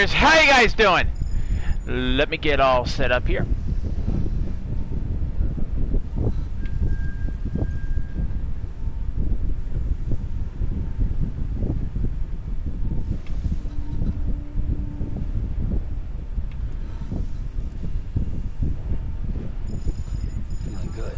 players, how you guys doing? Let me get all set up here. Feeling good.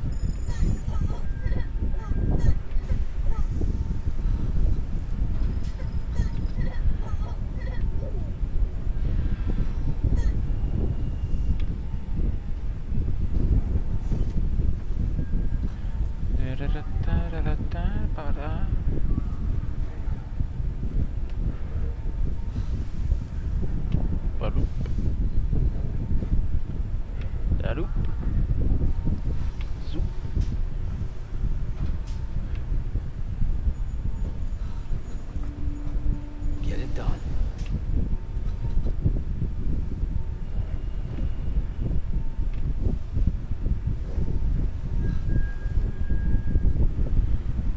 Get it done.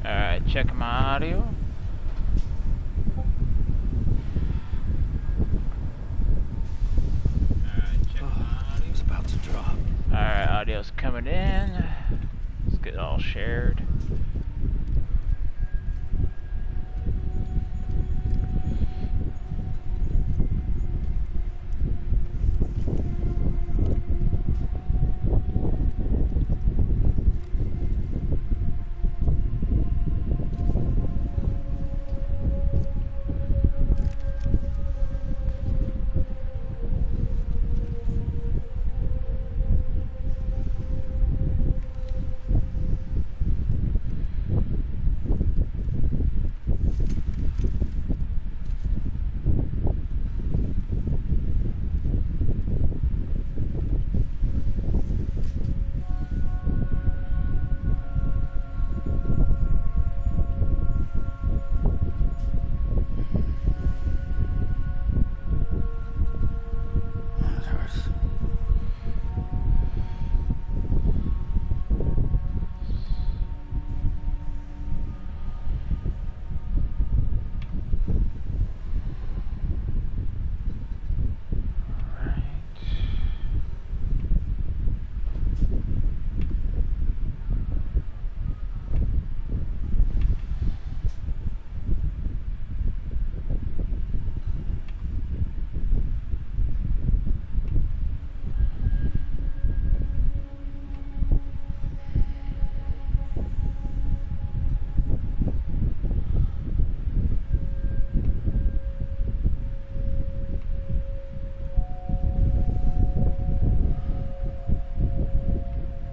Alright, check my audio. It was about to drop. Alright, audio's coming in. Let's get it all shared. It hurts.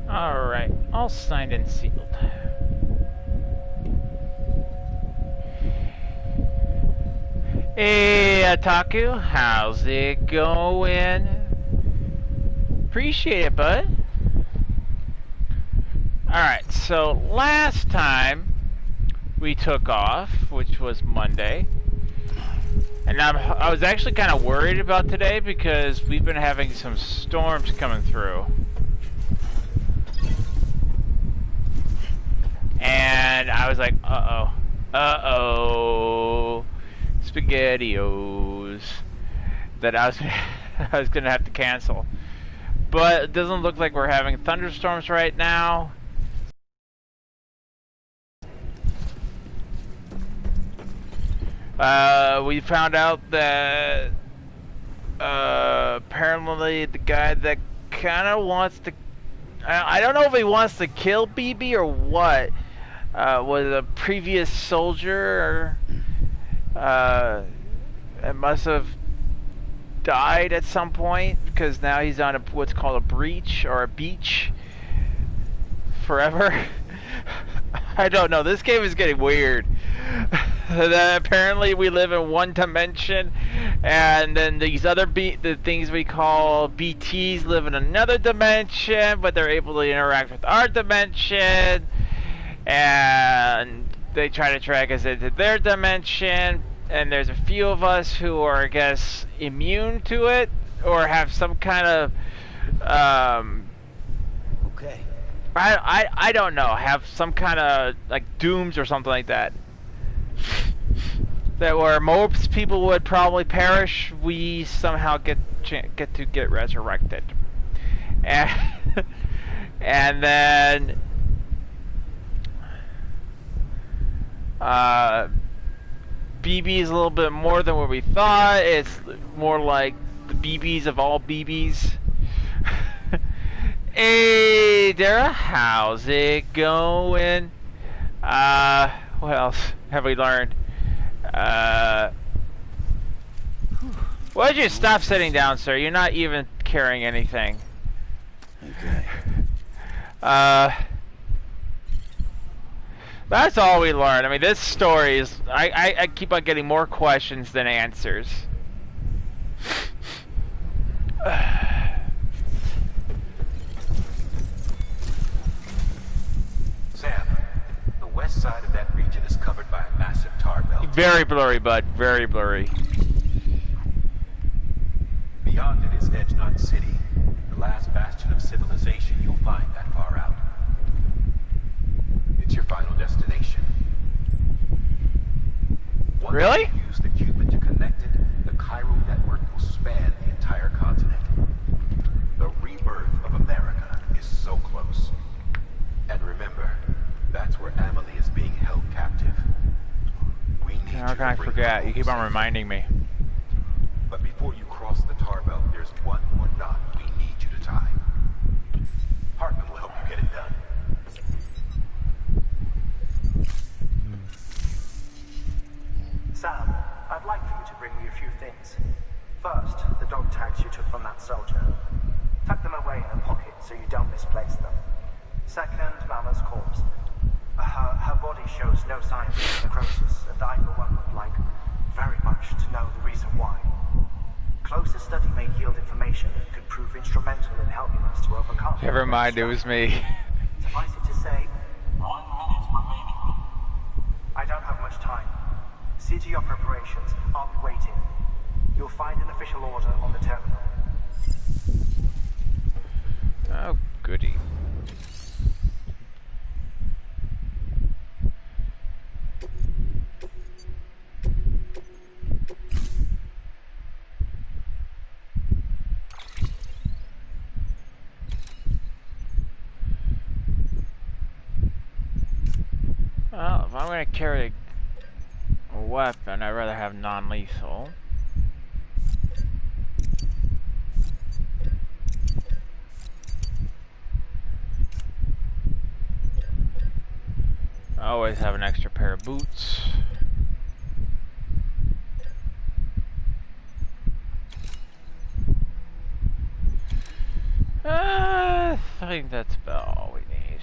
Alright, all signed and sealed. Hey, Ataku, how's it going? Appreciate it, bud. Alright, so last time we took off, which was Monday, and I was actually kind of worried about today because we've been having some storms coming through. And I was like, SpaghettiOs, that I was gonna have to cancel. But it doesn't look like we're having thunderstorms right now. We found out that apparently the guy that kind of wants to, I don't know if he wants to kill BB or what, was a previous soldier, and must have died at some point because now he's on what's called a breach or a beach forever. I don't know. This game is getting weird. Apparently we live in one dimension, and then these other the things we call BTs live in another dimension, but they're able to interact with our dimension, and they try to track us into their dimension. And there's a few of us who are, I guess, immune to it or have some kind of Okay. I don't know, have some kind of like dooms or something like that. that where most people would probably perish, we somehow get to get resurrected. And, and then BB is a little bit more than what we thought. It's more like the BBs of all BBs. Hey Dara, how's it going? What else have we learned? Why don't you stop sitting down, sir? You're not even carrying anything. Okay. That's all we learned. I mean, this story is... I keep on getting more questions than answers. Sam, the west side of that region is covered by a massive tar belt. Very blurry, bud. Very blurry. Beyond it is Edgenut City, the last bastion of civilization you'll find that far out. It's your final destination. Once Really? you use the Cupid to connect it, the chiral network will span the entire continent. The rebirth of America is so close. And remember, that's where Amelie is being held captive. We need How you can I to bring forget? her You keep home on reminding me. But before you cross the tar belt, there's one more knot we need you to tie. Hartman will help you get it done. Sam, I'd like for you to bring me a few things. First, the dog tags you took from that soldier. Tuck them away in a pocket so you don't misplace them. Second, Mama's corpse. Her body shows no signs of necrosis, and I, for one, would like very much to know the reason why. Closer study may yield information that could prove instrumental in helping us to overcome. Never mind, it was me. Suffice it to say, 1 minute remaining. I don't have much time. See to your preparations. I'll be waiting. You'll find an official order on the terminal. Oh, goody. Well, if I'm going to carry a weapon, I'd rather have non-lethal. I always have an extra pair of boots. I think that's about all we need.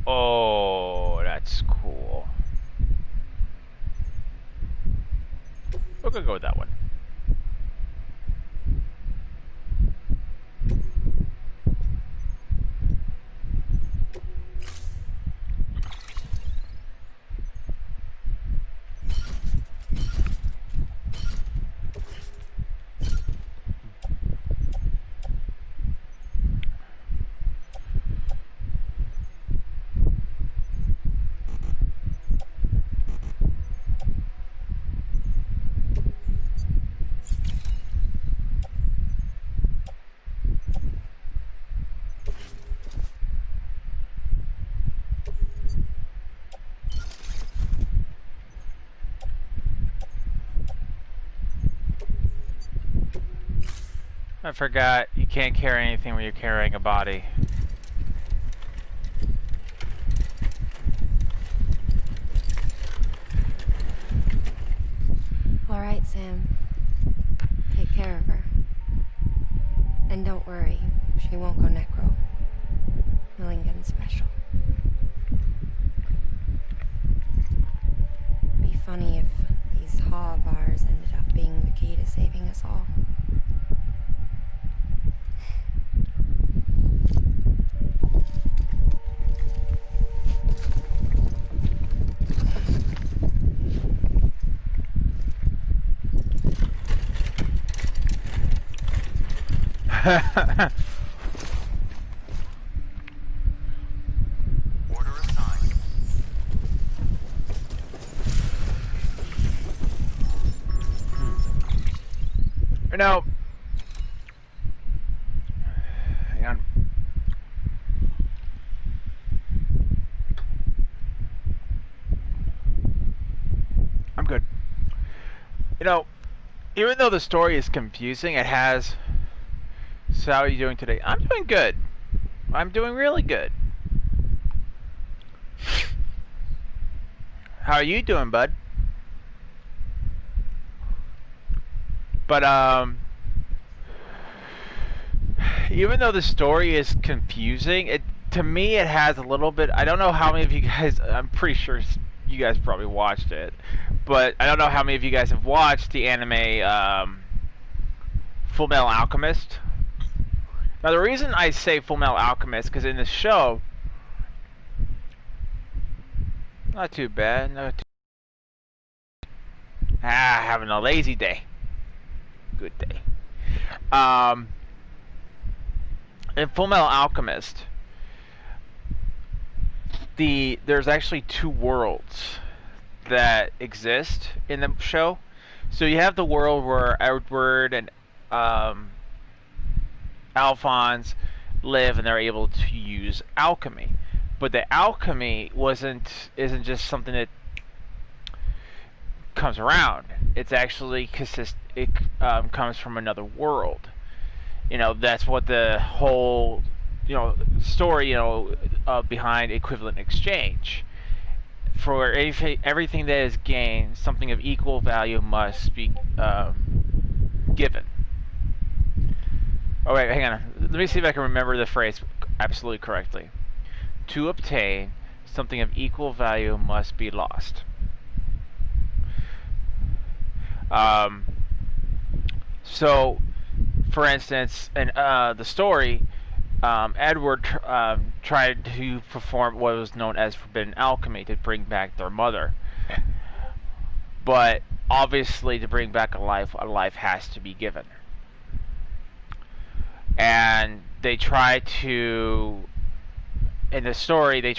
Oh, that's cool. We're gonna go with that one. I forgot, you can't carry anything when you're carrying a body. Alright, Sam. Take care of her. And don't worry, she won't go necro. Milligan special. Be funny if these haw bars ended up being the key to saving us all. Order assigned. No. Hang on. I'm good. You know, even though the story is confusing, it has... So how are you doing today? I'm doing good. I'm doing really good. How are you doing, bud? But, even though the story is confusing, to me it has a little bit... I don't know how many of you guys... I'm pretty sure you guys probably watched it. But I don't know how many of you guys have watched the anime, Full Metal Alchemist. Now, the reason I say Full Metal Alchemist, because in the show... Not too bad. Having a lazy day. Good day. In Full Metal Alchemist, there's actually two worlds that exist in the show. So you have the world where Edward and Alphonse live, and they're able to use alchemy. But the alchemy isn't just something that comes around. It's actually comes from another world. You know, that's what the whole, story, behind equivalent exchange. For everything that is gained, something of equal value must be given. Oh wait, hang on. Let me see if I can remember the phrase absolutely correctly. To obtain, something of equal value must be lost. So, for instance, in the story, Edward tried to perform what was known as forbidden alchemy to bring back their mother. But obviously, to bring back a life has to be given. And they try to, in the story, his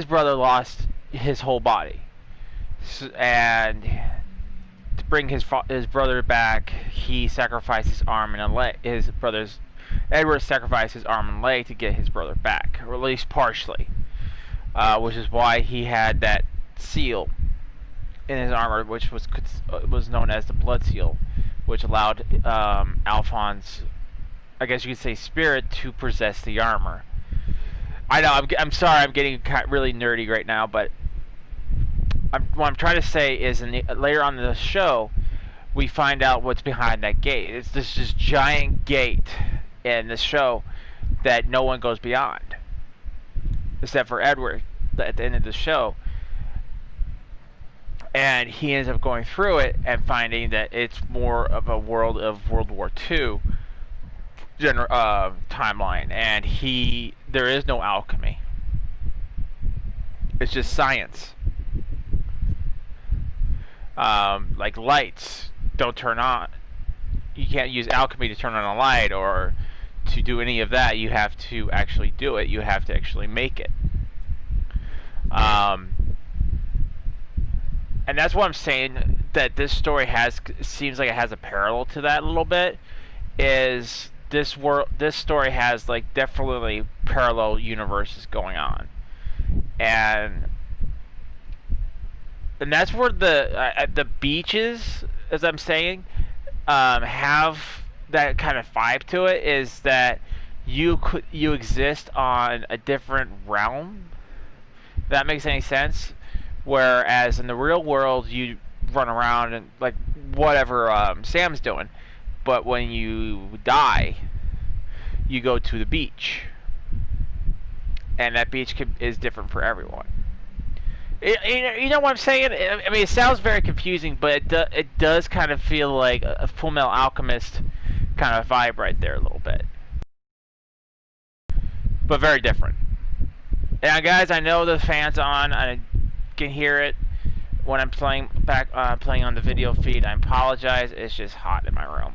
brother lost his whole body. And to bring his brother back, he sacrificed his arm and a leg. Edward sacrificed his arm and leg to get his brother back, or at least partially. Which is why he had that seal in his armor, which was known as the blood seal, which allowed Alphonse, I guess you could say, spirit to possess the armor. I know, I'm sorry, I'm getting really nerdy right now, but what I'm trying to say is, later on in the show, we find out what's behind that gate. It's this giant gate in the show that no one goes beyond, except for Edward at the end of the show. And he ends up going through it and finding that it's more of a world of World War II timeline, and there is no alchemy. It's just science. Like lights don't turn on. You can't use alchemy to turn on a light or to do any of that. You have to actually do it. You have to actually make it. And that's what I'm saying, that this story seems like it has a parallel to that a little bit. Is this story has definitely parallel universes going on, and that's where the beaches, as I'm saying, have that kind of vibe to it. Is that you exist on a different realm? If that makes any sense? Whereas in the real world, you run around and whatever Sam's doing, but when you die, you go to the beach, and that beach is different for everyone. You know what I'm saying? I mean, it sounds very confusing, but it does kind of feel like a Full Metal Alchemist kind of vibe right there a little bit, but very different. Now, guys, I know the fans on. I can hear it. when I'm playing playing on the video feed. I apologize. It's just hot in my room.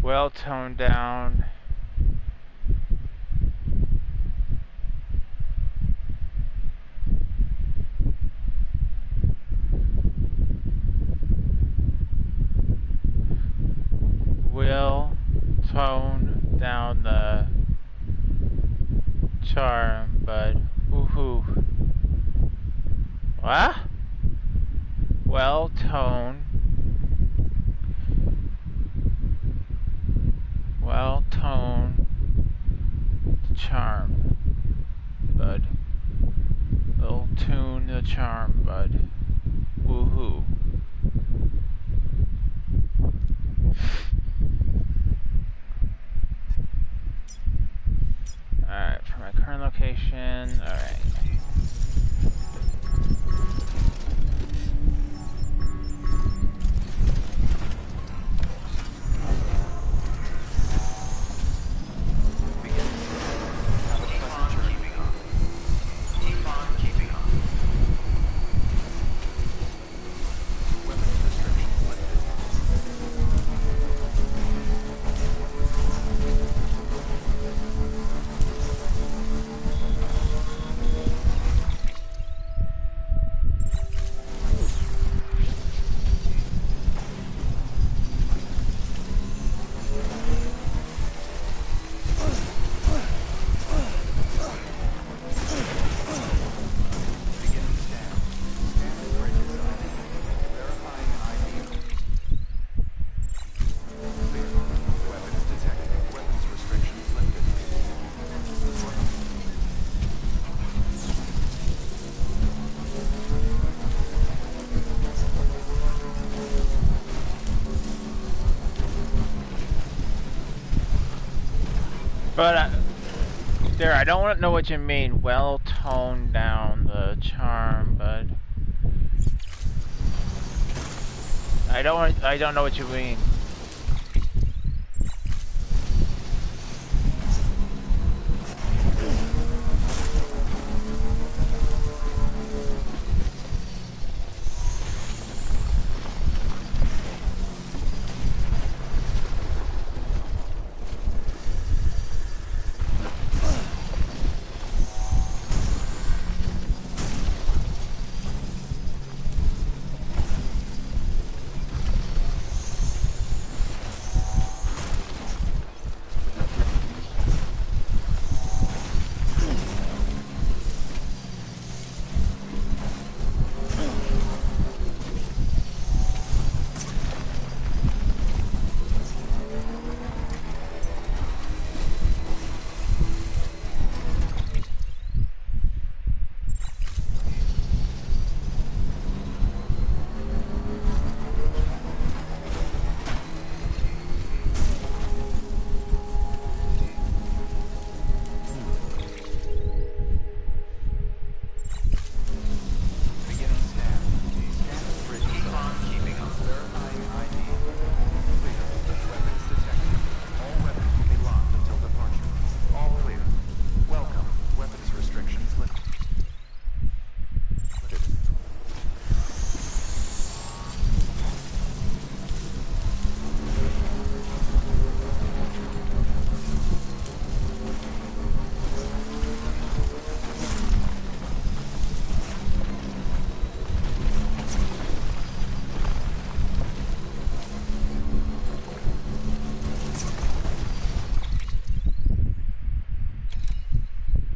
Well toned down. Will tone down the charm, but woohoo. What? Well tone. Well tone the charm, bud. Will tune the charm, bud. Woohoo. Alright, for my current location, alright. But, there, I don't know what you mean. Well toned down the charm, but I don't know what you mean.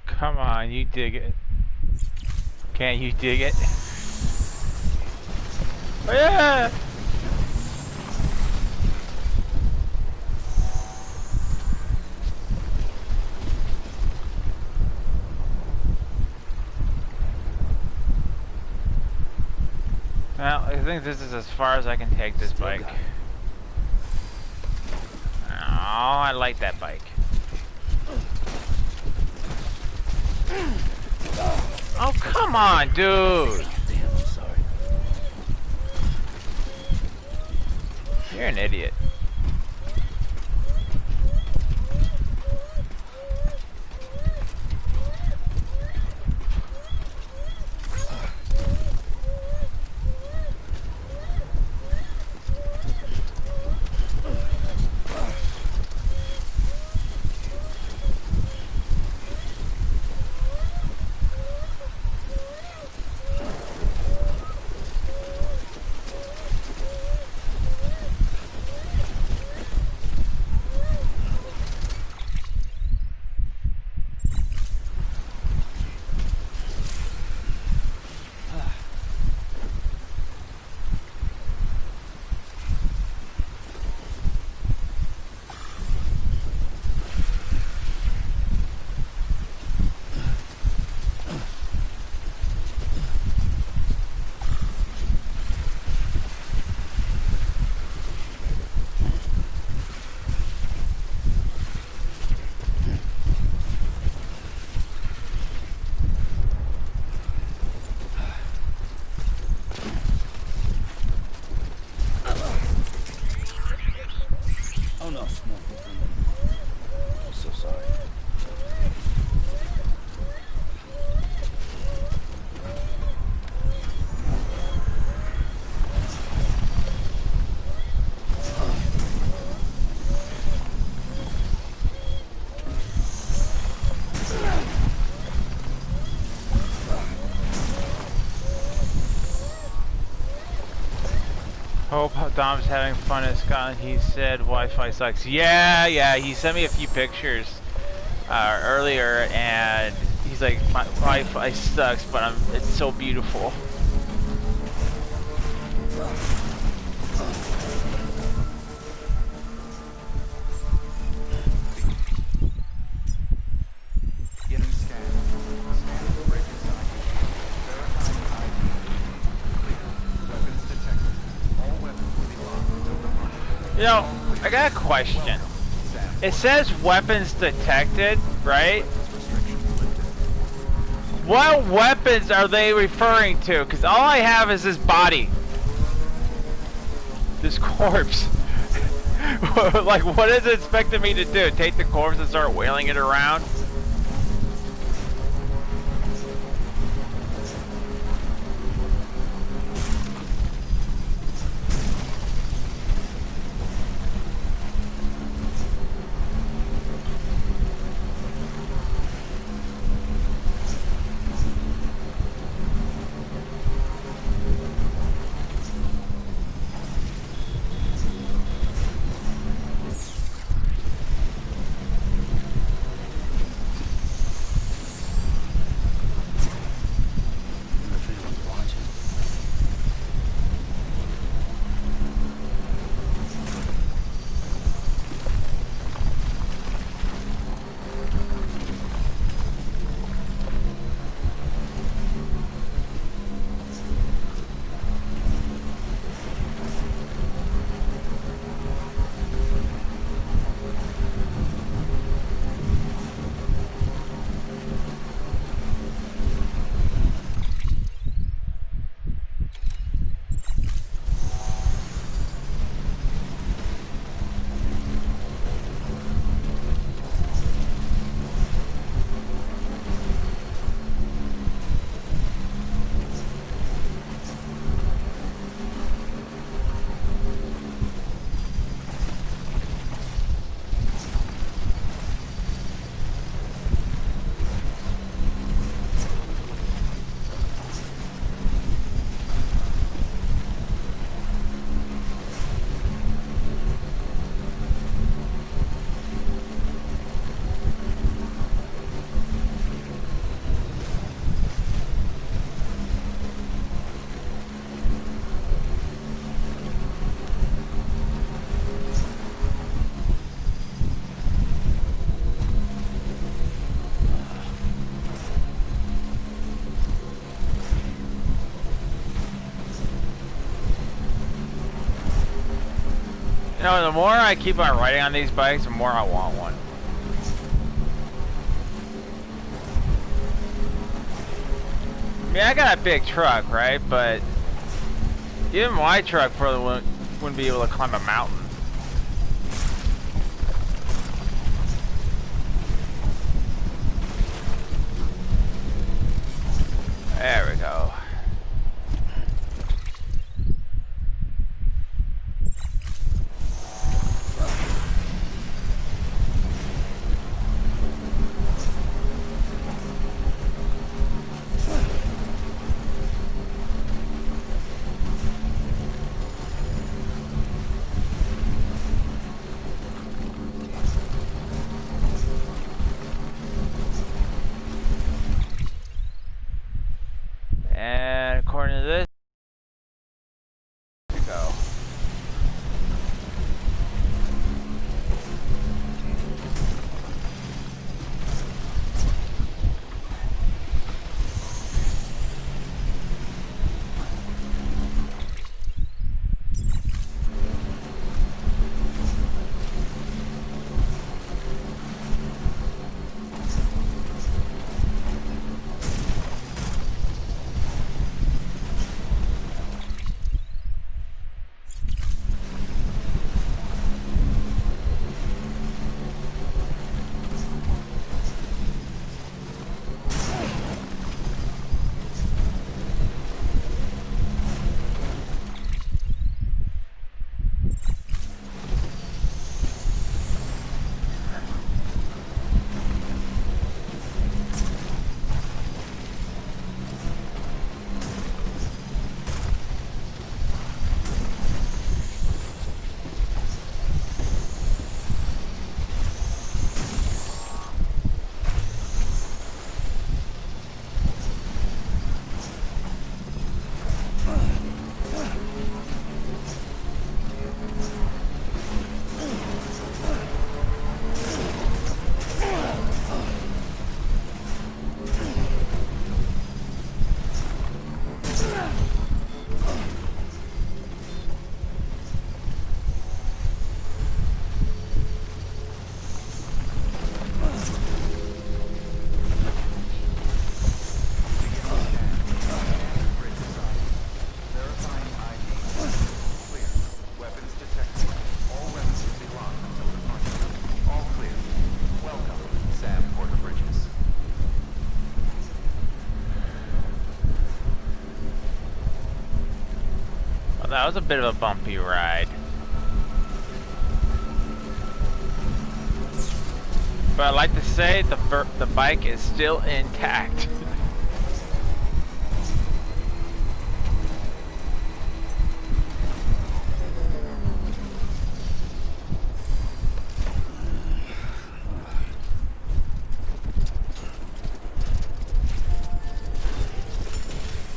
Come on, you dig it. Can't you dig it? Oh yeah! think this is as far as I can take this Still bike. got it. Oh, I like that bike. Oh, come on, dude. Damn, I'm sorry. You're an idiot. Oh no, no. I'm so sorry. Hope Dom's having fun at Scotland. He said Wi-Fi sucks. Yeah, he sent me a few pictures earlier, and he's like, my Wi-Fi sucks, but it's so beautiful. Getting scanned. Scanning the break inside. Verifying ID. Weapons detected. All weapons will be locked until the money. You know, I got a question. It says weapons detected, right? What weapons are they referring to? Because all I have is this body. This corpse. Like, what is it expecting me to do? Take the corpse and start wailing it around? know, the more I keep on riding on these bikes, the more I want one. I mean, I got a big truck, right? But even my truck probably wouldn't be able to climb a mountain. There we go. And according to this, here we go. That was a bit of a bumpy ride. But I'd like to say the bike is still intact.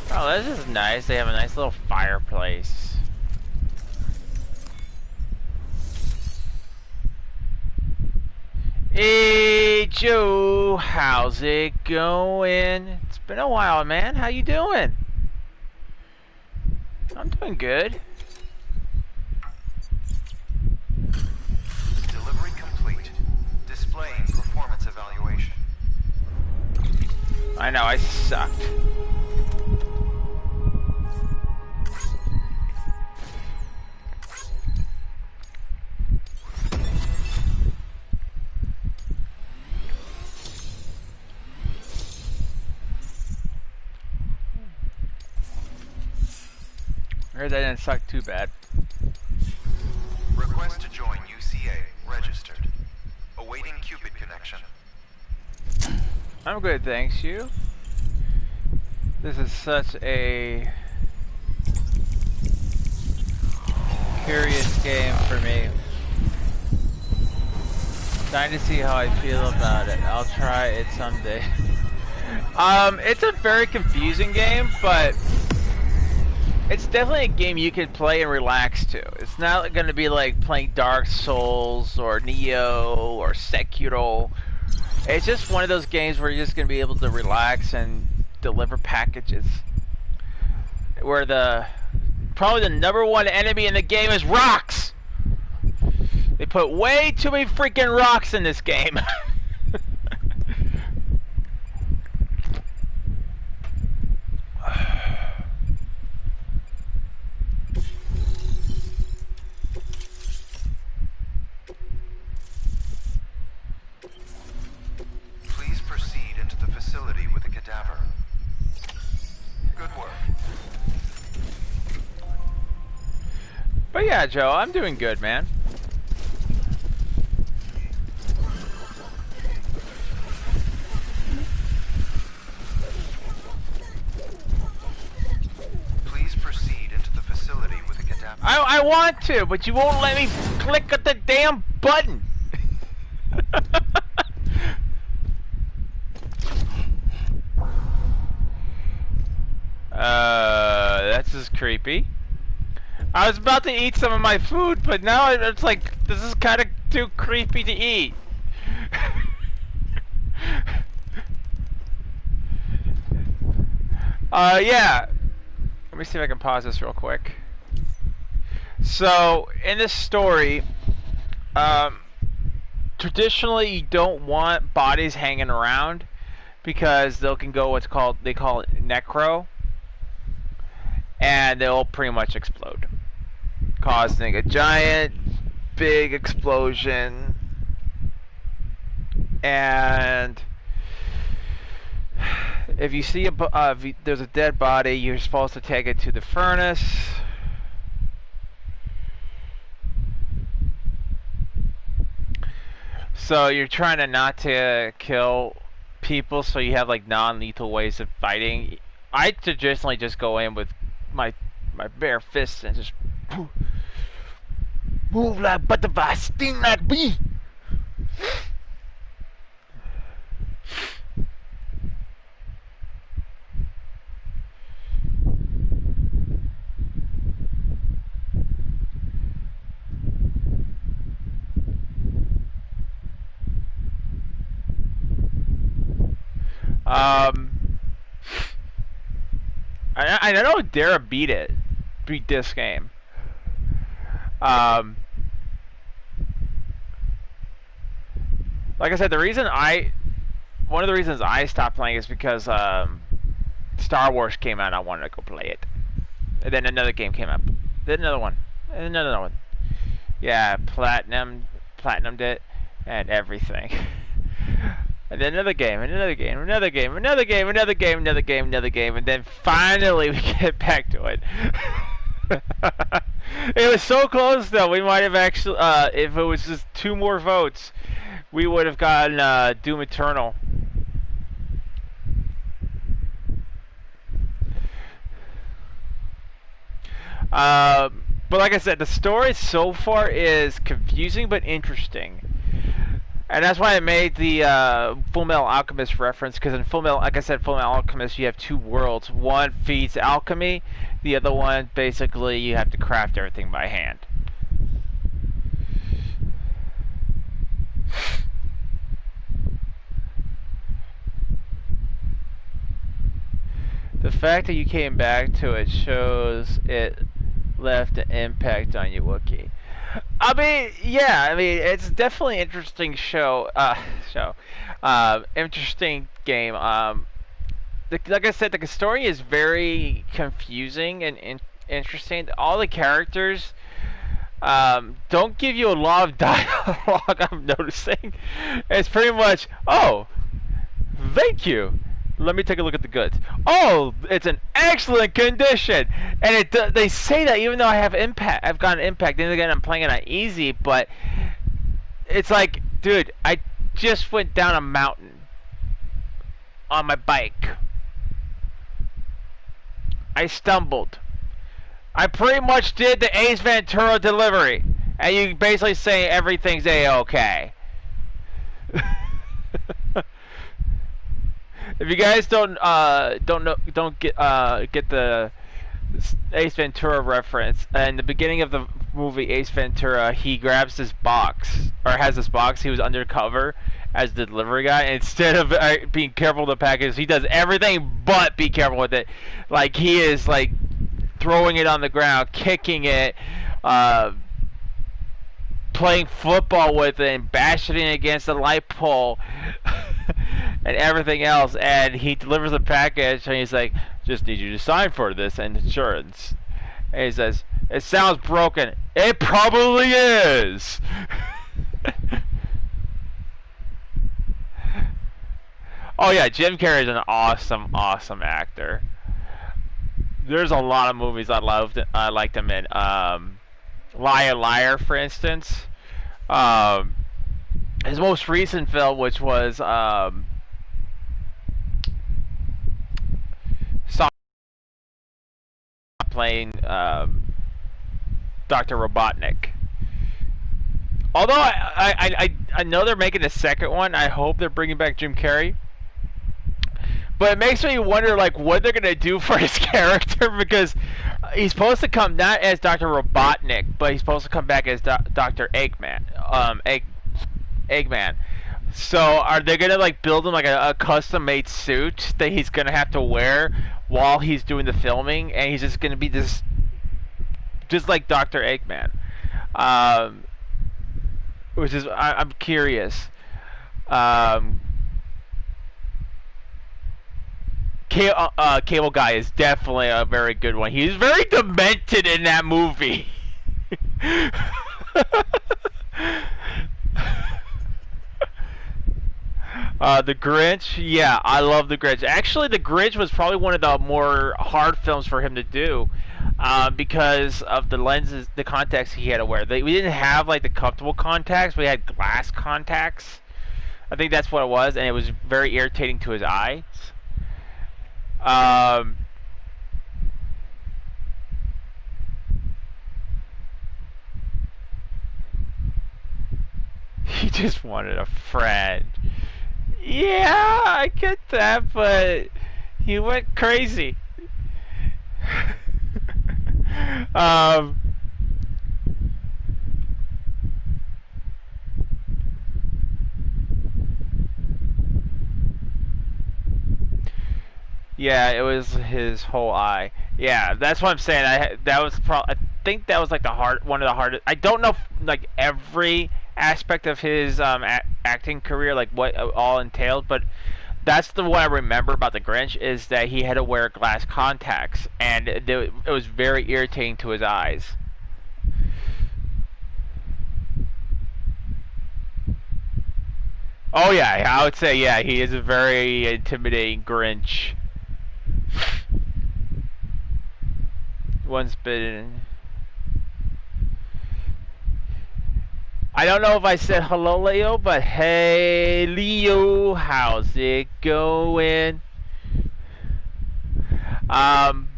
Oh, this is nice. They have a nice little fireplace. Hey Joe, how's it going? It's been a while, man. How you doing? I'm doing good. Delivery complete. Displaying performance evaluation. I know, I sucked. I heard that didn't suck too bad. Request to join UCA. Registered. Awaiting Cupid connection. I'm good, thanks. You? This is such a curious game for me. Trying to see how I feel about it. I'll try it someday. It's a very confusing game, but it's definitely a game you can play and relax to. It's not going to be like playing Dark Souls or Neo or Sekiro. It's just one of those games where you're just going to be able to relax and deliver packages. Where probably the #1 enemy in the game is rocks! They put way too many freaking rocks in this game. Please proceed into the facility with the cadaver. Good work. But yeah, Joe, I'm doing good, man. Please proceed into the facility with the cadaver. I want to, but you won't let me click at the damn button. That's just creepy. I was about to eat some of my food, but now it's like, this is kind of too creepy to eat. Yeah. Let me see if I can pause this real quick. So, in this story, traditionally you don't want bodies hanging around because they can go they call it necro, and they'll pretty much explode, causing a giant, big explosion. And if you see there's a dead body, you're supposed to take it to the furnace. So you're trying to not to kill people, so you have like non-lethal ways of fighting. I traditionally just go in with my bare fists and just move like butterfly, sting like bee. I know Dara beat this game. Like I said, one of the reasons I stopped playing is because Star Wars came out and I wanted to go play it. And then another game came up. Then another one. And another one. Yeah, platinumed it and everything. And then another game, another game, another game, another game, another game, another game, another game, and then finally we get back to it. It was so close though, we might have actually, if it was just 2 more votes, we would have gotten Doom Eternal. But like I said, the story so far is confusing but interesting. And that's why I made the Full Metal Alchemist reference, because in Full Metal, like I said, Full Metal Alchemist, you have 2 worlds. One feeds alchemy, the other one, basically, you have to craft everything by hand. The fact that you came back to it shows it left an impact on you, Wookiee. I mean, yeah, I mean, it's definitely an interesting interesting game. Like I said, the story is very confusing and interesting. All the characters don't give you a lot of dialogue, I'm noticing. It's pretty much, oh, thank you. Let me take a look at the goods. Oh, it's in excellent condition. And they say that even though I've got an impact. Then again, I'm playing it on easy, but it's like, dude, I just went down a mountain on my bike. I stumbled. I pretty much did the Ace Ventura delivery, and you basically say everything's A-okay. If you guys don't get the Ace Ventura reference, in the beginning of the movie Ace Ventura, he grabs this box, or has this box. He was undercover as the delivery guy, and instead of being careful with the package, he does everything but be careful with it. Like, he is like throwing it on the ground, kicking it, playing football with it and bashing it against the light pole and everything else. And he delivers a package and he's like, just need you to sign for this and insurance. And he says, it sounds broken. It probably is. Oh yeah, Jim Carrey is an awesome, awesome actor. There's a lot of movies I liked him in. Liar Liar, for instance. His most recent film, which was saw playing Dr. Robotnik. Although I know they're making a second one. I hope they're bringing back Jim Carrey. But it makes me wonder, like, what they're gonna do for his character, because he's supposed to come not as Dr. Robotnik, but he's supposed to come back as Dr. Eggman. Eggman. So are they gonna like build him like a custom-made suit that he's gonna have to wear while he's doing the filming, and he's just gonna be this, just like Dr. Eggman? Which is I'm curious. Cable Guy is definitely a very good one. He's very demented in that movie. The Grinch, yeah, I love The Grinch. Actually, The Grinch was probably one of the more hard films for him to do, because of the lenses, the contacts he had to wear. We didn't have like the comfortable contacts. We had glass contacts. I think that's what it was, and it was very irritating to his eyes. He just wanted a friend. Yeah, I get that, but he went crazy. Yeah, it was his whole eye. Yeah, that's what I'm saying. I think that was like one of the hardest. I don't know if, like every aspect of his acting career, like what all entailed, but that's the one I remember about The Grinch, is that he had to wear glass contacts, and it was very irritating to his eyes. Oh yeah, I would say yeah, he is a very intimidating Grinch. Once bitten. I don't know if I said hello, Leo, but hey, Leo, how's it going? I'm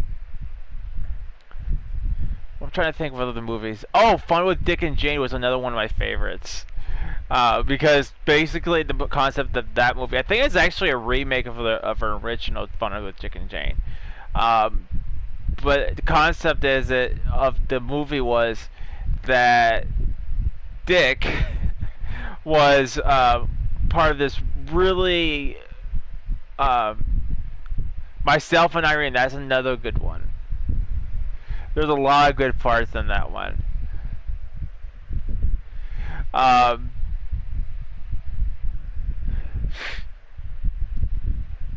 trying to think of other movies. Oh, Fun with Dick and Jane was another one of my favorites. Because basically the concept of that movie, I think it's actually a remake of an original Fun with Dick and Jane. But the concept of the movie was that Dick was part of this really Myself and Irene. That's another good one. There's a lot of good parts in that one.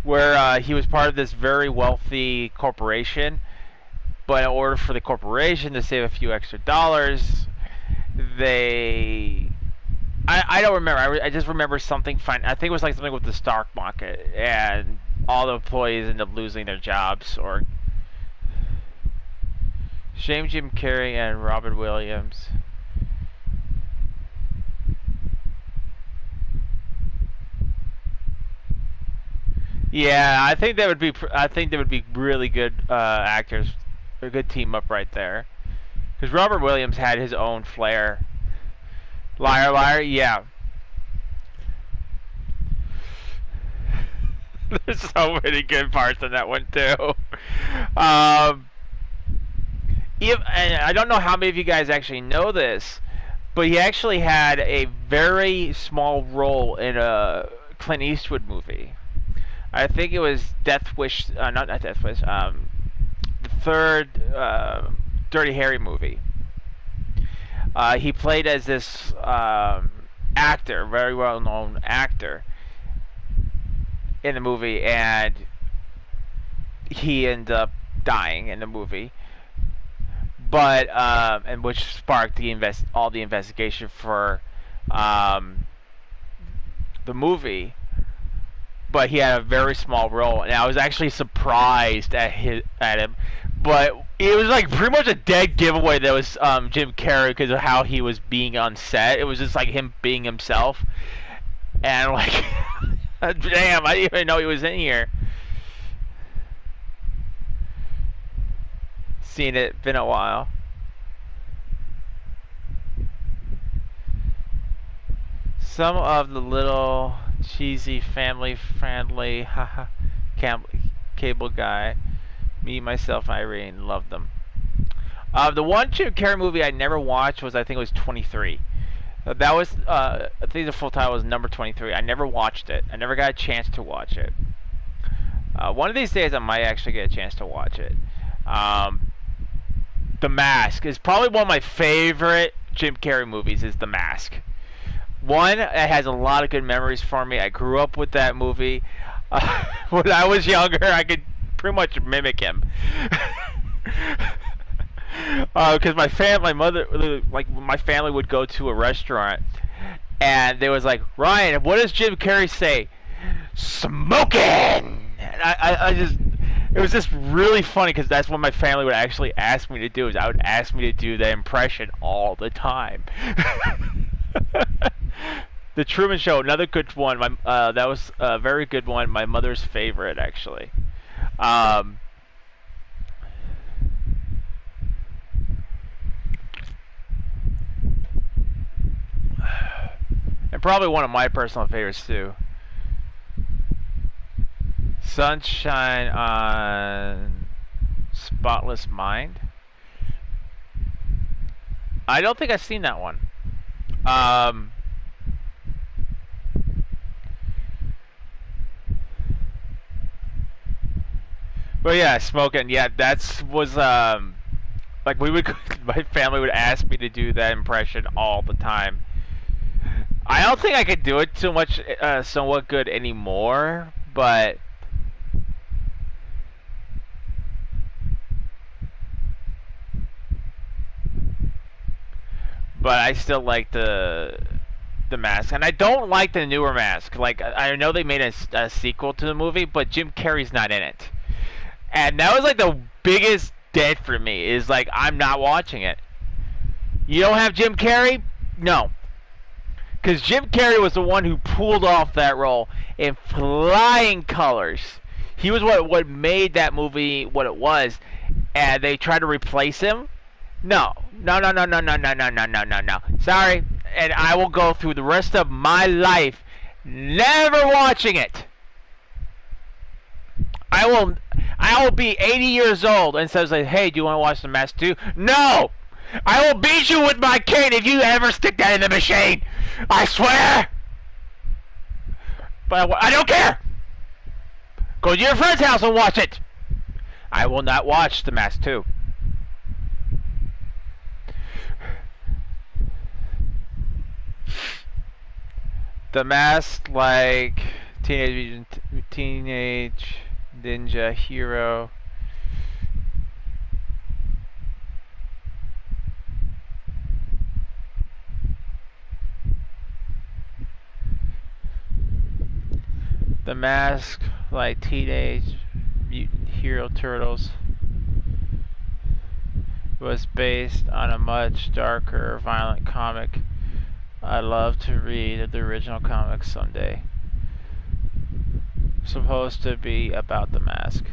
Where he was part of this very wealthy corporation, but in order for the corporation to save a few extra dollars, I don't remember. I just remember something fine. I think it was like something with the stock market, and all the employees end up losing their jobs. Or shame Jim Carrey and Robin Williams. Yeah, I think they would be. I think they would be really good actors. A good team up right there. Because Robert Williams had his own flair. Liar, liar, yeah. There's so many good parts in that one too. And I don't know how many of you guys actually know this, but he actually had a very small role in a Clint Eastwood movie. I think it was Death Wish, not Death Wish, the third Dirty Harry movie. He played as this actor, very well-known actor in the movie, and he ended up dying in the movie. But and which sparked all the investigation for the movie. But he had a very small role, and I was actually surprised at him. But it was like pretty much a dead giveaway that was Jim Carrey because of how he was being on set. It was just like him being himself, and like, damn, I didn't even know he was in here. Seen it, been a while. Some of the little cheesy family-friendly cable guy, me, myself, and Irene loved them. The one Jim Carrey movie I never watched was, I think it was 23. That was, I think the full title was Number 23. I never watched it. I never got a chance to watch it. One of these days I might actually get a chance to watch it. The Mask is probably one of my favorite Jim Carrey movies, is The Mask. One, it has a lot of good memories for me. I grew up with that movie. When I was younger, I could pretty much mimic him. Because my family would go to a restaurant, and they was like, Ryan, what does Jim Carrey say? Smoking! And I just, it was just really funny because that's what my family would actually ask me to do. Is I would ask me to do that impression all the time. The Truman Show, another good one. That was a very good one. My mother's favorite, actually. And probably one of my personal favorites too. Sunshine on Spotless Mind. I don't think I've seen that one. But yeah, smoking. Yeah, was like my family would ask me to do that impression all the time. I don't think I could do it too much, somewhat good anymore, but I still like the Mask, and I don't like the newer Mask. Like, I know they made a sequel to the movie, but Jim Carrey's not in it. And that was like the biggest dead for me, is like, I'm not watching it. You don't have Jim Carrey? No. Because Jim Carrey was the one who pulled off that role in flying colors. He was what made that movie what it was. And they tried to replace him? No. No. Sorry. And I will go through the rest of my life never watching it. I will be 80 years old and says like, hey, do you want to watch The Mask 2? No! I will beat you with my cane if you ever stick that in the machine! I swear! But I don't care! Go to your friend's house and watch it! I will not watch The Mask 2. The Mask, like Teenage Ninja Hero. The Mask, like Teenage Mutant Hero Turtles, was based on a much darker, violent comic. I'd love to read the original comic someday. Supposed to be about the Mask.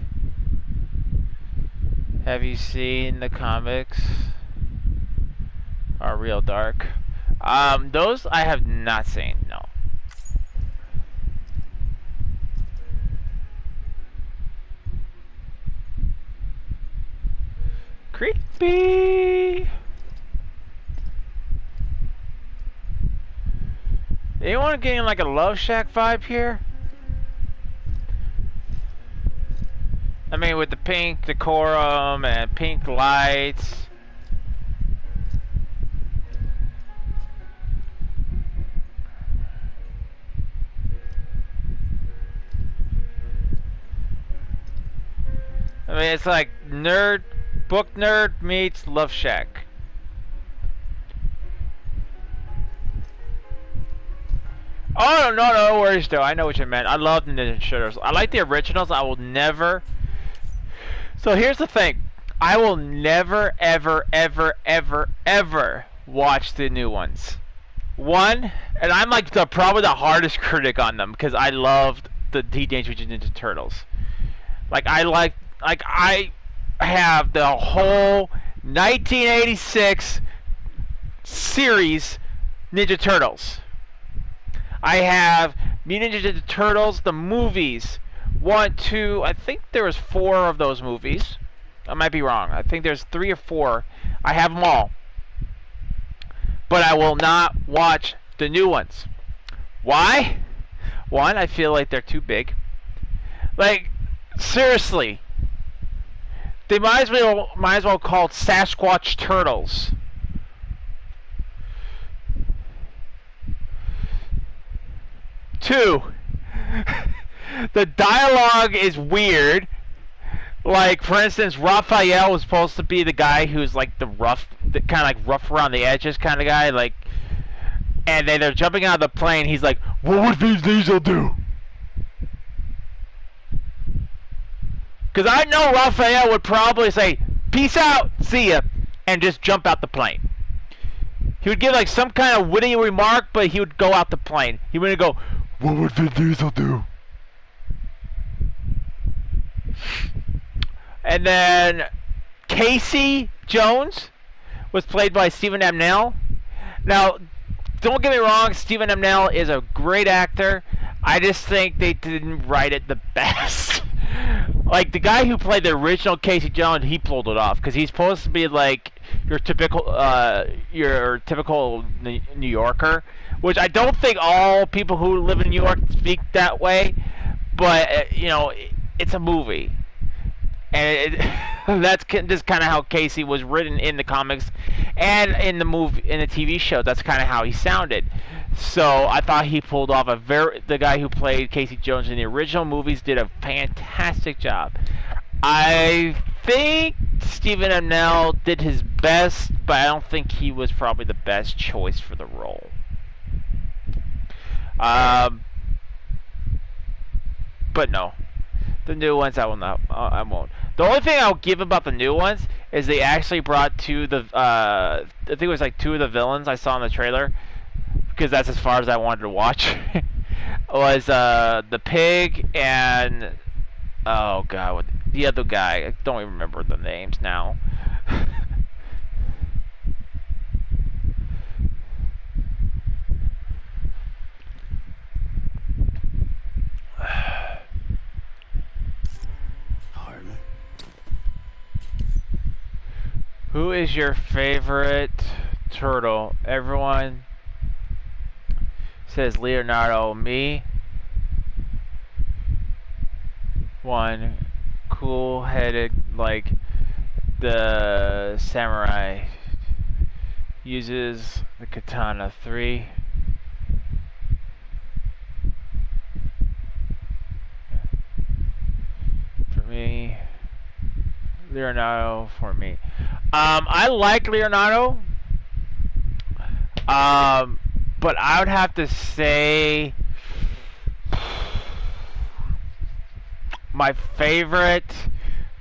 Have you seen the comics? Are real dark. Those I have not seen, no. Creepy. Anyone getting like a Love Shack vibe here? I mean, with the pink decorum and pink lights. mean, it's like book nerd meets Love Shack. Oh no worries though. I know what you meant. I love the Ninja Turtles. I like the originals. I will never. So here's the thing. I will never ever watch the new ones. One, and I'm like probably the hardest critic on them because I loved the Teenage Mutant Ninja Turtles. I have the whole 1986 series Ninja Turtles. I have Mutant Ninja Turtles, the movies. 1, 2, I think there was 4 of those movies. I might be wrong. I think there's 3 or 4. I have them all. But I will not watch the new ones. Why? One, I feel like they're too big. Like, seriously. They might as well call it Sasquatch Turtles. Two, the dialogue is weird. Like, for instance, Raphael was supposed to be the guy who's like the kind of like rough around the edges kind of guy. Like, and then they're jumping out of the plane. He's like, "What would Vin Diesel do?" Because I know Raphael would probably say, "Peace out, see ya," and just jump out the plane. He would give like some kind of witty remark, but he would go out the plane. He wouldn't go, "What would Vin Diesel do?" And then Casey Jones was played by Stephen Amell. Now, don't get me wrong, Stephen Amell is a great actor. I just think they didn't write it the best. Like, the guy who played the original Casey Jones, he pulled it off because he's supposed to be like your typical New Yorker, which I don't think all people who live in New York speak that way. But you know, it's a movie, and that's just kind of how Casey was written in the comics, and in the TV show. That's kind of how he sounded. So I thought he pulled off the guy who played Casey Jones in the original movies did a fantastic job. I think Stephen Amell did his best, but I don't think he was probably the best choice for the role. But no, the new ones I won't. The only thing I'll give about the new ones is they actually brought I think it was like 2 of the villains I saw in the trailer, because that's as far as I wanted to watch. Was the pig and oh god, the other guy. I don't even remember the names now. Who is your favorite turtle? Everyone says Leonardo. Me. One. Cool-headed, like the samurai. Uses the katana. 3. For me. Leonardo for me. I like Leonardo. But I would have to say my favorite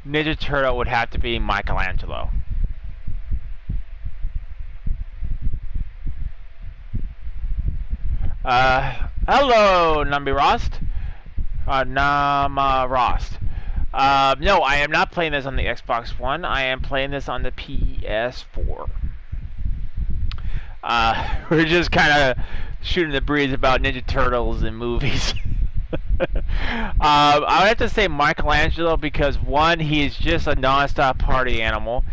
Ninja Turtle would have to be Michelangelo. Hello, Nambi Rost. Nama Rost. No, I am not playing this on the Xbox One. I am playing this on the PS4. We're just kind of shooting the breeze about Ninja Turtles and movies. I would have to say Michelangelo because 1, he is just a non-stop party animal.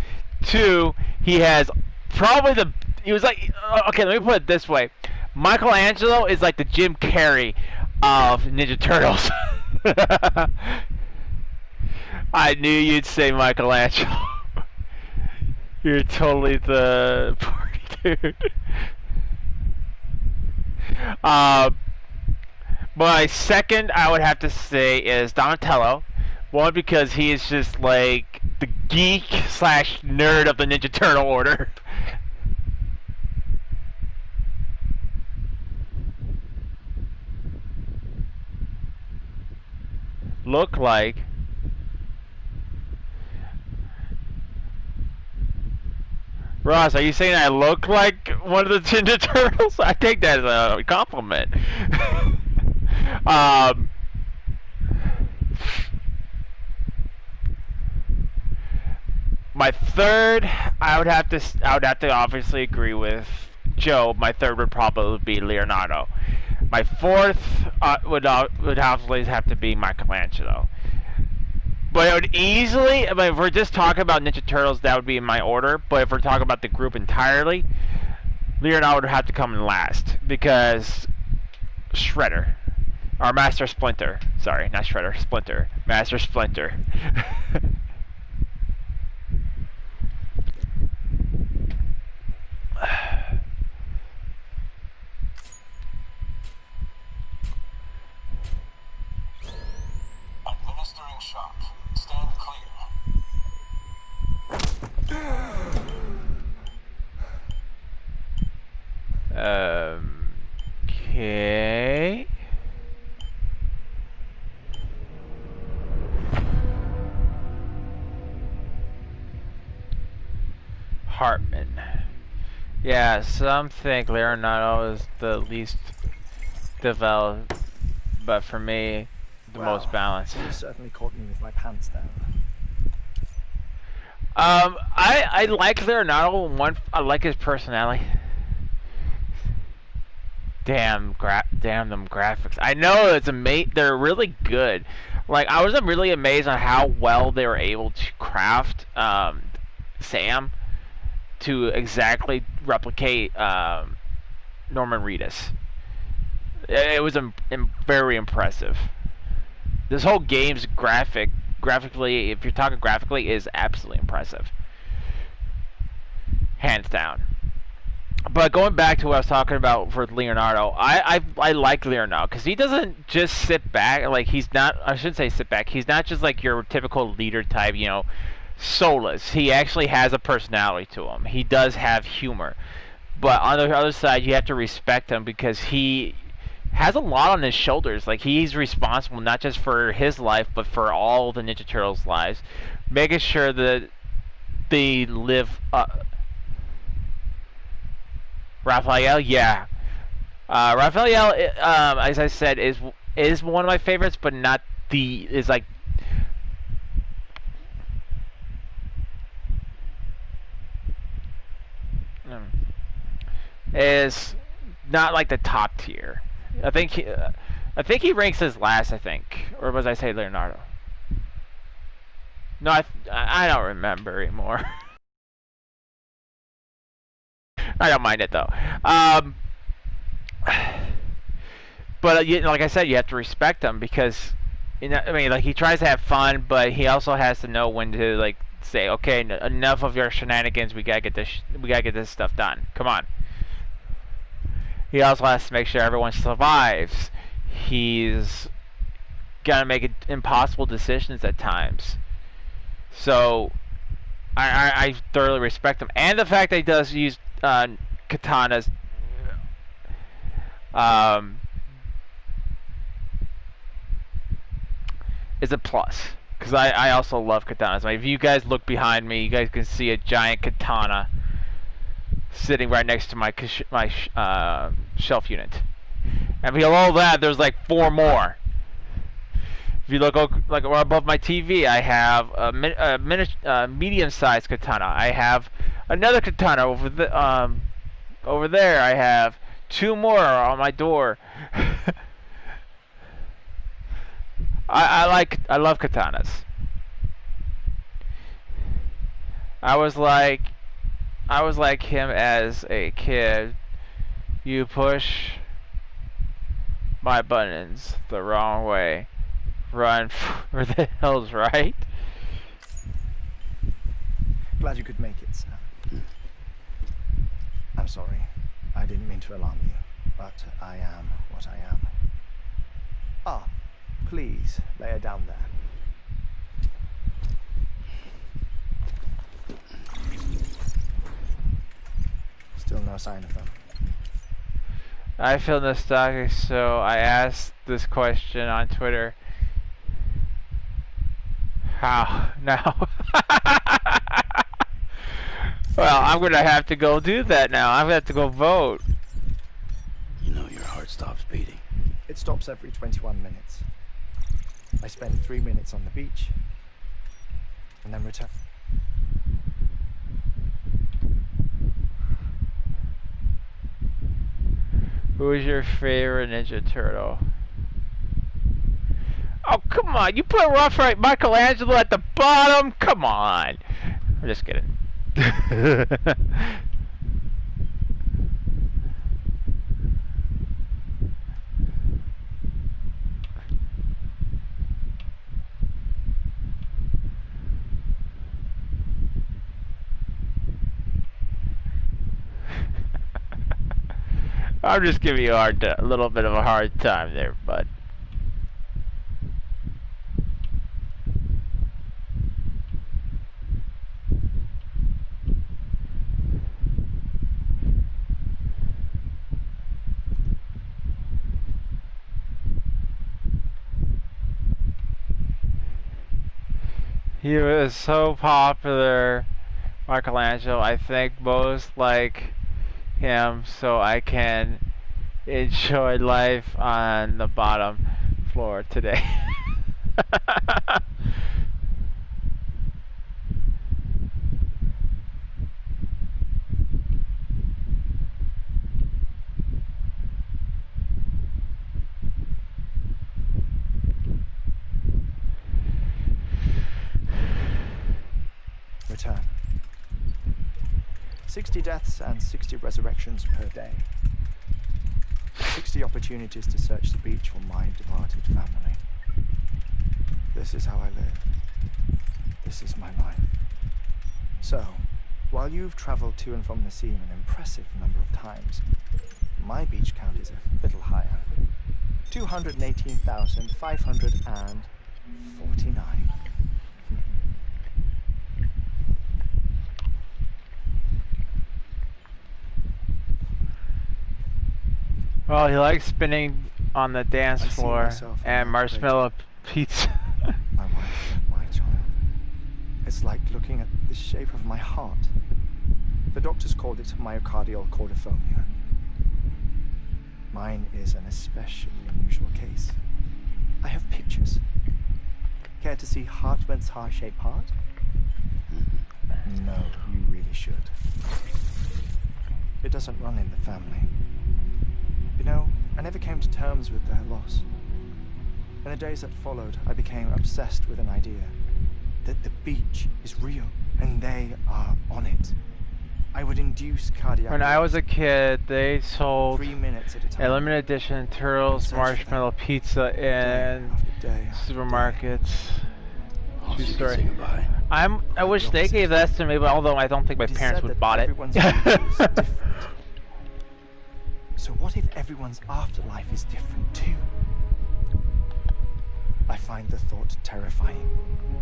2, he has probably he was like, okay, let me put it this way. Michelangelo is like the Jim Carrey of Ninja Turtles. I knew you'd say Michelangelo. You're totally the party dude. My second, I would have to say, is Donatello, One, because he is just like the geek slash nerd of the Ninja Turtle order. Look like. Ross, are you saying I look like one of the Ninja Turtles? I take that as a compliment. My third, I would have to obviously agree with Joe. My third would probably be Leonardo. My fourth would obviously have to be Michelangelo. But it would easily, I mean, if we're just talking about Ninja Turtles, that would be in my order. But if we're talking about the group entirely, Leonardo would have to come in last because Shredder, or Master Splinter. Sorry, not Shredder, Splinter. Master Splinter. Administering shock. Stand clear. Okay. Hartman. Yeah, some think Leonardo is the least developed, but for me, the most balanced. You certainly caught me with my pants down. I like Leonardo. One, I like his personality. Damn them graphics. I know it's they're really good. Like, I was really amazed on how well they were able to craft Sam to exactly replicate Norman Reedus. It was very impressive. This whole game's graphically, if you're talking graphically, is absolutely impressive. Hands down. But going back to what I was talking about for Leonardo, I like Leonardo because he doesn't just sit back. Like, he's not, I shouldn't say sit back. He's not just like your typical leader type, you know, soulless. He actually has a personality to him. He does have humor. But on the other side, you have to respect him because he has a lot on his shoulders. Like, he's responsible not just for his life, but for all the Ninja Turtles' lives, making sure that they live up. Raphael, yeah. Raphael, as I said, is one of my favorites, but not the, is like, is not like the top tier. I think he ranks as last, I think. Or was I say Leonardo? No, I don't remember anymore. I don't mind it though. But like I said, you have to respect him because, you know, I mean, like, he tries to have fun, but he also has to know when to, like, say, okay, enough of your shenanigans. We gotta get this stuff done. Come on. He also has to make sure everyone survives. He's gotta make impossible decisions at times. So I thoroughly respect him, and the fact that he does use katanas is a plus, because I also love katanas. Like, if you guys look behind me, you guys can see a giant katana sitting right next to my shelf unit, and below that there's like 4 more. If you look like above my TV, I have a medium-sized katana. I have another katana over there. I have 2 more on my door. I love katanas. I was like him as a kid. You push my buttons the wrong way. Run for the hills, right? Glad you could make it, sir. I'm sorry. I didn't mean to alarm you, but I am what I am. Ah, please lay her down there. Still no sign of them. I feel nostalgic, so I asked this question on Twitter. How now? Well, I'm gonna have to go do that now. I'm gonna have to go vote. You know your heart stops beating. It stops every 21 minutes. I spend 3 minutes on the beach, and then return. Who is your favorite Ninja Turtle? Oh, come on. You put Rough Right Michelangelo at the bottom? Come on. I'm just kidding. I'm just giving you a little bit of a hard time there, bud. He was so popular, Michelangelo. I think most like him, so I can enjoy life on the bottom floor today. Return. 60 deaths and 60 resurrections per day. 60 opportunities to search the beach for my departed family. This is how I live. This is my life. So, while you've traveled to and from the scene an impressive number of times, my beach count is a little higher. 218,549. Well, he likes spinning on the dance I see floor myself in and that marshmallow pizza. My wife and my child. It's like looking at the shape of my heart. The doctors called it myocardial cordiformia. Mine is an especially unusual case. I have pictures. Care to see Hartman's heart-shaped heart? No, you really should. It doesn't run in the family. You know, I never came to terms with their loss. In the days that followed, I became obsessed with an idea that the beach is real and they are on it. I would induce cardiac When I was a arrest kid, they sold 3 minutes at a time. a limited edition Turtles marshmallow pizza in Day after supermarkets. Oh, True so you can story. say goodbye. I wish they gave that to me, but although I don't think my It is parents said would that bought it. everyone's future is different. So what if everyone's afterlife is different too? I find the thought terrifying,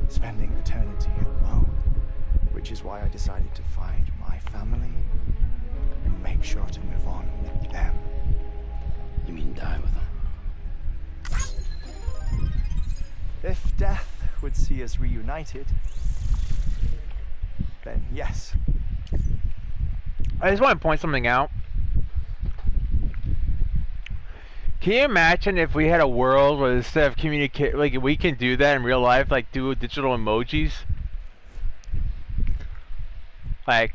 spending eternity alone, which is why I decided to find my family and make sure to move on with them. You mean die with them? If death would see us reunited, then yes. I just want to point something out. Can you imagine if we had a world where instead of communicate, like we can do that in real life, like do digital emojis? Like,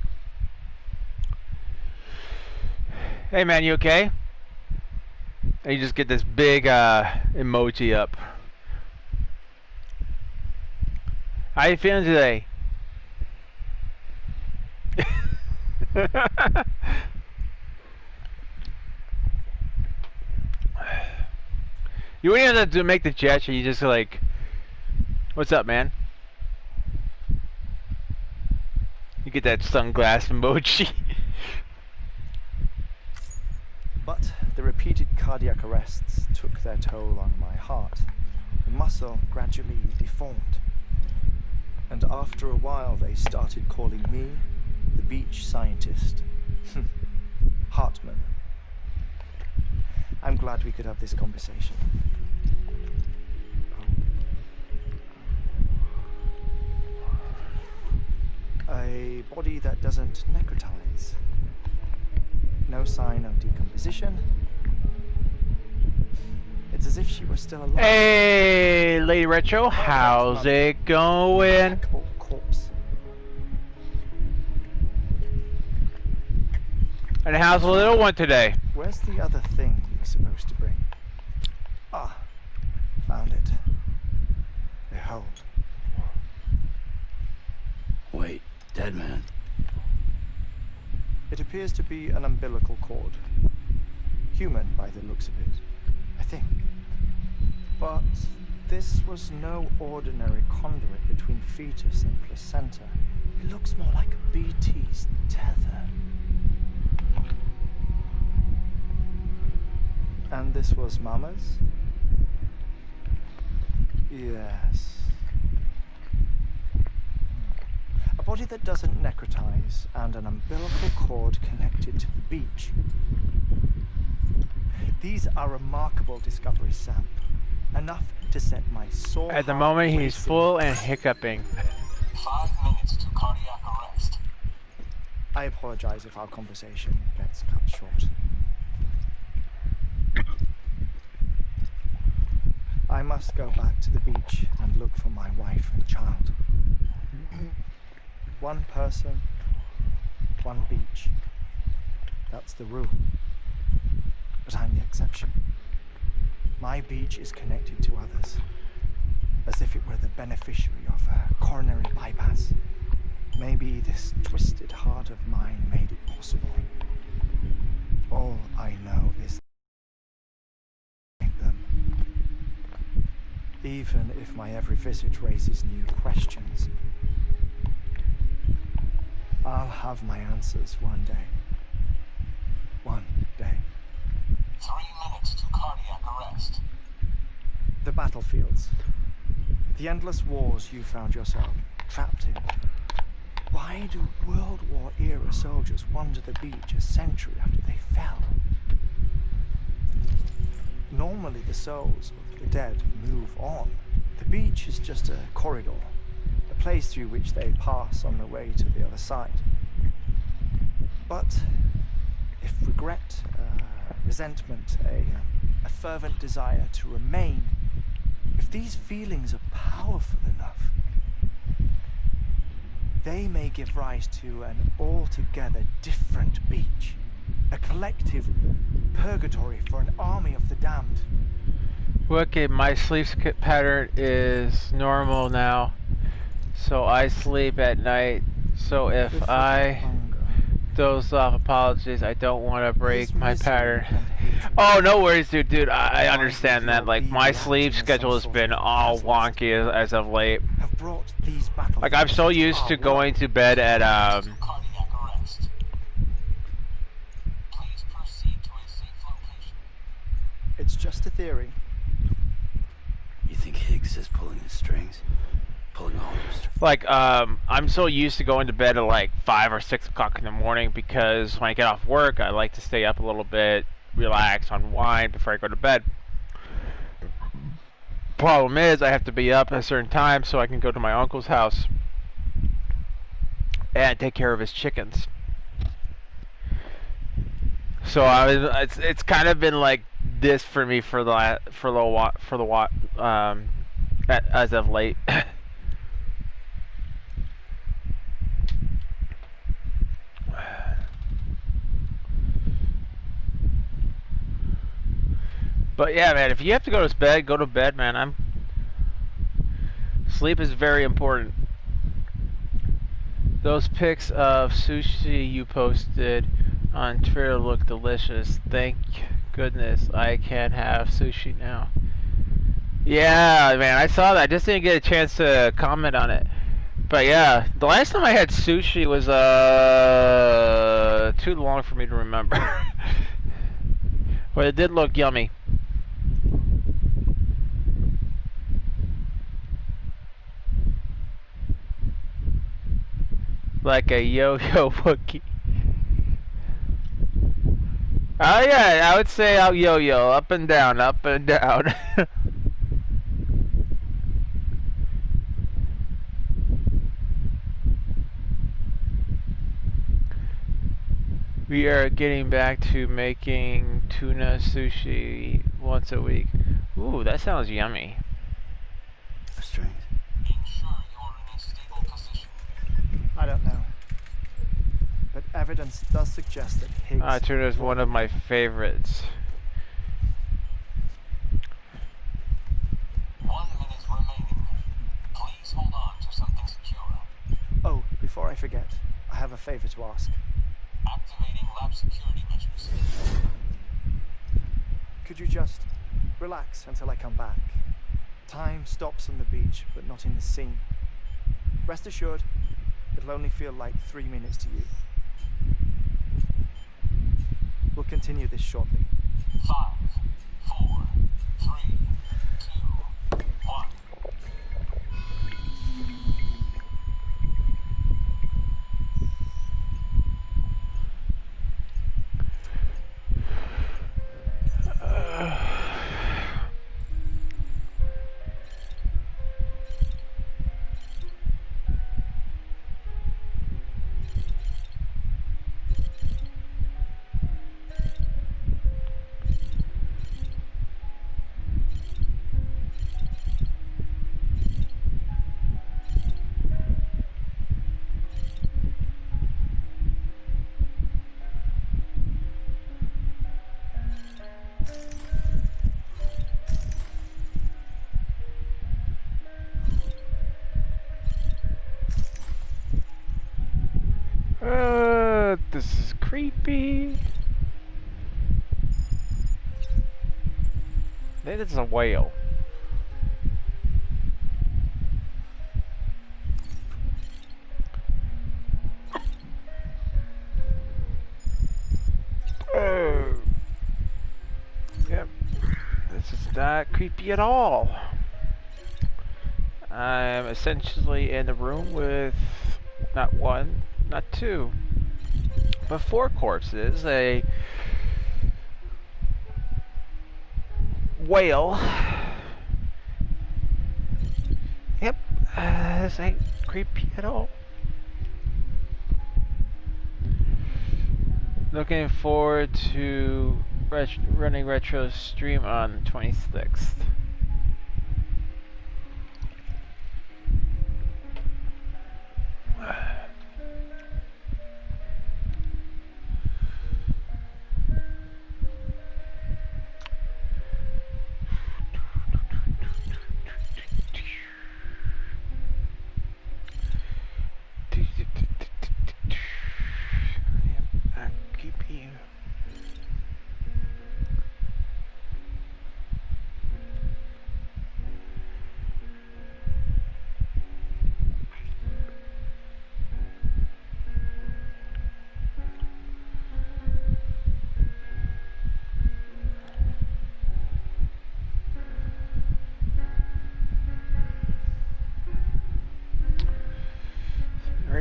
hey man, you okay? And you just get this big emoji up. How you feeling today? You wouldn't have to make the gesture, you just like, what's up, man? You get that sunglass emoji. But the repeated cardiac arrests took their toll on my heart. The muscle gradually deformed. And after a while, they started calling me the beach scientist. Hartman. I'm glad we could have this conversation. A body that doesn't necrotize. No sign of decomposition. It's as if she were still alive. Hey, Lady Retro, how's it going? Impeccable corpse. And how's the little one today? Where's the other thing you were supposed to bring? Ah, found it. Behold. Wait, dead man. It appears to be an umbilical cord. Human by the looks of it, I think. But this was no ordinary conduit between fetus and placenta. It looks more like a BT's tether. And this was Mama's? Yes. A body that doesn't necrotize and an umbilical cord connected to the beach. These are remarkable discoveries, Sam. Enough to set my soul. At the moment, he's full and hiccuping. 5 minutes to cardiac arrest. I apologize if our conversation gets cut short. I must go back to the beach and look for my wife and child. One person, one beach. That's the rule. But I'm the exception. My beach is connected to others, as if it were the beneficiary of a coronary bypass. Maybe this twisted heart of mine made it possible. All I know is them. Even if my every visit raises new questions, I'll have my answers one day. One day. 3 minutes to cardiac arrest. The battlefields. The endless wars you found yourself trapped in. Why do World War era soldiers wander the beach a century after they fell? Normally the souls of the dead move on. The beach is just a corridor, a place through which they pass on the way to the other side. But if regret, resentment, a fervent desire to remain, if these feelings are powerful enough, they may give rise to an altogether different beach, a collective purgatory for an army of the damned. Okay, my sleep pattern is normal now, so I sleep at night. So if I doze off, apologies, I don't want to break my pattern. Oh, no worries, dude. I understand that. Like, my sleep schedule has been all wonky as of late. Like, I'm so used to going to bed at Cardiac arrest. Please proceed to a safe location. It's just a theory. You think Higgs is pulling the strings? Pulling all the strings? like, I'm so used to going to bed at like 5 or 6 o'clock in the morning because when I get off work, I like to stay up a little bit, relax, unwind before I go to bed. Problem is, I have to be up at a certain time so I can go to my uncle's house and take care of his chickens. So it's kind of been like this for me for the as of late. But yeah, man, if you have to go to bed, man. Sleep is very important. Those pics of sushi you posted on Twitter look delicious. Thank goodness I can have sushi now. Yeah, man, I saw that. I just didn't get a chance to comment on it. But yeah, the last time I had sushi was too long for me to remember. But it did look yummy. Like a yo-yo Wookiee. Oh yeah, I would say I'll yo-yo, up and down, up and down. We are getting back to making tuna sushi once a week. Ooh, that sounds yummy. Strings. Ensure you're in a stable position. I don't know. But evidence does suggest that Higgs... Tuna is one of my favorites. 1 minute remaining. Please hold on to something secure. Oh, before I forget, I have a favor to ask. Activating lab security measures. Could you just relax until I come back? Time stops on the beach, but not in the scene. Rest assured, it'll only feel like 3 minutes to you. We'll continue this shortly. 5, 4, 3, 2, 1. This is creepy. I think it's a whale. Oh. Yep. This is not creepy at all. I'm essentially in the room with not one, not two, but 4 corpses, a whale. Yep, this ain't creepy at all. Looking forward to running retro stream on the 26th.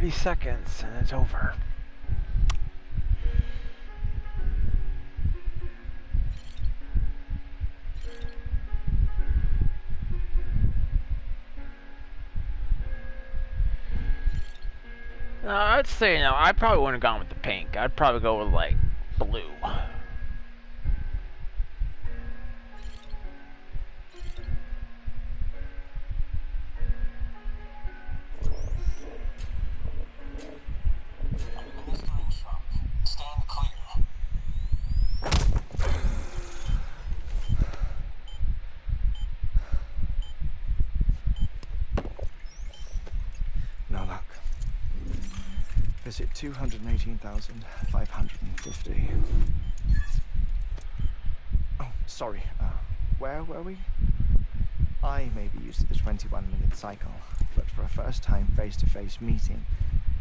Seconds and it's over. I'd say no. I probably wouldn't have gone with the pink. I'd probably go with like blue. Visit 218,550. Oh, sorry. Where were we? I may be used to the 21-minute cycle, but for a first-time face-to-face meeting,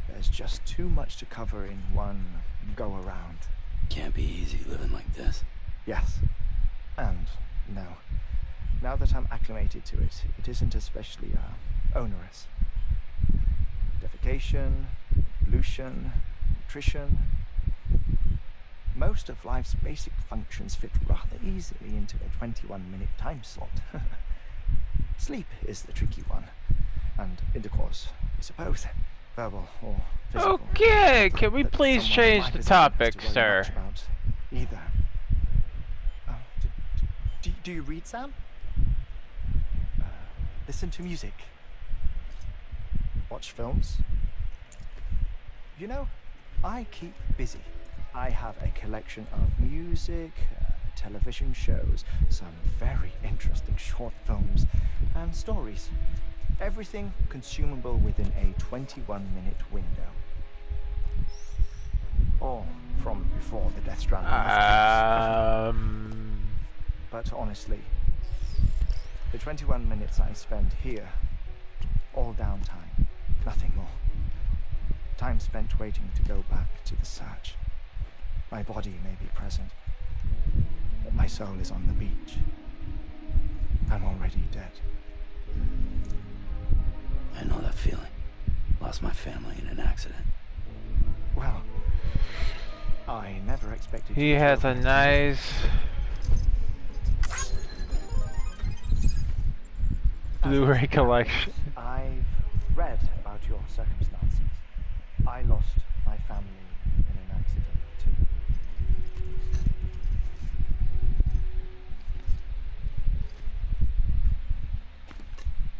there's just too much to cover in one go-around. Can't be easy living like this. Yes. And no. Now that I'm acclimated to it, it isn't especially onerous. Defecation, pollution, nutrition. Most of life's basic functions fit rather easily into a 21-minute time slot. Sleep is the tricky one, and intercourse, I suppose, verbal or physical. Okay, can we That please someone change might the as well have topic, to worry sir? much about either. Do you read, Sam? Listen to music. Watch films. You know, I keep busy. I have a collection of music, television shows, some very interesting short films, and stories. Everything consumable within a 21-minute window. All from before the Death Stranding. But honestly, the 21 minutes I spend here, all downtime, nothing more. Time spent waiting to go back to the search. My body may be present, but my soul is on the beach. I'm already dead. I know that feeling. Lost my family in an accident. Well, I never expected He you to has go a back. nice Blu-ray collection. I've read about your circumstances. I lost my family in an accident too.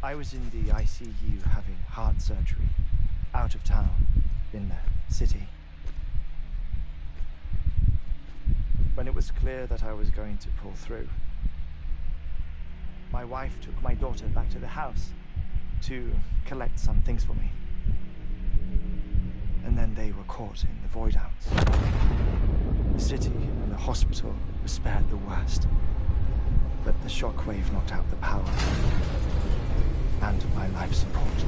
I was in the ICU having heart surgery, out of town, in the city. When it was clear that I was going to pull through, my wife took my daughter back to the house to collect some things for me. And then they were caught in the void outs. The city and the hospital were spared the worst, but the shockwave knocked out the power and my life support.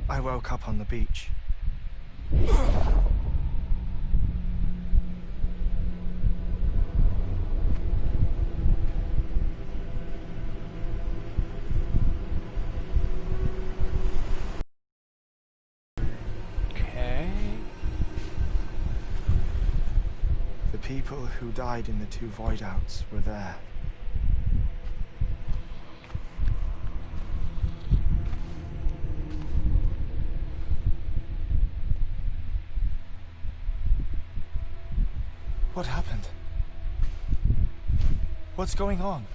I woke up on the beach. Okay. The people who died in the two void outs were there. What happened? What's going on?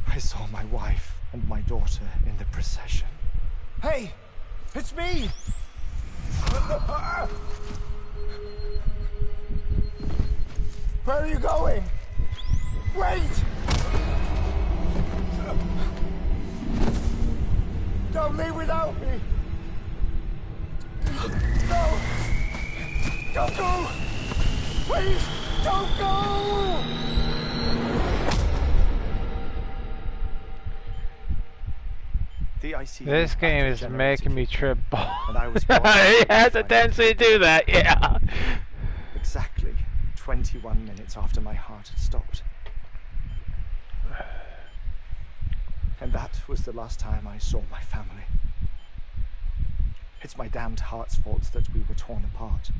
I saw my wife and my daughter in the procession. Hey! It's me! Where are you going? Wait! Don't leave without me! No! Don't go! Please, don't go! The ICU This game is making me trip and I was He has a tendency to do that, yeah. exactly 21 minutes after my heart had stopped. And that was the last time I saw my family. It's my damned heart's fault that we were torn apart.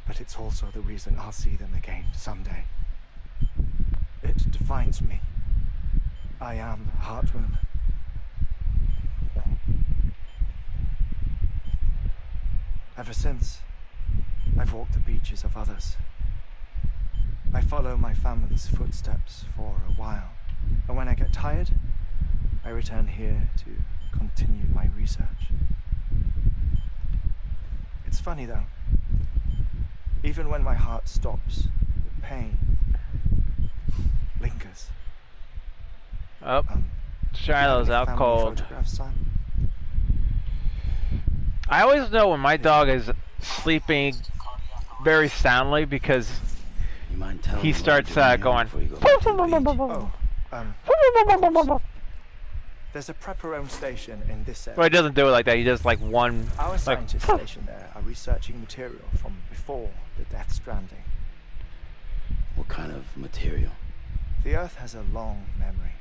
But it's also the reason I'll see them again someday. It defines me. I am Heartworm. Ever since, I've walked the beaches of others. I follow my family's footsteps for a while, and when I get tired, I return here to continue my research. It's funny though. Even when my heart stops, the pain lingers. Oh, Shiloh's any out family cold. photographs, Sam? I always know when my dog is sleeping very soundly because You mind telling he me what starts you're doing going. before you go back to the beach? Oh, there's a prepper-owned station in this area. Well, he doesn't do it like that. He does like one. Our Like, scientists stationed there are researching material from before the Death Stranding. What kind of material? The Earth has a long memory.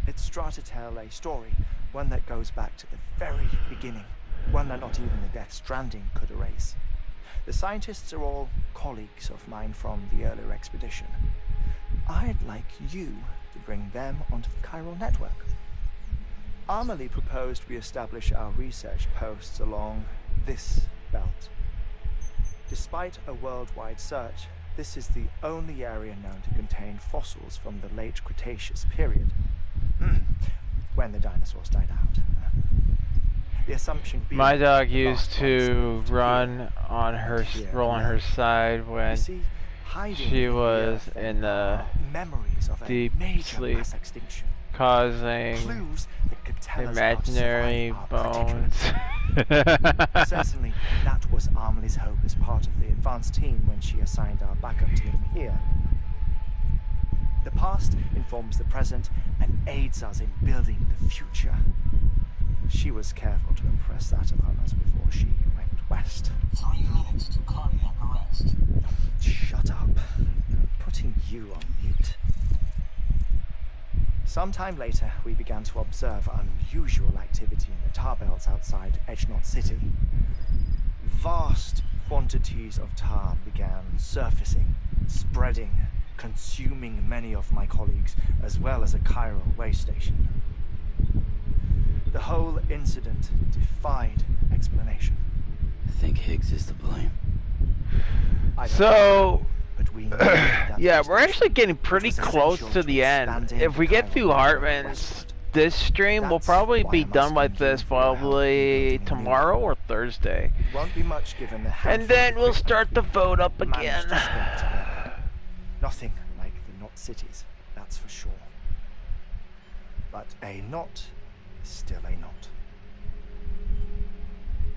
It's trying to tell a story, one that goes back to the very beginning, one that not even the Death Stranding could erase. The scientists are all colleagues of mine from the earlier expedition. I'd like you to bring them onto the chiral network. Amelie proposed we establish our research posts along this belt. Despite a worldwide search, this is the only area known to contain fossils from the late Cretaceous period, when the dinosaurs died out. The assumption being my dog the used last ones to lived run here on her, and here roll on and her there. side when You see, hiding she in the was earth in the are memories of a deep major sleep, mass extinction. causing Clues that could tell imaginary us how to survive our bones. Certainly, that was Amelie's hope as part of the advanced team when she assigned our backup team here. The past informs the present and aids us in building the future. She was careful to impress that upon us before she went west. 3 minutes to cardiac arrest. Shut up. I'm putting you on mute. Sometime later, we began to observe unusual activity in the tar belts outside Edgenot City. Vast quantities of tar began surfacing, spreading, consuming many of my colleagues, as well as a chiral way station. The whole incident defied explanation. I think Higgs is to blame. I don't So, know, but we knew that yeah, was we're the actually truth. getting It pretty was close essential to the end. expanding If we the get chiral through network Hartman's westward. this stream, we'll That's probably why be I'm done with asking this you for your help in probably building a new tomorrow one. or Thursday. It won't be much given the And handful then of we'll equipment start the we vote up managed again. to scrape together. Nothing like the knot cities, that's for sure. But a knot is still a knot.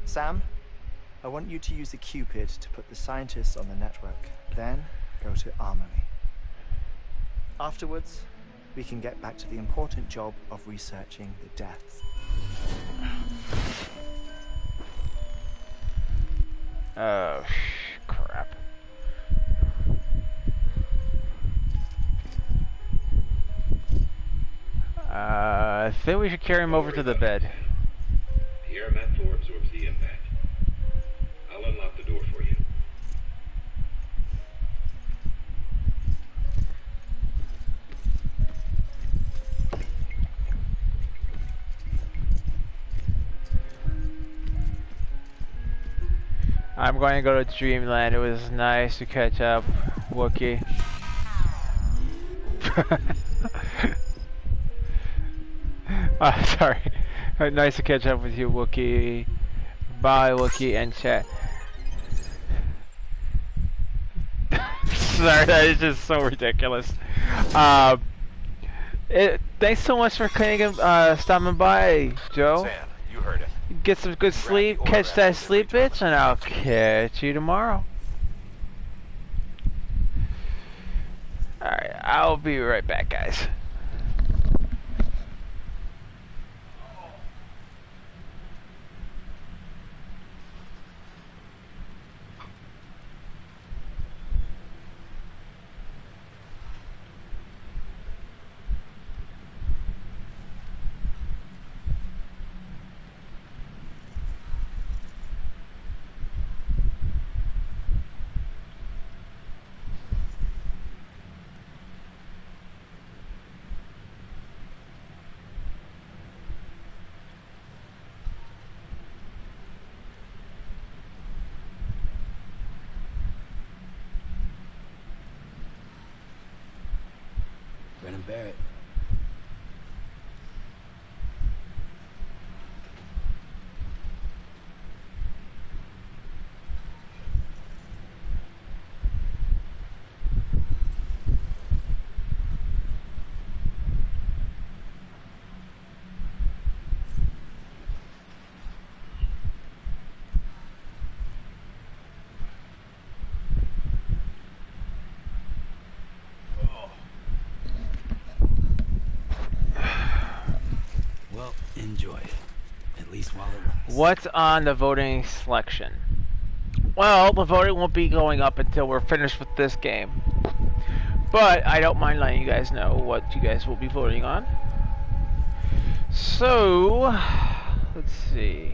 Sam, I want you to use the Cupid to put the scientists on the network, then go to Amelie. Afterwards, we can get back to the important job of researching the deaths. Oh, crap. I think we should carry him over to the bed. The air mat floor absorbs the impact. I'll unlock the door for you. I'm going to go to Dreamland. It was nice to catch up, Wookie. Sorry. Nice to catch up with you, Wookie. Bye, Wookie, and chat. Sorry, that is just so ridiculous. Thanks so much for stopping by, Joe. Sam, you heard it. Get some good sleep, catch that sleep, bitch, and I'll catch you tomorrow. Alright, I'll be right back, guys. Brennan Barrett. Well, enjoy it. At least while it lasts. What's on the voting selection? Well, the voting won't be going up until we're finished with this game. But I don't mind letting you guys know what you guys will be voting on. So, let's see.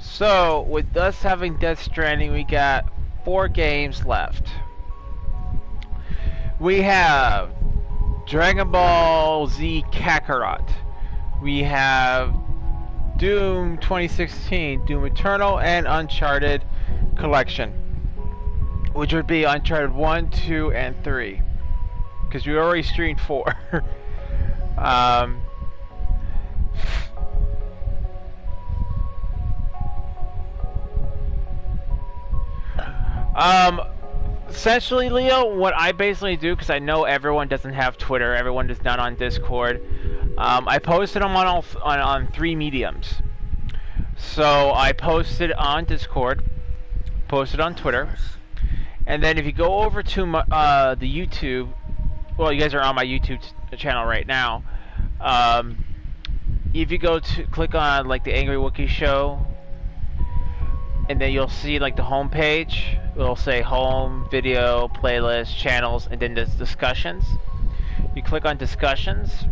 So, with us having Death Stranding, we got 4 games left. We have Dragon Ball Z Kakarot. We have Doom 2016, Doom Eternal, and Uncharted Collection, which would be Uncharted 1, 2, and 3. Because we already streamed 4. Essentially, Leo, what I basically do, because I know everyone doesn't have Twitter, everyone is not on Discord, I posted them on 3 mediums. So I posted on Discord, posted on Twitter, and then if you go over to my, the YouTube, well, you guys are on my YouTube channel right now. If you go to click on like the Angry Wookiee Show, and then you'll see like the home page. It'll say home, video, playlist, channels, and then there's discussions. You click on discussions,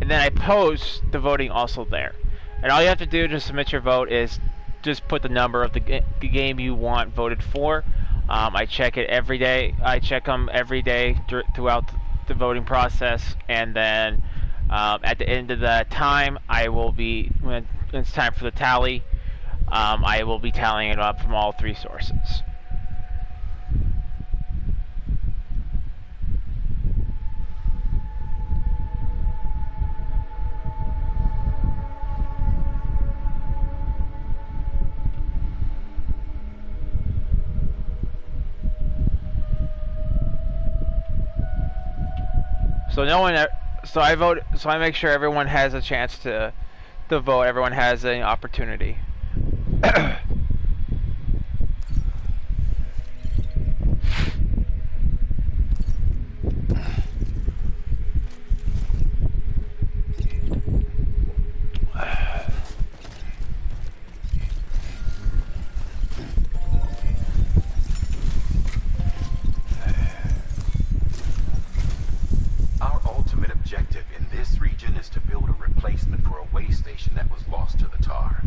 and then I post the voting also there. And all you have to do to submit your vote is just put the number of the game you want voted for. I check it every day. I check them every day throughout the voting process, and then at the end of the time, when it's time for the tally, I will be tallying it up from all 3 sources. So I make sure everyone has a chance to vote. Everyone has an opportunity. Our ultimate objective in this region is to build a replacement for a way station that was lost to the tar.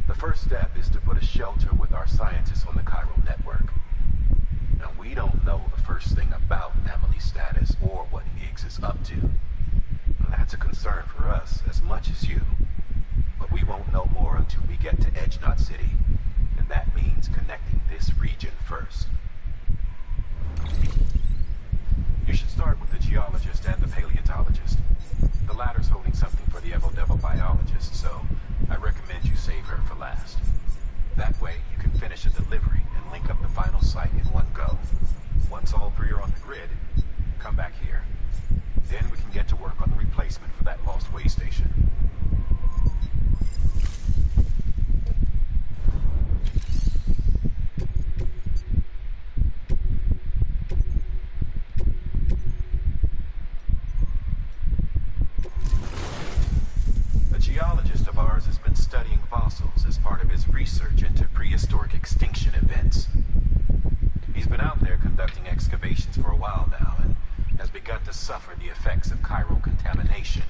The first step is to put a shelter with our scientists on the chiral network. Now, we don't know the first thing about Emily's status or what Higgs is up to. Now, that's a concern for us as much as you. But we won't know more until we get to Edge Knot City. And that means connecting this region first. You should start with the geologist and the paleontologist. The latter's holding something for the Evo-Devo biologist, so I recommend you save her for last. That way, you can finish a delivery and link up the final site in one go. Once all 3 are on the grid, come back here. Then we can get to work on the replacement for that lost way station. Geologist of ours has been studying fossils as part of his research into prehistoric extinction events. He's been out there conducting excavations for a while now and has begun to suffer the effects of chiral contamination.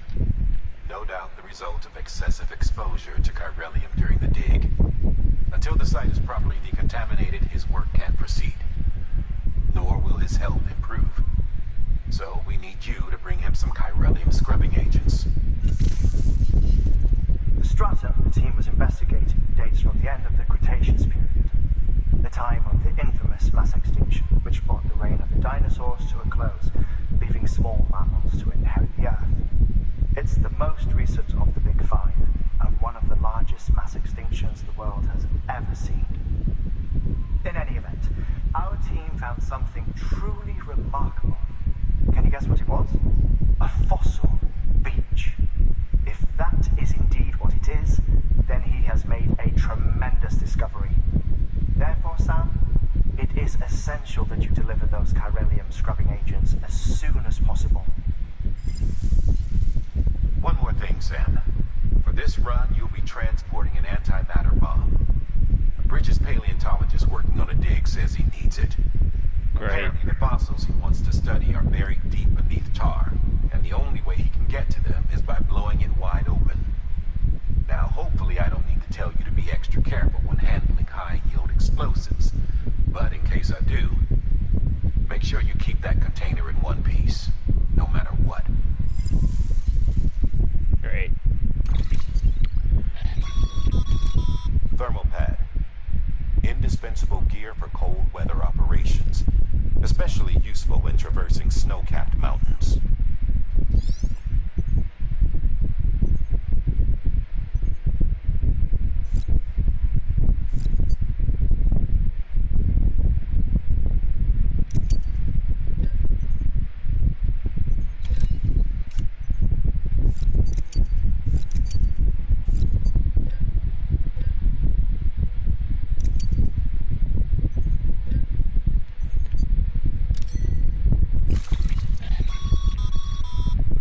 No doubt the result of excessive exposure to chiralium during the dig. Until the site is properly decontaminated, his work can't proceed. Nor will his health improve. So we need you to bring him some chiralium scrubbing agents. Strata, the team was investigating, dates from the end of the Cretaceous period, the time of the infamous mass extinction, which brought the reign of the dinosaurs to a close, leaving small mammals to inherit the Earth. It's the most recent of the Big Five, and one of the largest mass extinctions the world has ever seen. In any event, our team found something truly remarkable agents as soon as possible. One more thing, Sam. For this run, you'll be transporting an antimatter bomb. A Bridges paleontologist working on a dig says he needs it. Great. Apparently, the fossils he wants to study are buried deep beneath tar, and the only way he can get to them is by blowing it wide open. Now, hopefully I don't need to tell you to be extra careful when handling high-yield explosives, but in case I do, make sure you keep that container in one piece, no matter what. Great. Thermal pad. Indispensable gear for cold weather operations, especially useful when traversing snow-capped mountains.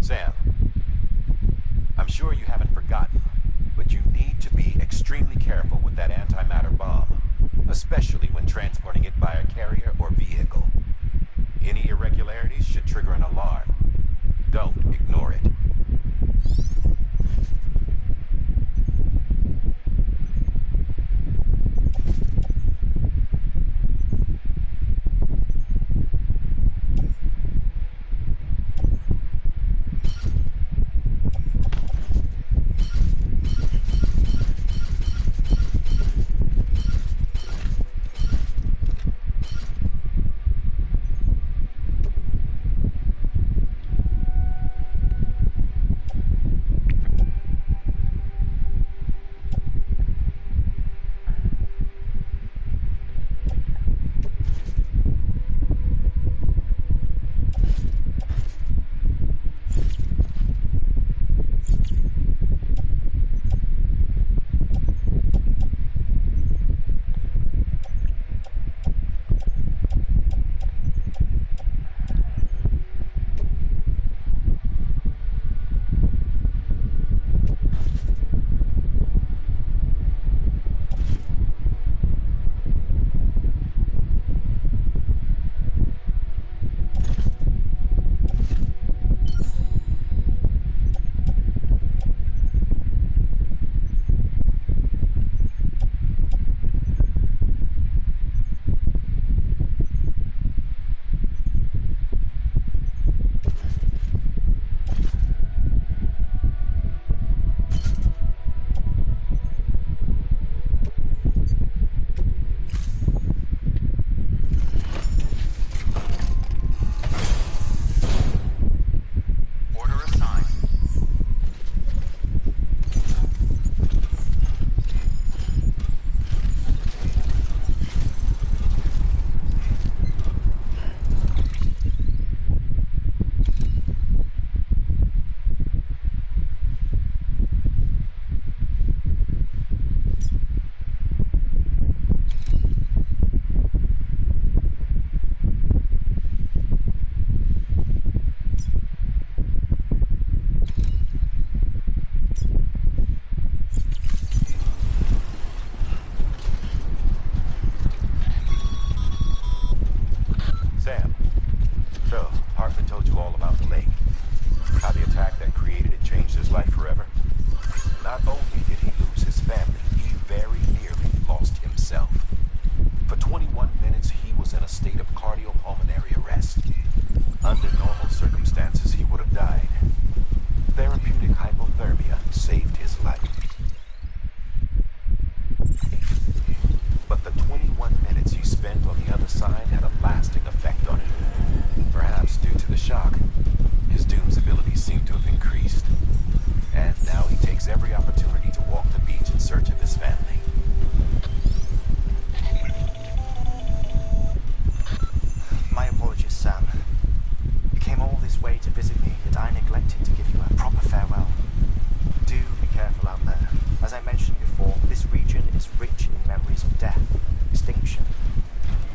Sam, I'm sure you haven't forgotten, but you need to be extremely careful with that antimatter bomb, especially when transporting it by a carrier or vehicle. Any irregularities should trigger an alarm. Don't ignore it.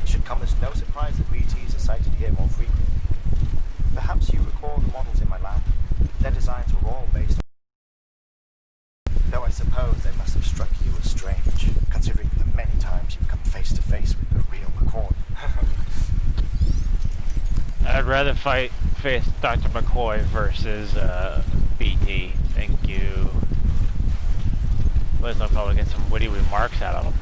It should come as no surprise that BTs are sighted here more frequently. rather face Dr. McCoy versus BT. Thank you. At least I'll probably get some witty remarks out of him.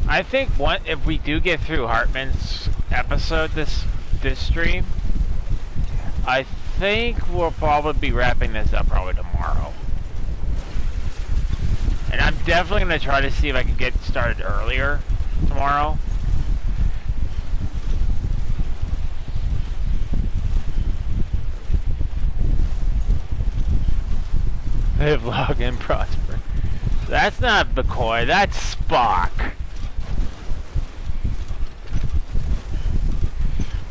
I think if we do get through Hartman's episode this stream, I think we'll probably be wrapping this up probably tomorrow. And I'm definitely going to try to see if I can get started earlier tomorrow. Live, log, and prosper. That's not McCoy, that's Spock.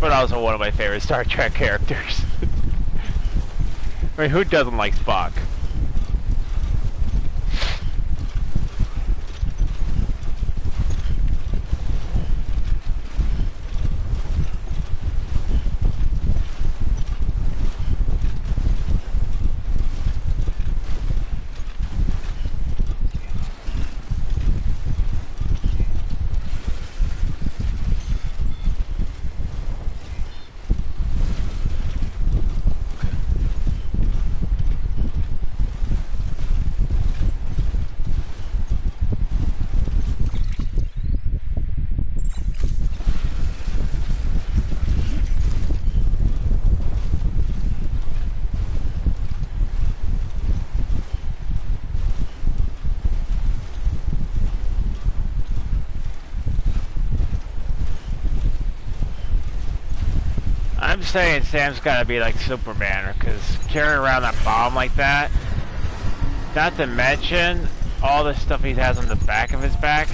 But also one of my favorite Star Trek characters. I mean, who doesn't like Spock? I'm saying Sam's gotta be like Superman, because carrying around that bomb like that, not to mention all the stuff he has on the back of his back.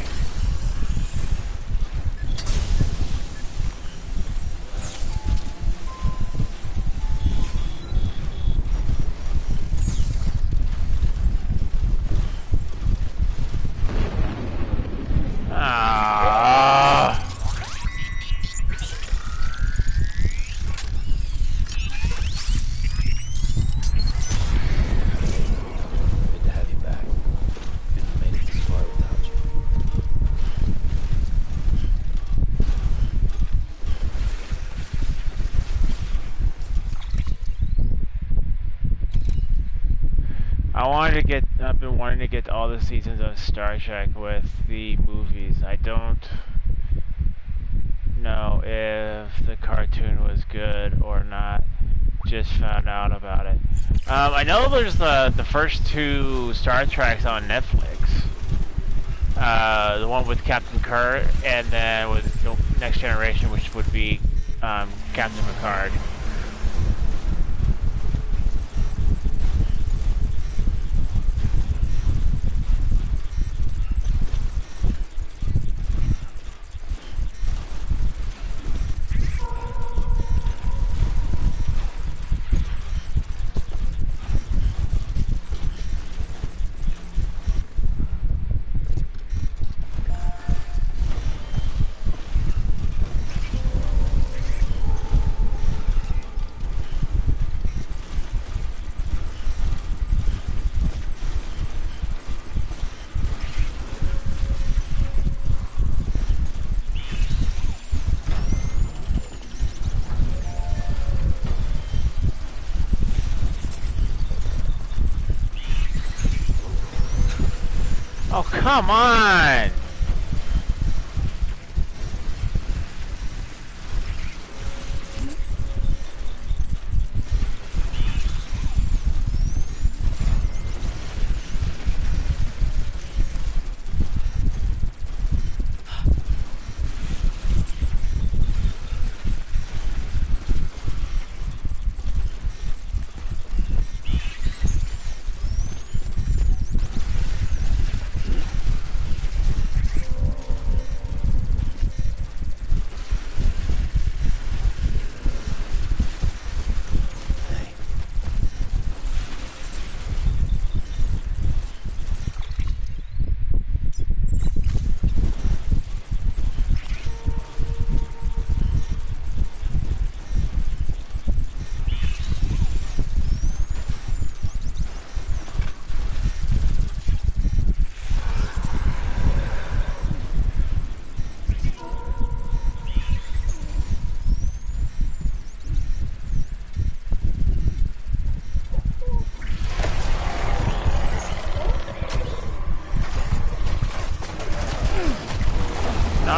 I've been wanting to get all the seasons of Star Trek with the movies. I don't know if the cartoon was good or not. Just found out about it. I know there's the first two Star Treks on Netflix. The one with Captain Kirk, and then with the Next Generation, which would be Captain Picard. Oh, come on!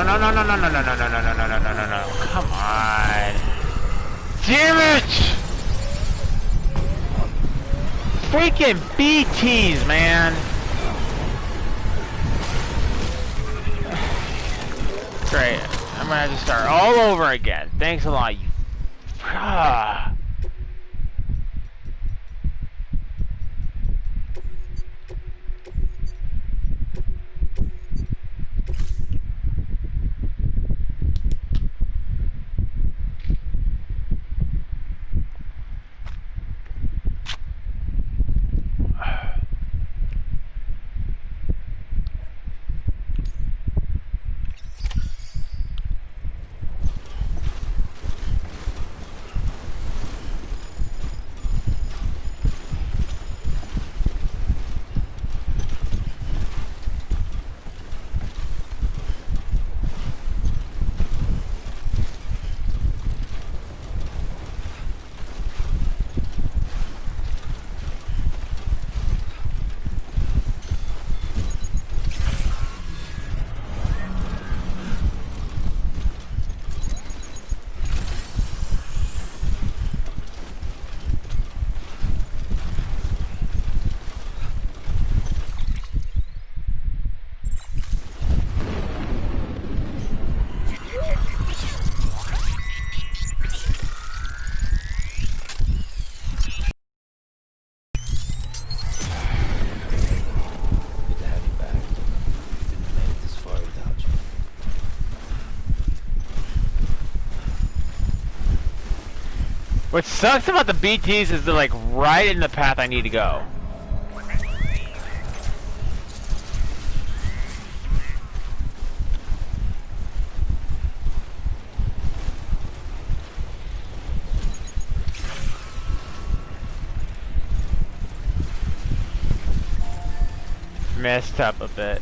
No, no, no, no, no, no, no, no, no, no, no, no, no, no, no, no. Come on. Damn it! Freaking BTs, man. Great. I'm gonna have to start all over again. Thanks a lot, you. What sucks about the BTs is they're like right in the path I need to go. Messed up a bit.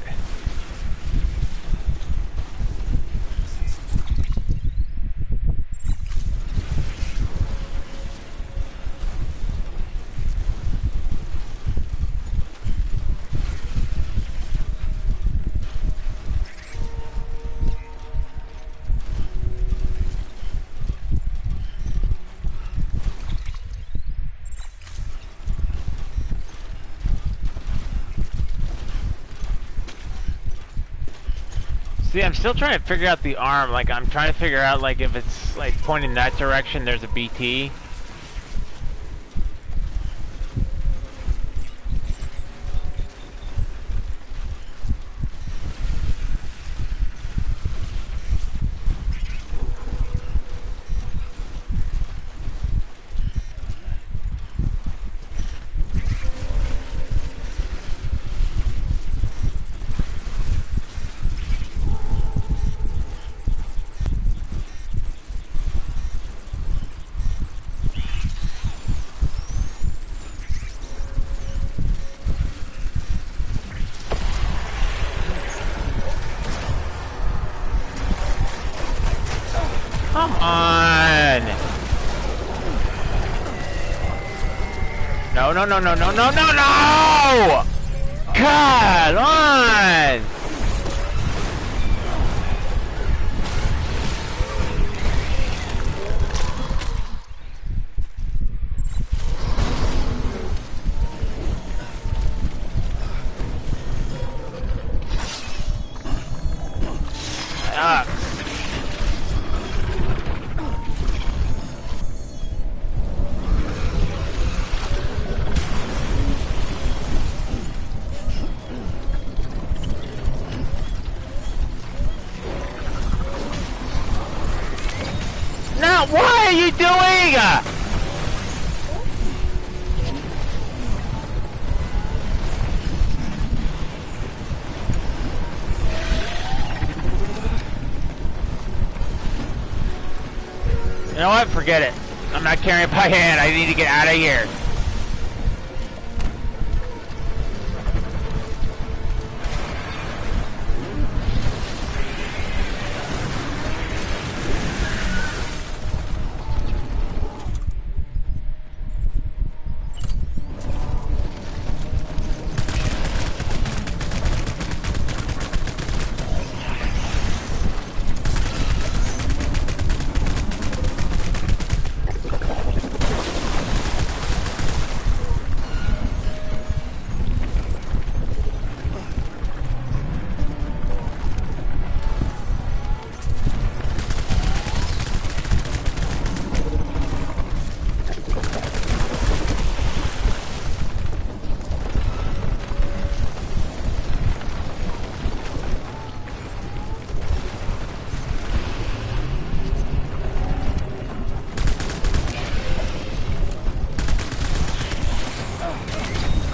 See, I'm still trying to figure out the arm. Like, I'm trying to figure out, like, if it's, like, pointing that direction, there's a BT. Come on! No, no, no, no, no, no, no, no! God, on! No, what are you doing? You know what? Forget it. I'm not carrying it by hand. I need to get out of here.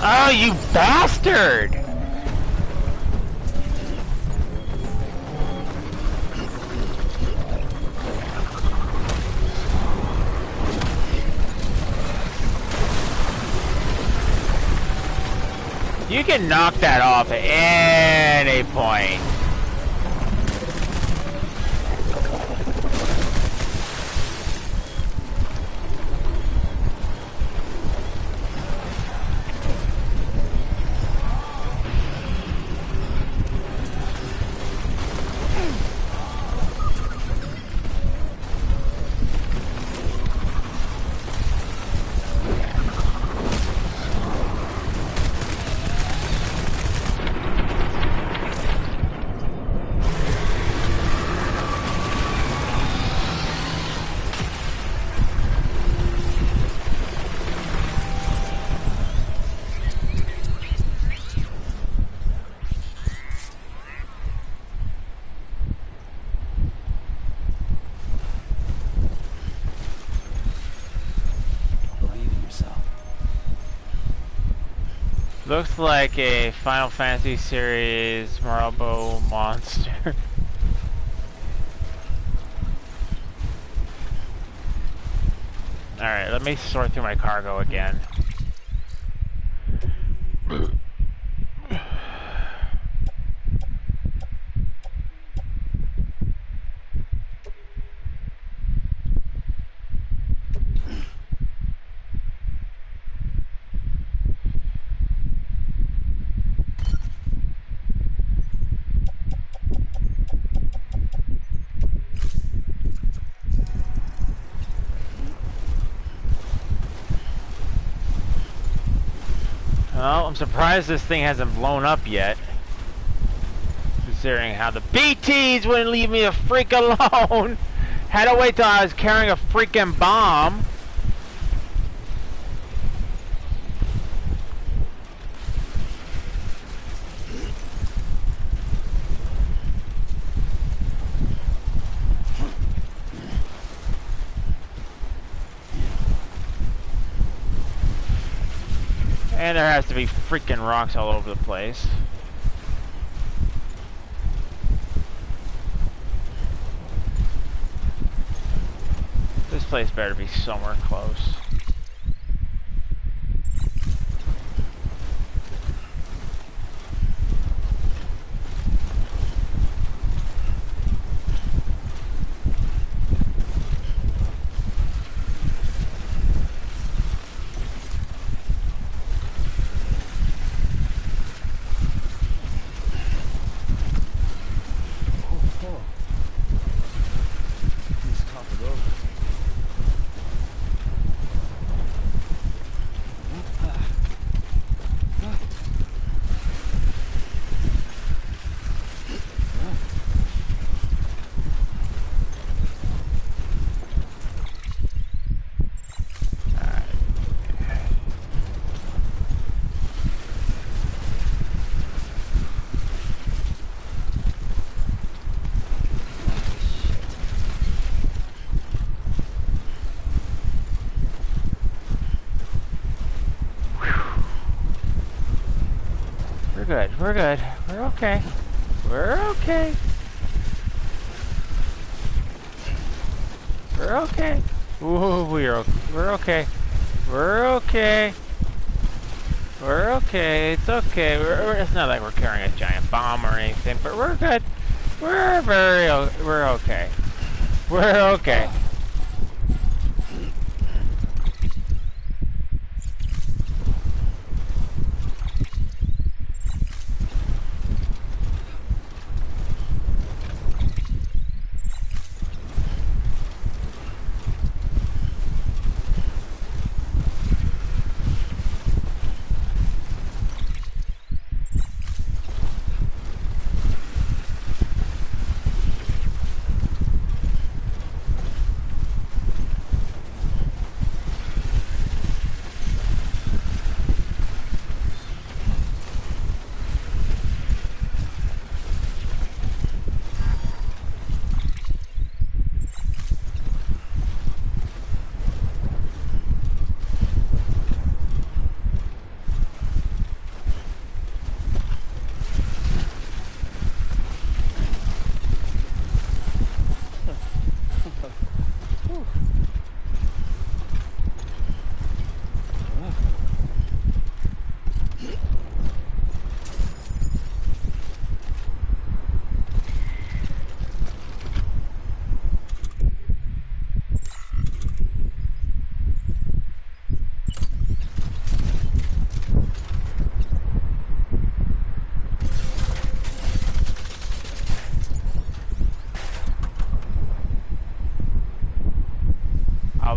Oh, you bastard! You can knock that off at any point. Looks like a Final Fantasy series Marble monster. Alright, let me sort through my cargo again. Well, I'm surprised this thing hasn't blown up yet. Considering how the BTs wouldn't leave me the freak alone. Had to wait till I was carrying a freaking bomb. And there has to be freaking rocks all over the place. This place better be somewhere close. We're good. We're good. We're okay. We're okay. We're okay. Ooh, we're okay. We're okay. We're okay. It's okay. It's not like we're carrying a giant bomb or anything, but we're good. We're okay. We're okay.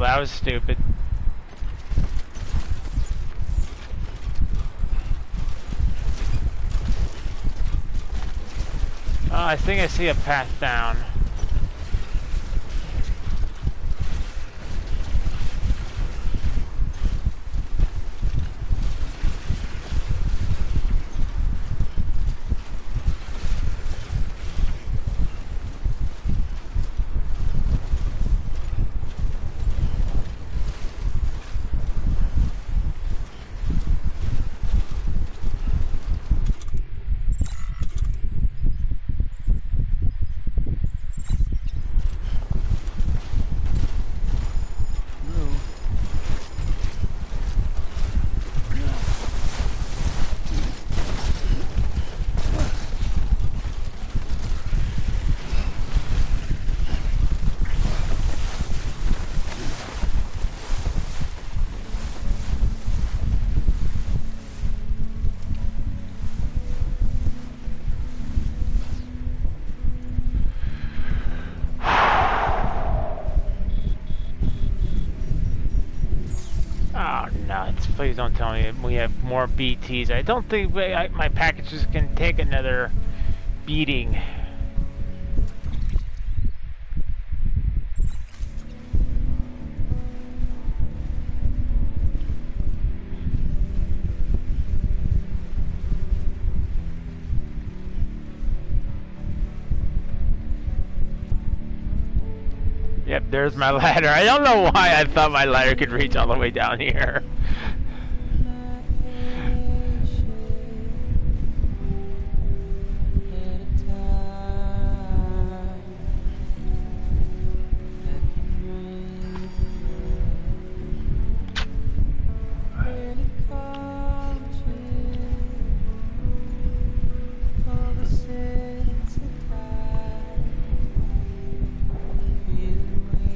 that was stupid. Oh, I think I see a path down. Please don't tell me we have more BTs. I don't think my packages can take another beating. Yep, there's my ladder. I don't know why I thought my ladder could reach all the way down here.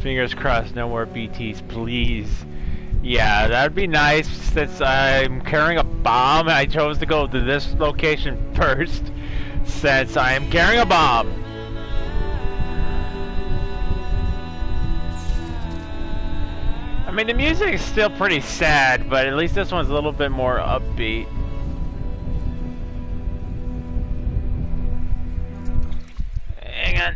Fingers crossed, no more BTs, please. Yeah, that'd be nice since I'm carrying a bomb. I chose to go to this location first since I am carrying a bomb. I mean, the music is still pretty sad, but at least this one's a little bit more upbeat. Hang on.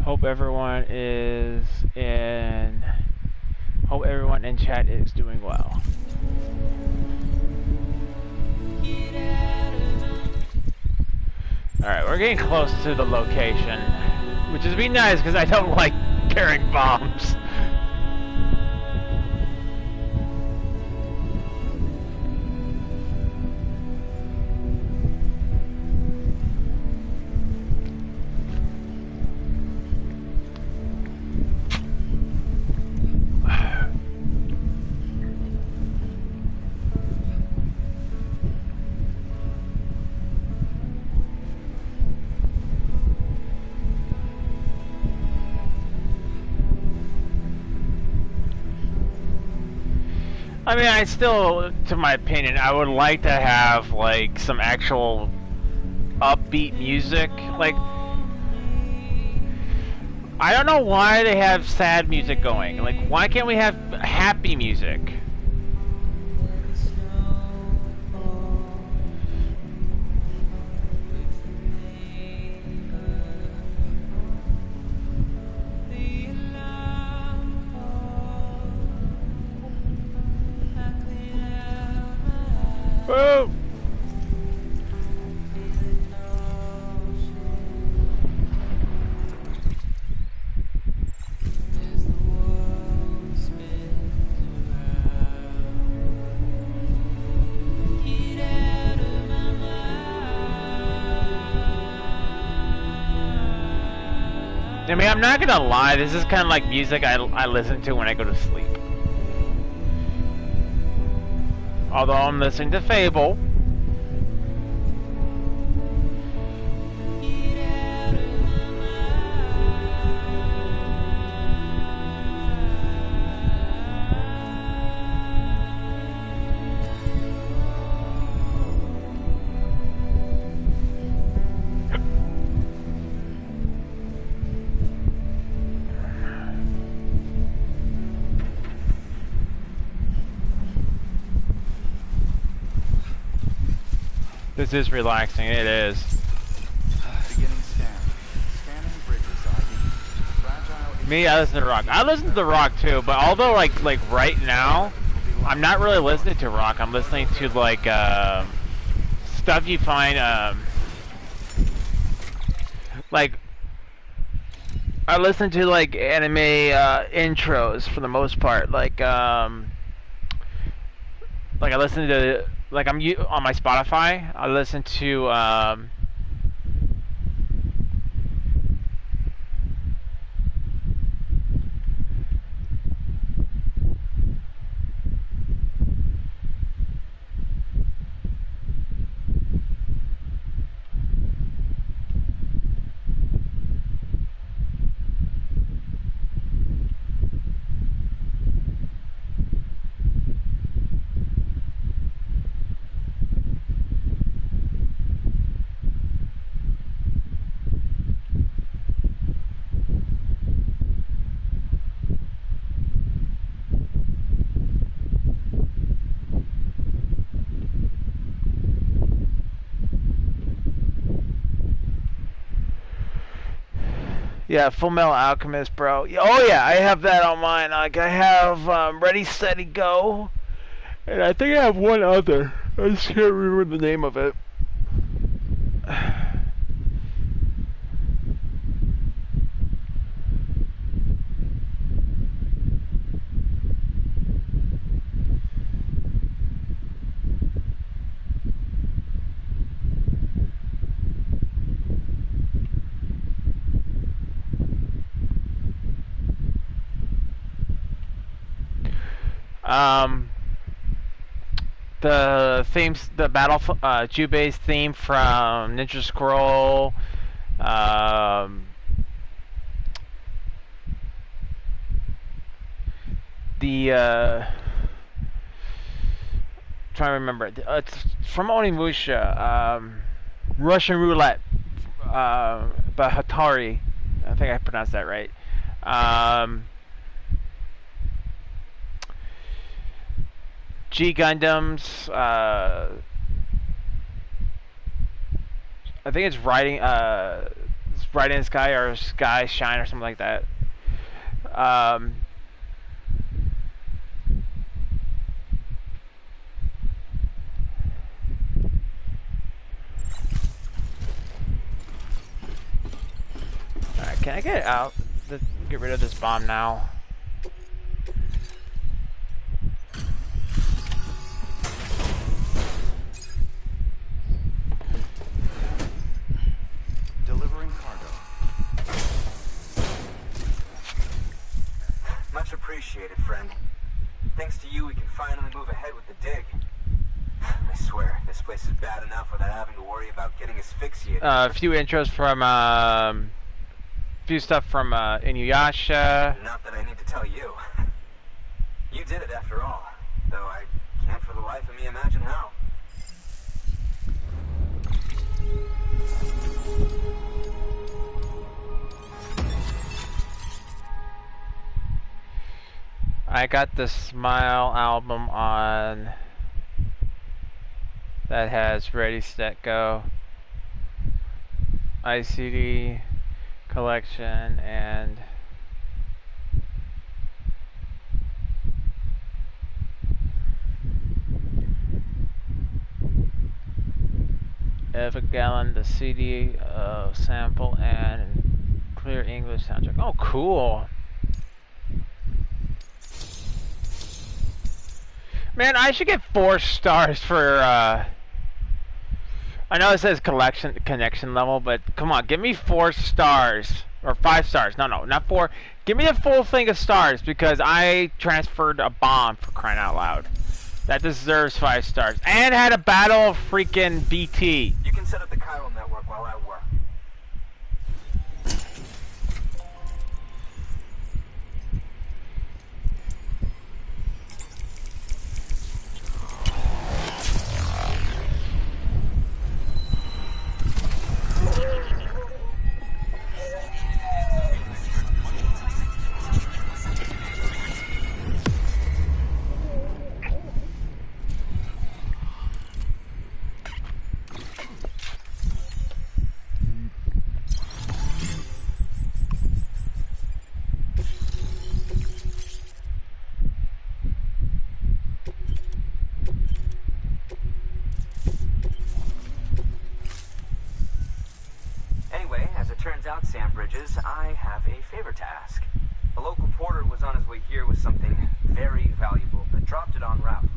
Hope everyone in chat is doing well. Alright, we're getting close to the location, which is be nice because I don't like carrying bombs. I mean, I still, to my opinion, I would like to have, like, some actual upbeat music. Like, I don't know why they have sad music going. Like, why can't we have happy music? Yeah, I'm not gonna lie, this is kind of like music I listen to when I go to sleep. Although I'm listening to Fable. This is relaxing, it is. Beginning scan. Scanning bridges ID. Fragile. Me, I listen to rock. I listen to rock too, but although like right now, I'm not really listening to rock. I'm listening to like stuff you find like I listen to like anime intros for the most part. Like I listen to like on my Spotify. I listen to yeah, Full Metal Alchemist, bro. Oh yeah, I have that on mine. Like I have Ready, Steady, Go, and I think I have one other. I just can't remember the name of it. The themes, the battle, Jubei's theme from Ninja Scroll, trying to remember it. It's from Onimusha, Russian Roulette, by Hatari. I think I pronounced that right. G Gundams, I think it's Riding the Sky or Sky Shine or something like that. Alright, can I get out? Get rid of this bomb now. Delivering cargo. Much appreciated, friend. Thanks to you, we can finally move ahead with the dig. I swear, this place is bad enough without having to worry about getting asphyxiated. A few intros from, few stuff from Inuyasha. Not that I need to tell you. You did it after all, though I can't for the life of me imagine how. I got the Smile album on that has Ready, Set, Go, ICD collection, and Evergallon, the CD sample, and clear English soundtrack. Oh, cool. Man, I should get 4 stars for, I know it says connection level, but come on, give me 4 stars Or 5 stars. No, not 4. Give me a full thing of stars because I transferred a bomb for crying out loud. That deserves 5 stars. And had a battle of freaking BT. You can set up the chiral network while I work. I have a favor to ask. A local porter was on his way here with something very valuable, but dropped it en route.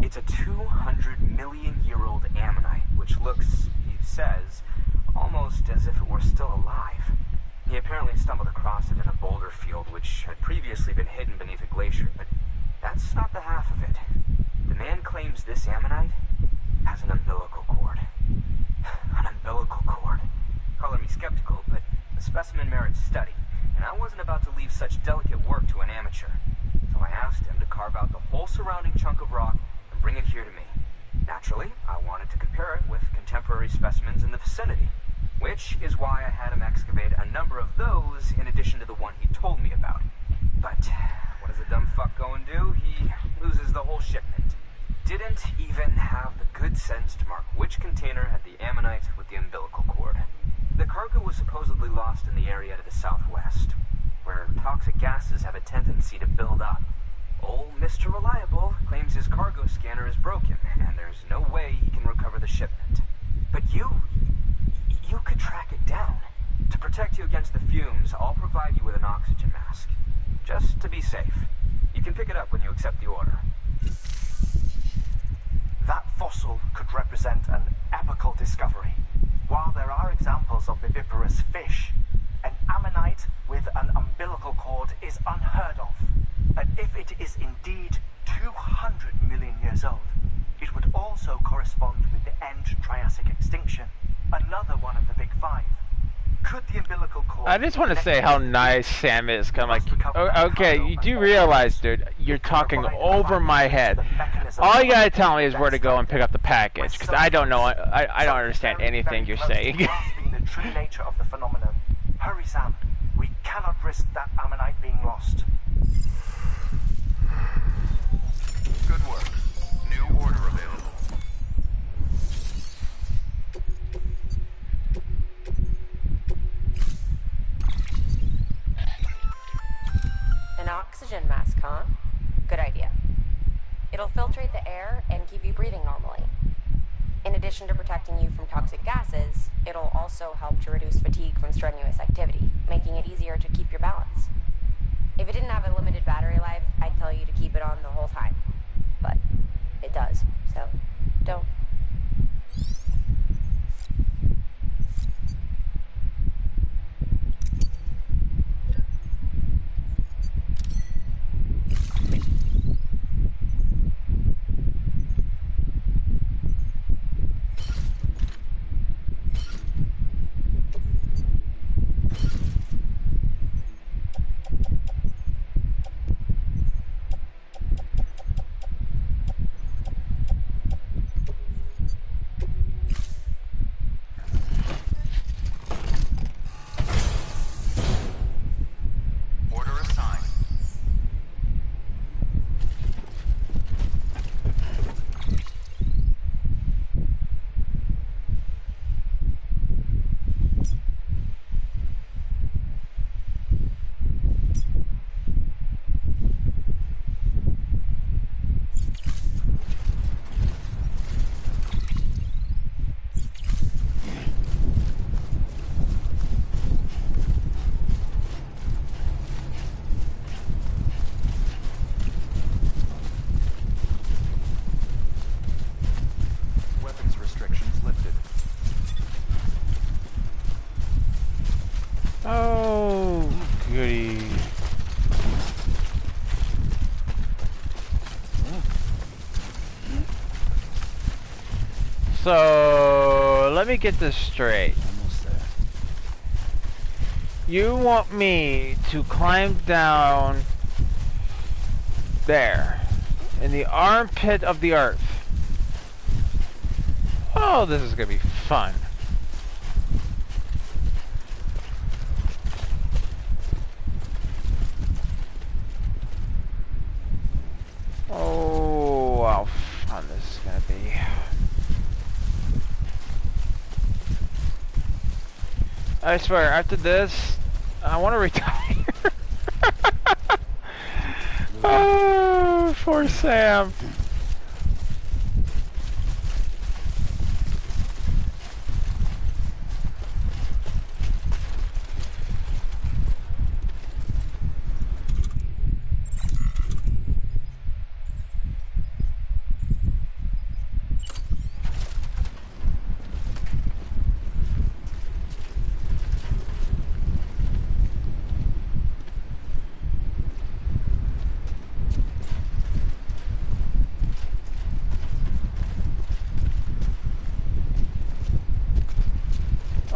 It's a 200-million-year-old ammonite, which looks, he says, almost as if it were still alive. He apparently stumbled across it in a boulder field, which had previously been hidden beneath a glacier, but that's not the half of it. The man claims this ammonite has an umbilical cord. An umbilical cord. Color me skeptical, but the specimen merits study, and I wasn't about to leave such delicate work to an amateur. So I asked him to carve out the whole surrounding chunk of rock and bring it here to me. Naturally, I wanted to compare it with contemporary specimens in the vicinity, which is why I had him excavate a number of those in addition to the one he told me about. But what does a dumb fuck go and do? He loses the whole shipment. Didn't even have the good sense to mark which container had the ammonite with the umbilical cord. The cargo was supposedly lost in the area to the southwest, where toxic gases have a tendency to build up. Old Mr. Reliable claims his cargo scanner is broken, and there's no way he can recover the shipment. But you could track it down. To protect you against the fumes, I'll provide you with an oxygen mask. Just to be safe. You can pick it up when you accept the order. That fossil could represent an epochal discovery. While there are examples of viviparous fish, an ammonite with an umbilical cord is unheard of. And if it is indeed 200 million years old, it would also correspond with the end Triassic extinction, another one of the big five. Could the umbilical cord... I just want to say how nice Sam is. Kind of like, okay, you do realize, dude, you're talking over my head. All you gotta tell me is where to go and pick up the package, because I don't know, I don't understand anything you're saying. The true nature of the phenomenon. Hurry, Sam. We cannot risk that ammonite being lost. Good work. New order available. An oxygen mask, huh? Good idea. It'll filtrate the air and keep you breathing normally. In addition to protecting you from toxic gases, it'll also help to reduce fatigue from strenuous activity, making it easier to keep your balance. If it didn't have a limited battery life, I'd tell you to keep it on the whole time. But it does, so don't. So let me get this straight. Almost there. You want me to climb down there in the armpit of the earth? Oh, this is gonna be fun. Oh, how fun this is gonna be. I swear, after this, I want to retire. Oh, poor Sam.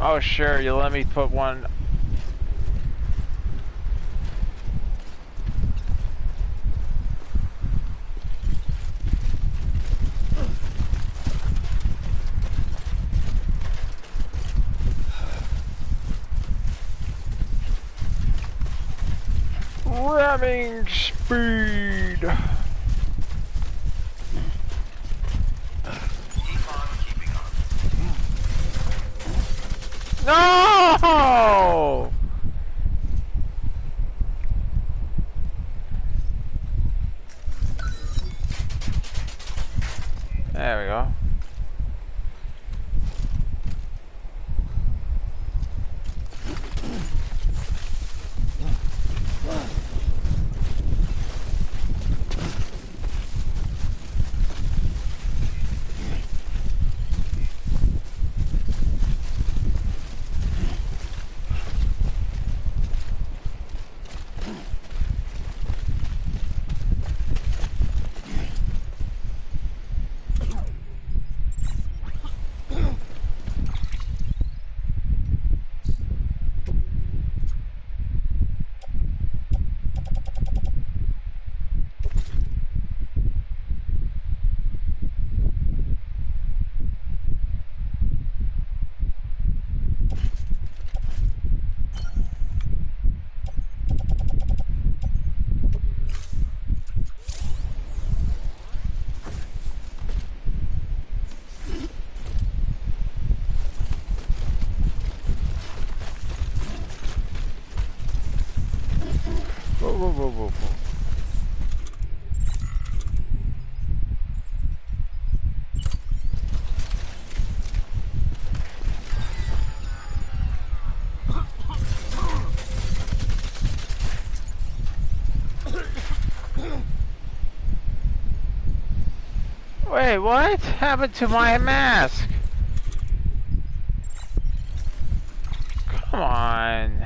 Oh, sure, you'll let me put one. Ramming speed. No! There we go. Whoa. Wait, what happened to my mask? Come on.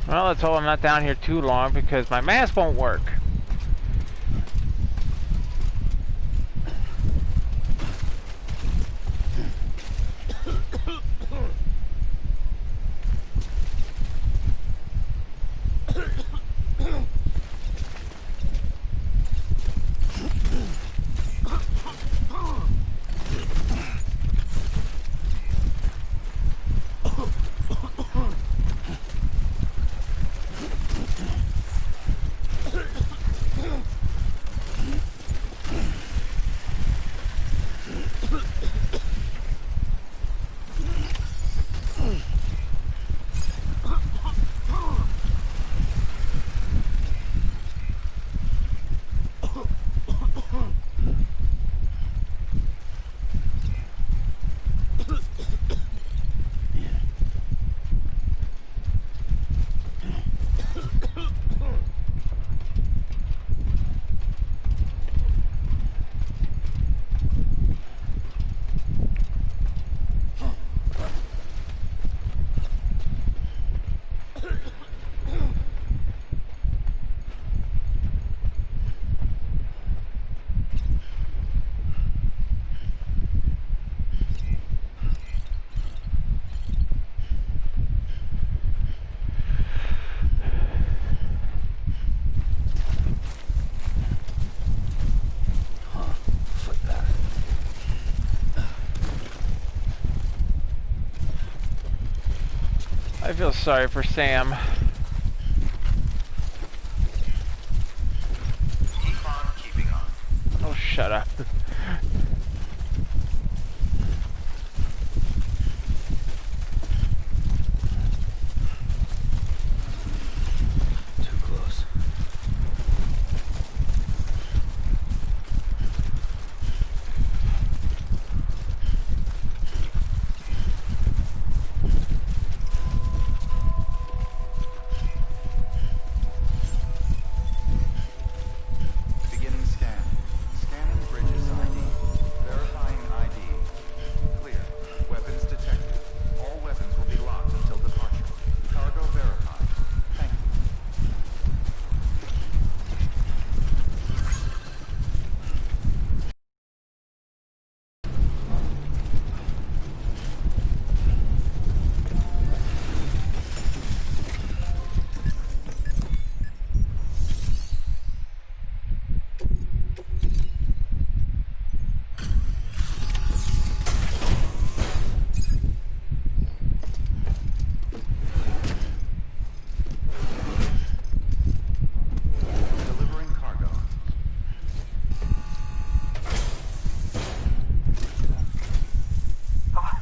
Well, let's hope I'm not down here too long because my mask won't work. I feel sorry for Sam. Keep on keeping on. Oh, shut up. Too close. Beginning scan. Scanning bridges ID. Verifying ID. Clear. Weapons detected. All weapons will be locked until departure. Cargo verified. Thank you. Delivering cargo. Oh,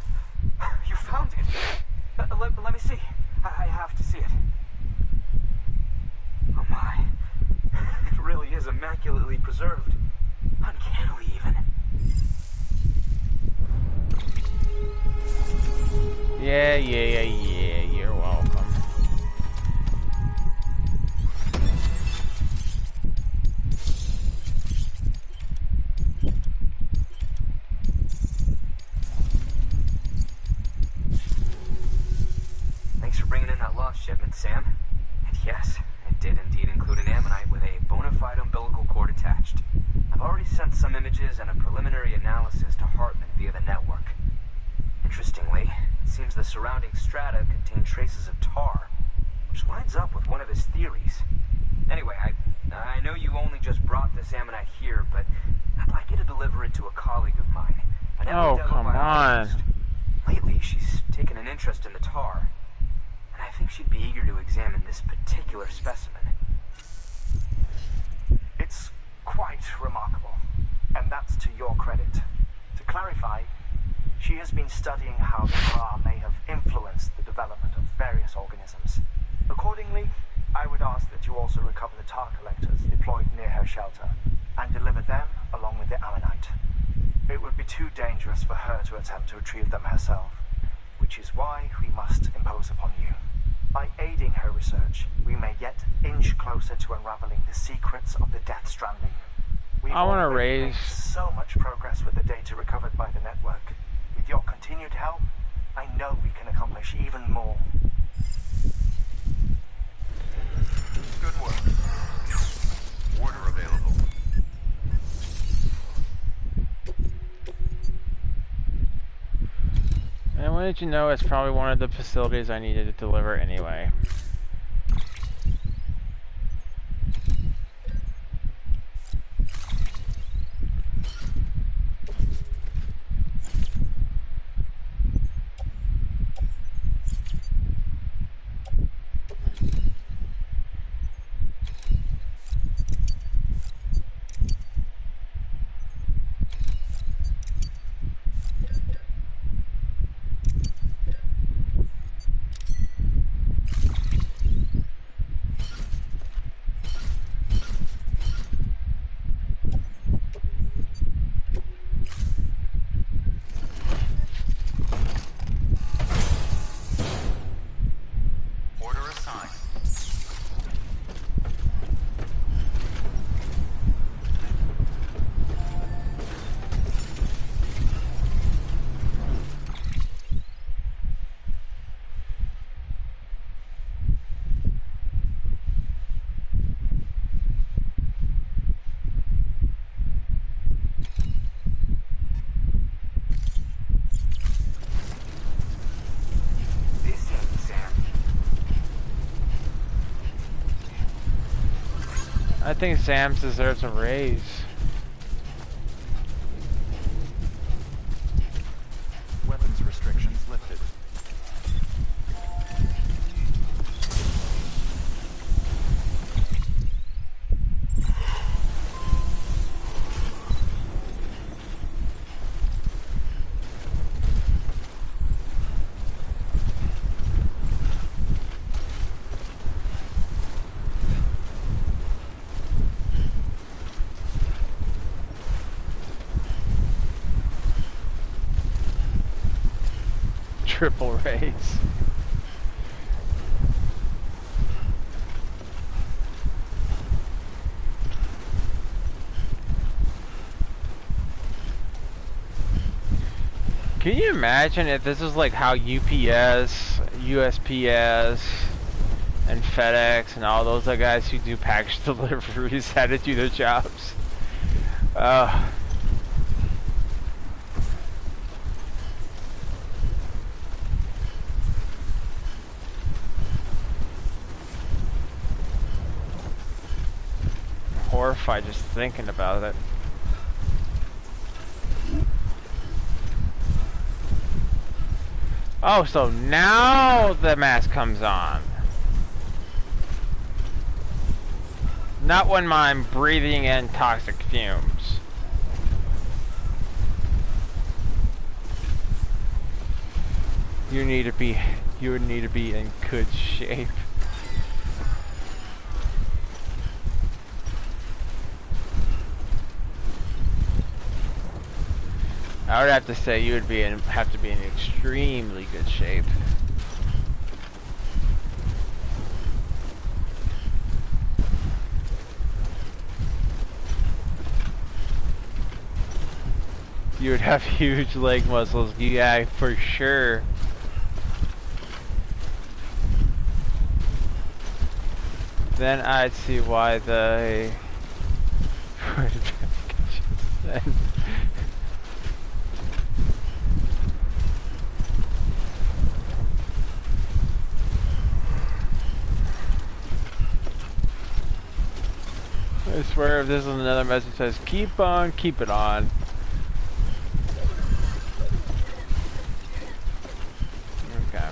you found it. Let me see. I have to see it. Oh my. It really is immaculately preserved. Uncannily even. Yeah, you're welcome. Thanks for bringing in that lost shipment, Sam. And yes, it did indeed include an ammonite with a bona fide umbilical cord attached. I've already sent some images and a preliminary analysis to Hartman via the network. Interestingly, it seems the surrounding strata contain traces of tar, which lines up with one of his theories. Anyway, I know you only just brought this ammonite here, but I'd like you to deliver it to a colleague of mine. Oh, come on. Lately, she's taken an interest in the tar, and I think she'd be eager to examine this particular specimen. It's quite remarkable, and that's to your credit. To clarify, she has been studying how the tar may have influenced the development of various organisms. Accordingly, I would ask that you also recover the tar collectors deployed near her shelter and deliver them along with the ammonite. It would be too dangerous for her to attempt to retrieve them herself, which is why we must impose upon you. By aiding her research, we may yet inch closer to unraveling the secrets of the Death Stranding. We've I want to already raise... made so much progress with the data recovered by the network. With your continued help, I know we can accomplish even more. Good work. Order available. And I wanted you to know it's probably one of the facilities I needed to deliver anyway. I think Sam deserves a raise. Weapons restrictions lifted. triple race. Can you imagine if this is like how UPS, USPS, and FedEx and all those other guys who do package deliveries had to do their jobs? Horrified just thinking about it. Oh, so now the mask comes on. Not when I'm breathing in toxic fumes. You would need to be in good shape. I would have to say you would have to be in extremely good shape. You would have huge leg muscles, yeah, for sure. Then I'd see why they... I swear if this is another message that says, keep on, keep it on. Okay.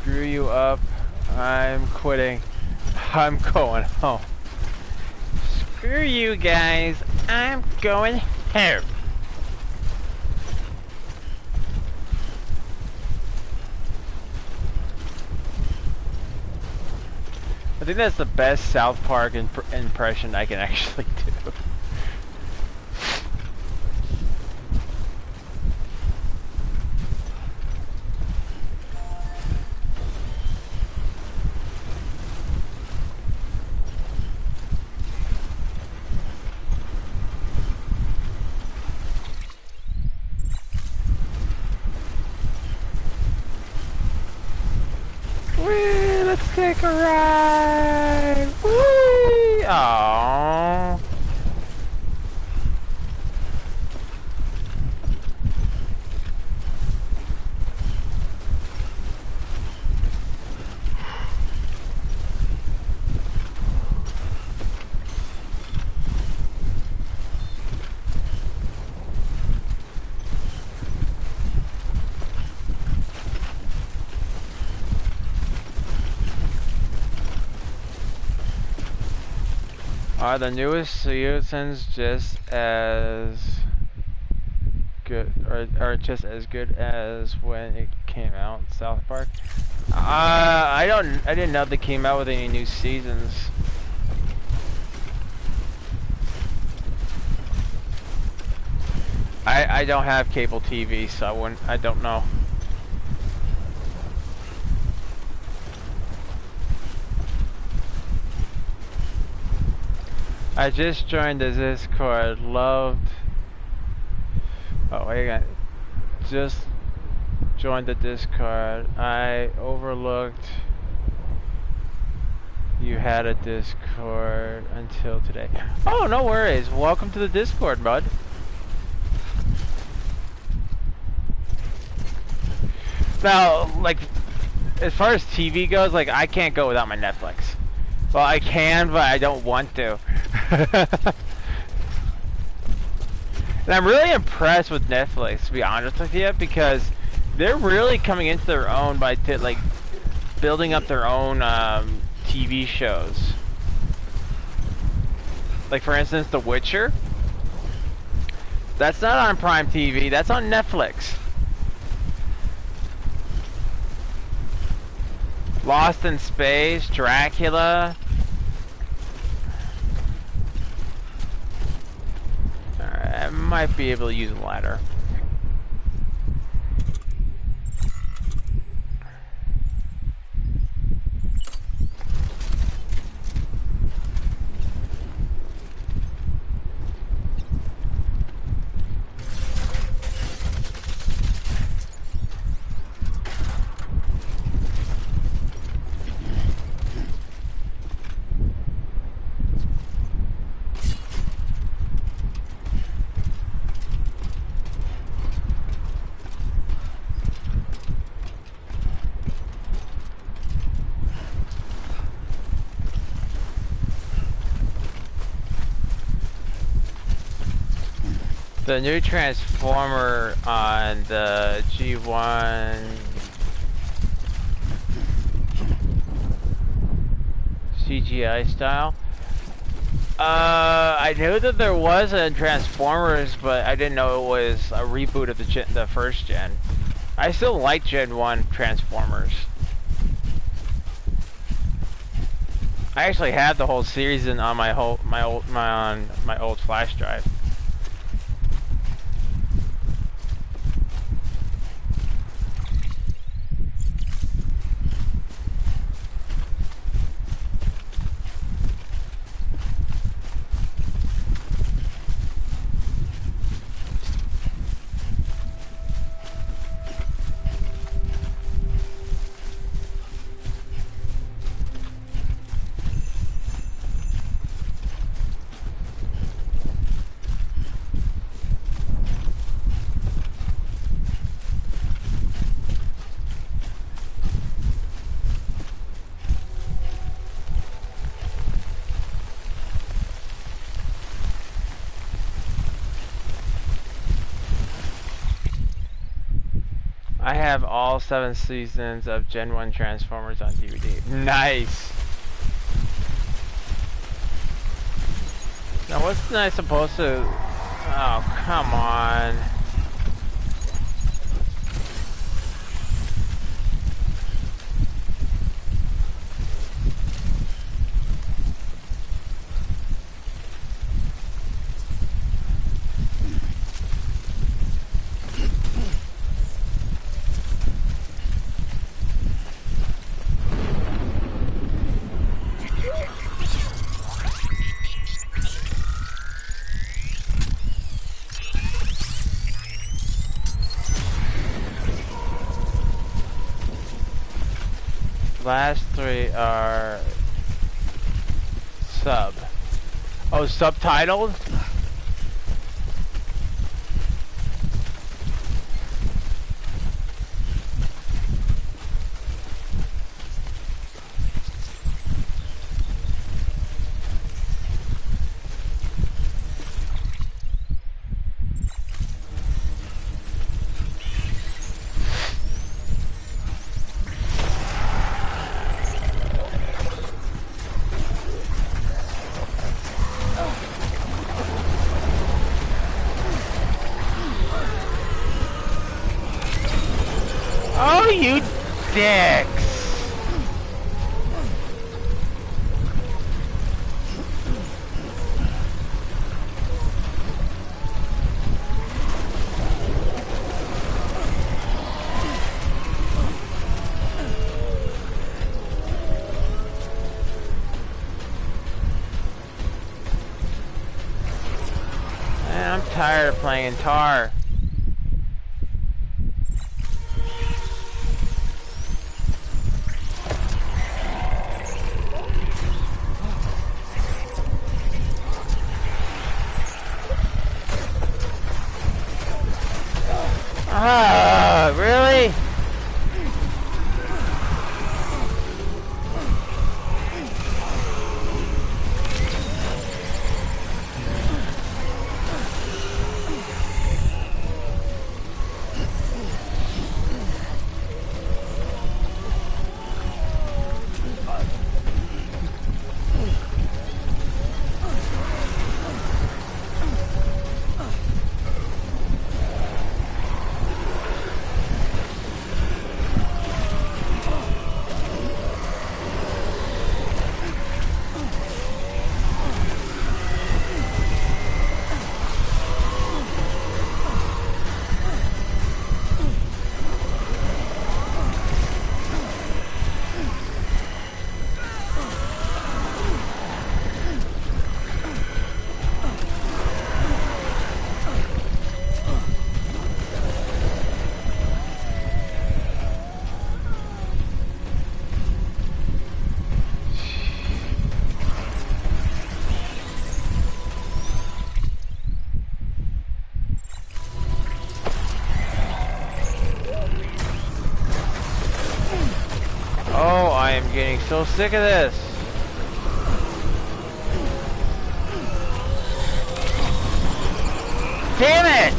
Screw you up. I'm quitting. I'm going home. Screw you guys. I'm going home. I think that's the best South Park impression I can actually do. Let's take a ride! Whee! Aww. Are the newest seasons just as good, or just as good as when it came out, South Park? I didn't know they came out with any new seasons. I don't have cable TV, so I don't know. I just joined the Discord, loved... Oh, wait, I just joined the Discord. I overlooked you had a Discord until today. Oh, no worries. Welcome to the Discord, bud. Now, like, as far as TV goes, like, I can't go without my Netflix. Well, I can, but I don't want to. And I'm really impressed with Netflix, to be honest with you, because they're really coming into their own by like building up their own TV shows. Like for instance, The Witcher. That's not on Prime TV. That's on Netflix. Lost in Space, Dracula. Alright, I might be able to use a ladder. The new Transformer on the G1 CGI style. I knew that there was a Transformers, but I didn't know it was a reboot of the first gen. I still like Gen 1 Transformers. I actually have the whole series on my old flash drive. I have all 7 seasons of Gen 1 Transformers on DVD. Nice! Now what's I supposed to... Oh, come on. Last 3 are sub. Oh, subtitled? Oh, you dicks! Man, I'm tired of playing Tar. Ah, really? So sick of this. Damn it!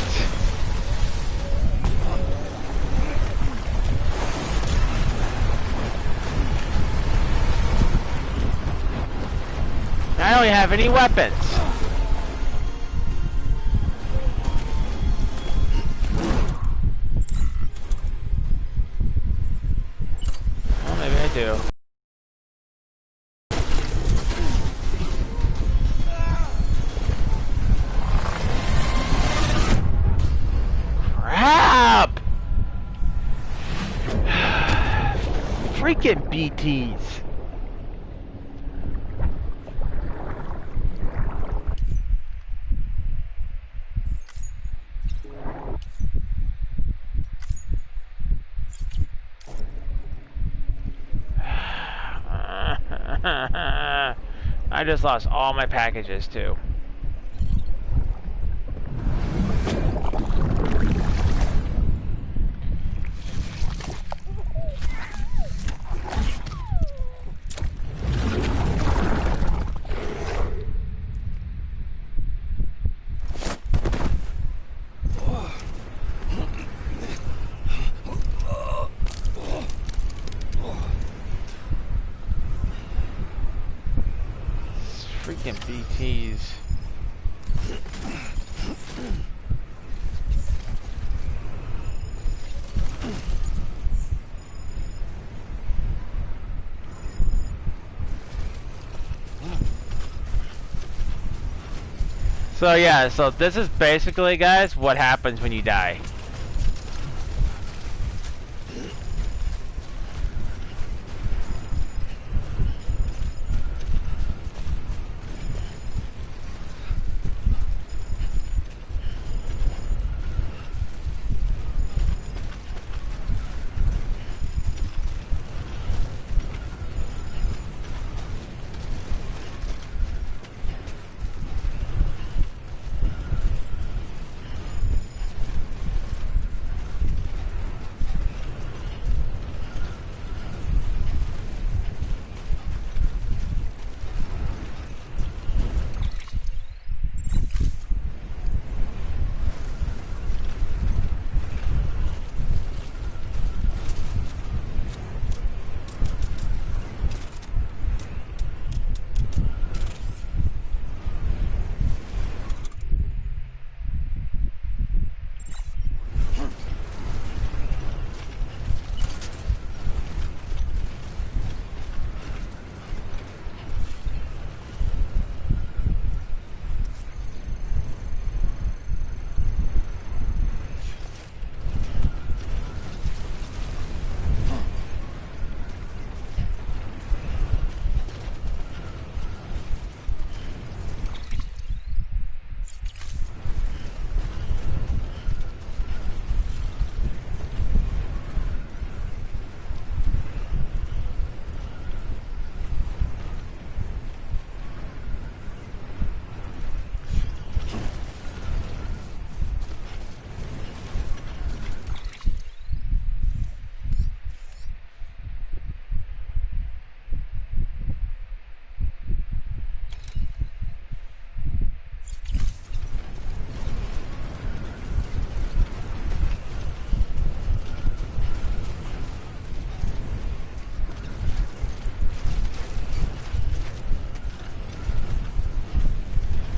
I don't have any weapons. Well, maybe I do. Crap! Freaking BTs. I just lost all my packages too. Freaking BTs. So yeah, so this is basically, guys, what happens when you die.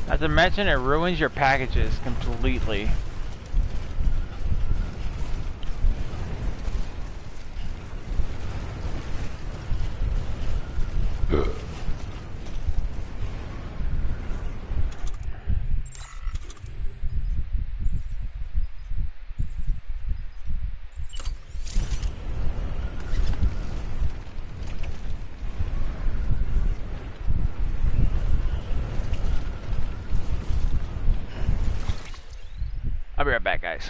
Not to mention, it ruins your packages completely. I'll be right back, guys.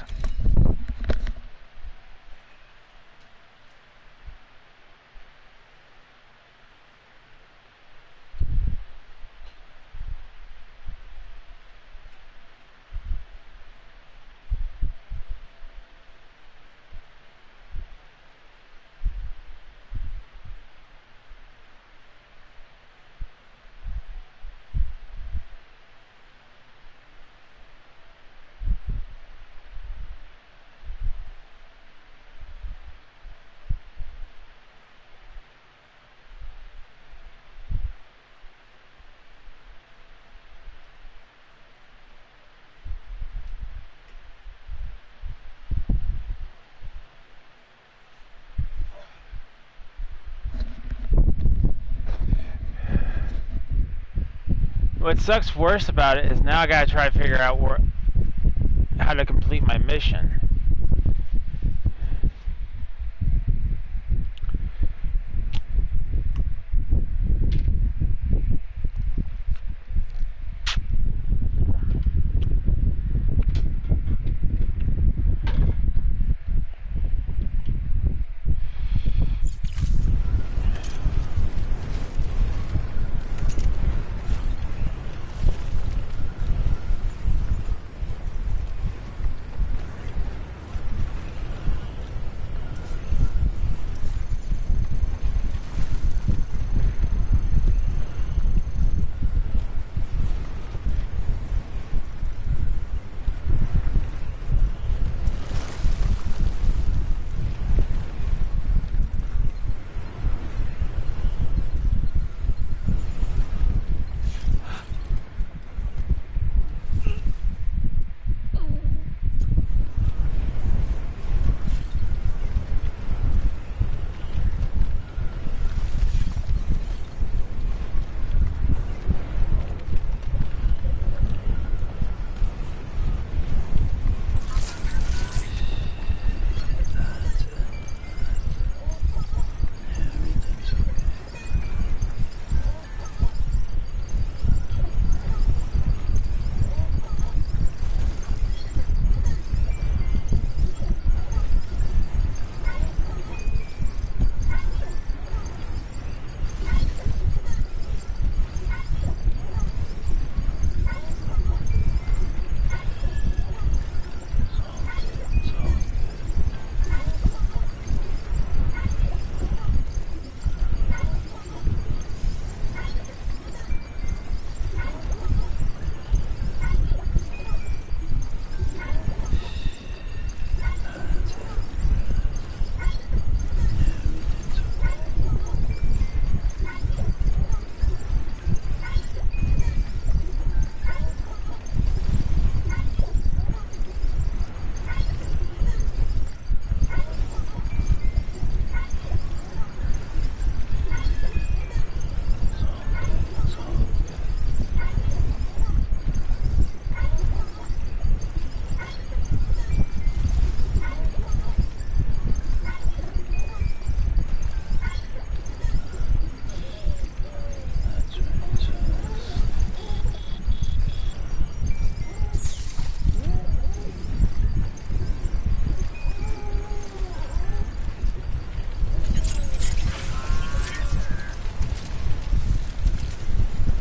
What sucks worse about it is now I gotta try to figure out how to complete my mission.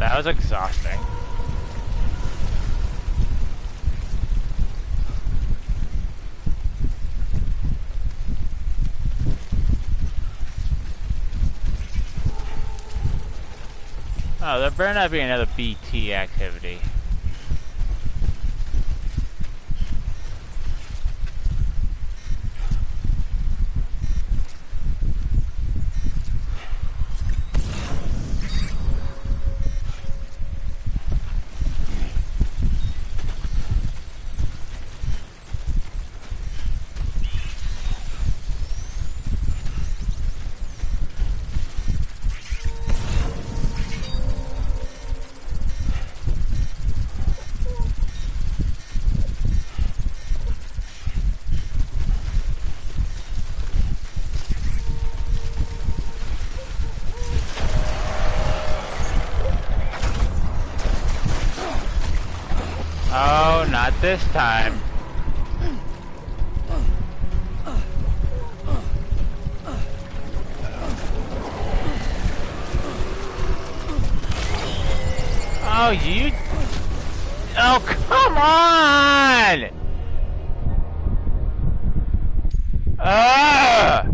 That was exhausting. Oh, there better not be another BT activity. Oh, not this time. Oh, you... Oh, come on! Ah!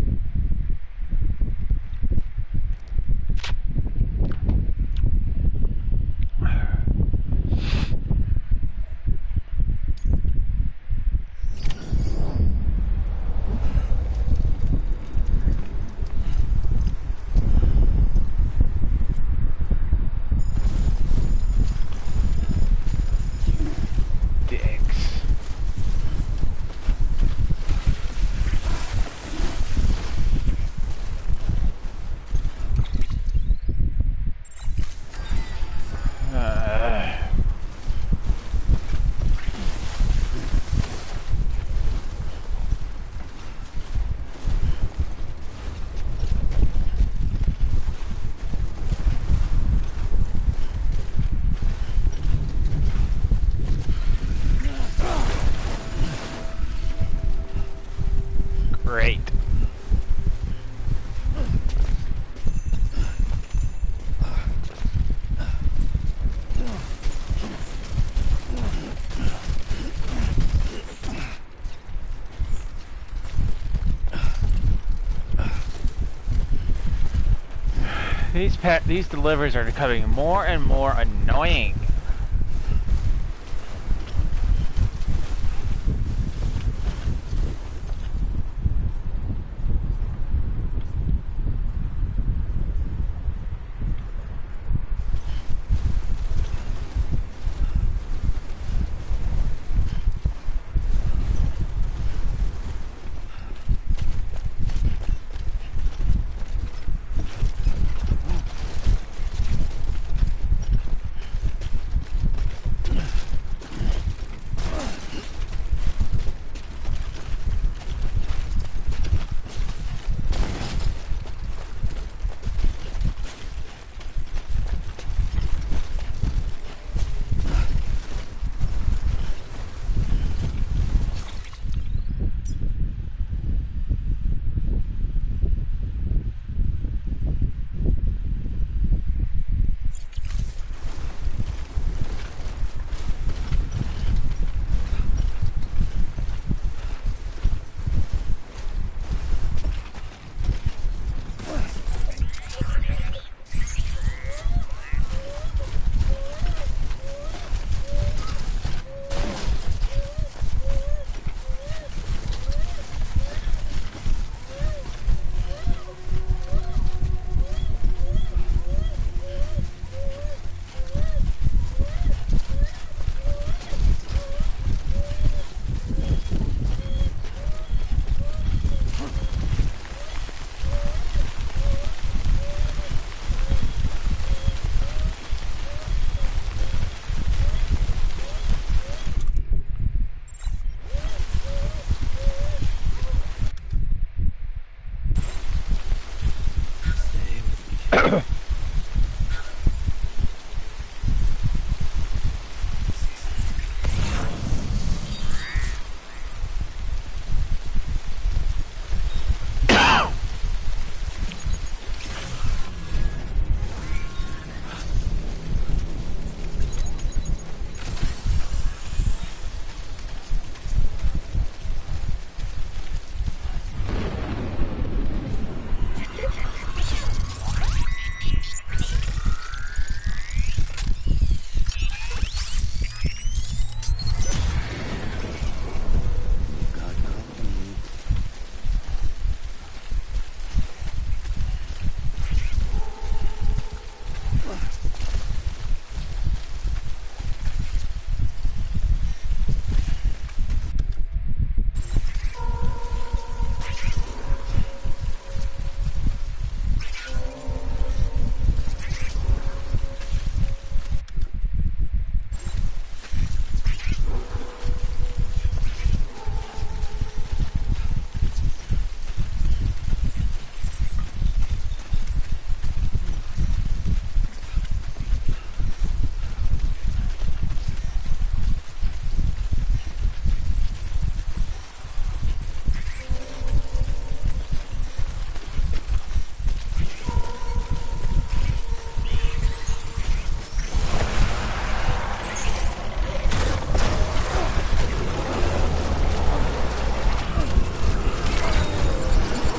Great. These deliveries are becoming more and more annoying.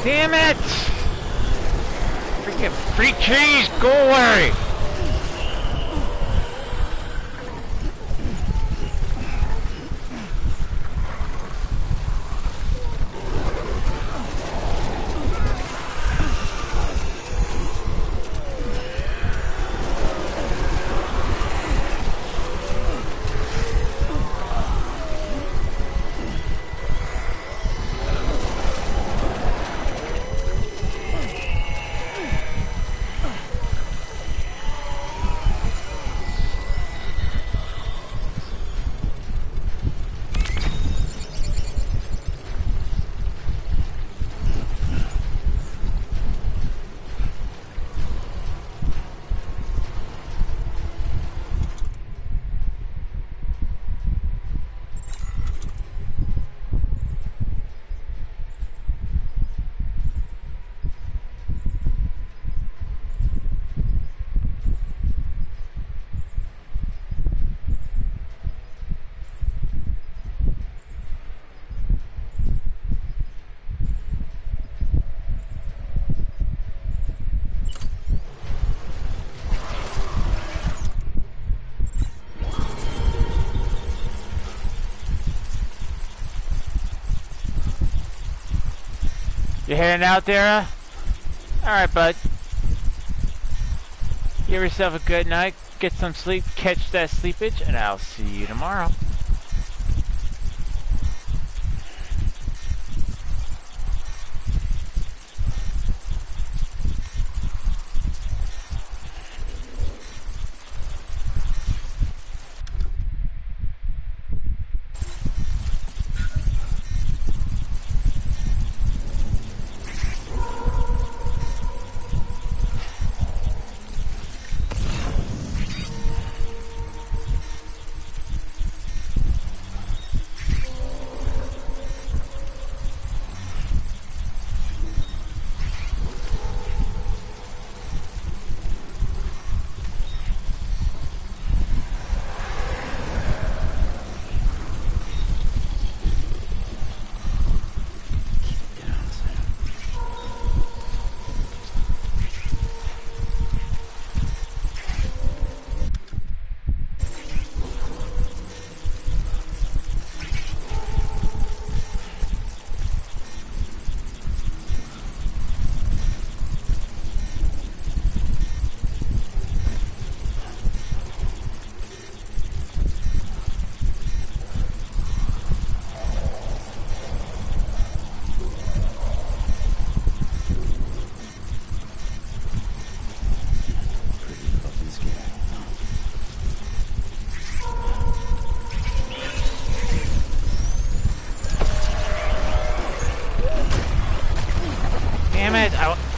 Damn it! Freaking free cheese, go away! You heading out there? Alright, bud. Give yourself a good night, get some sleep, catch that sleepage, and I'll see you tomorrow.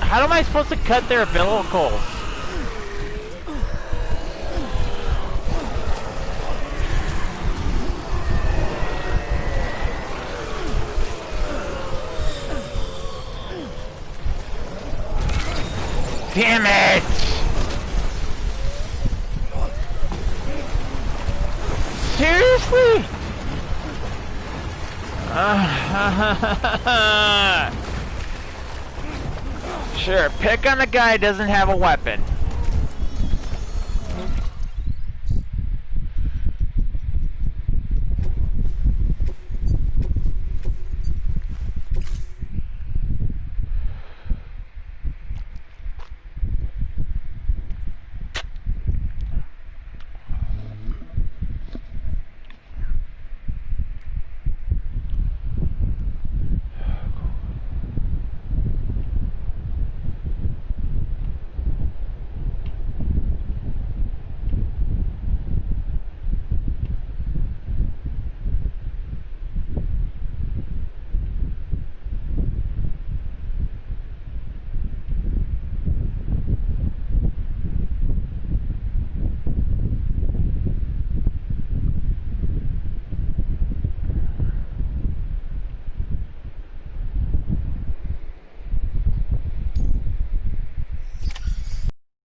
How am I supposed to cut their umbilicals? Damn it! Seriously? Sure, pick on the guy who doesn't have a weapon.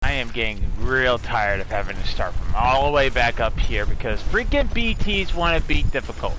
I am getting real tired of having to start from all the way back up here because freaking BTs want to be difficult.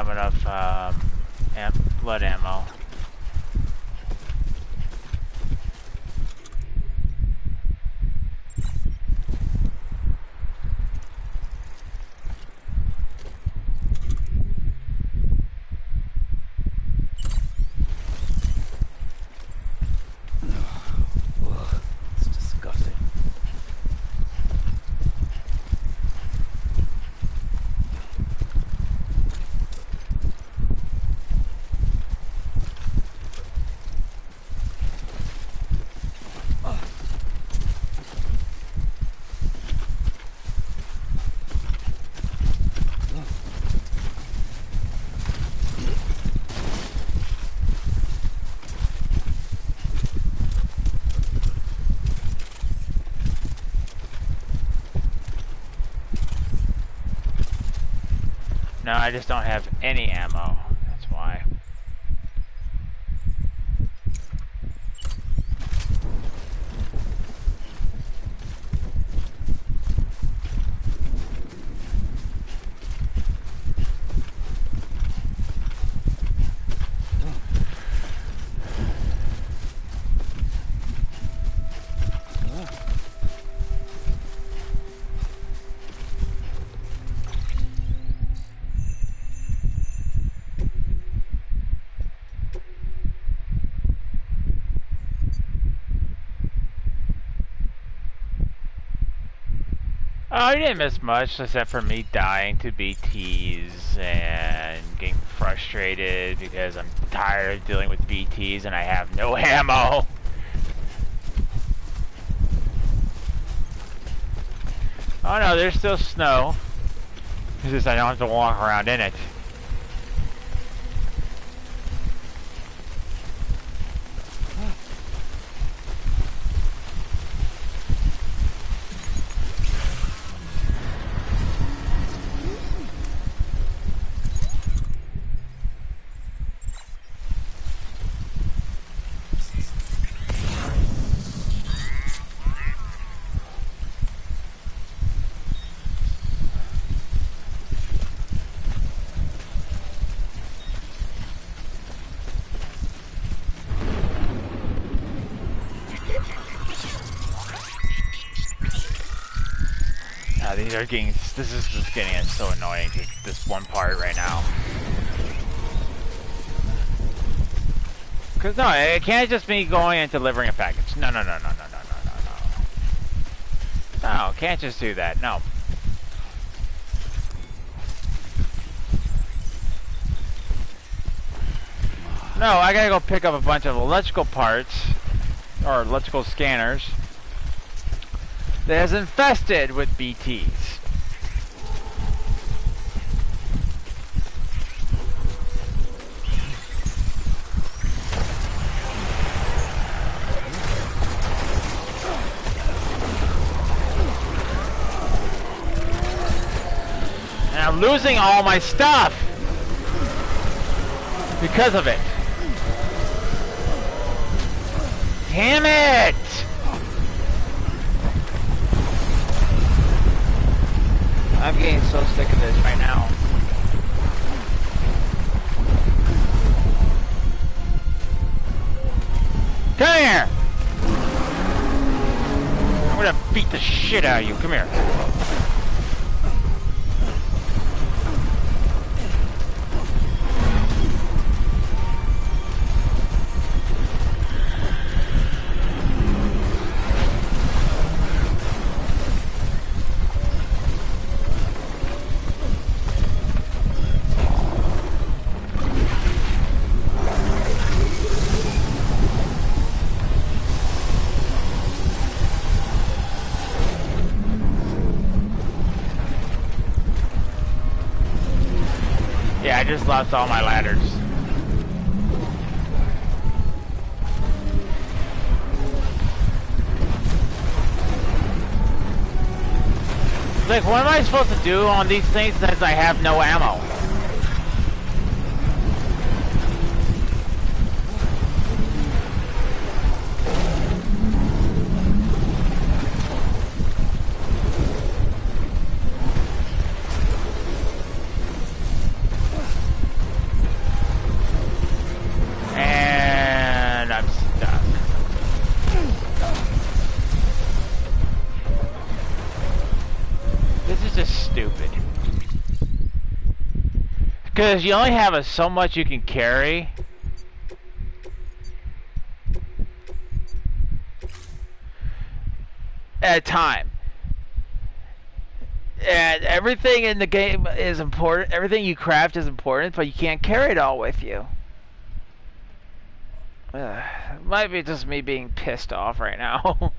have enough blood ammo. It's disgusting. No, I just don't have any ammo. That's why. Oh, I didn't miss much except for me dying to BTs and getting frustrated because I'm tired of dealing with BTs and I have no ammo. Oh no, there's still snow. It's just I don't have to walk around in it. These are getting, this is just getting so annoying, this one part right now. Cause no, it can't just be going and delivering a package. No. No, can't just do that, no. No, I gotta go pick up a bunch of electrical parts, or electrical scanners, that is infested with BTs. And I'm losing all my stuff because of it. Damn it! I'm getting so sick of this right now. Come here! I'm gonna beat the shit out of you. Come here. I just lost all my ladders. Like, what am I supposed to do on these things since I have no ammo? Because you only have so much you can carry. At a time. And everything in the game is important. Everything you craft is important, but you can't carry it all with you. Might be just me being pissed off right now.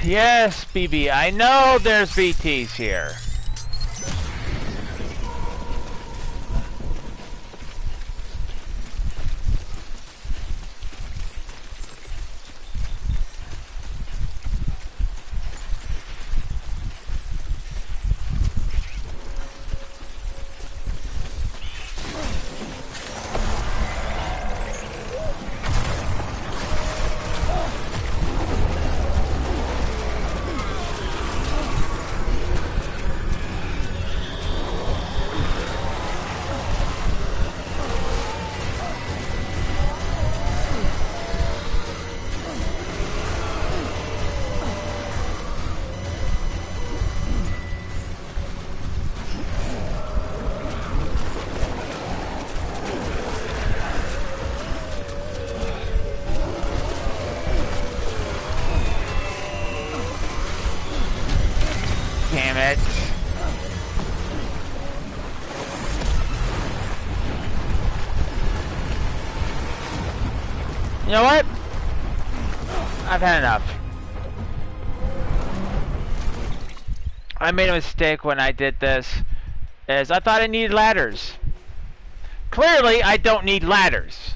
Yes, BB, I know there's BTs here. Damn it. You know what? I've had enough. I made a mistake when I did this, is I thought I needed ladders. Clearly, I don't need ladders.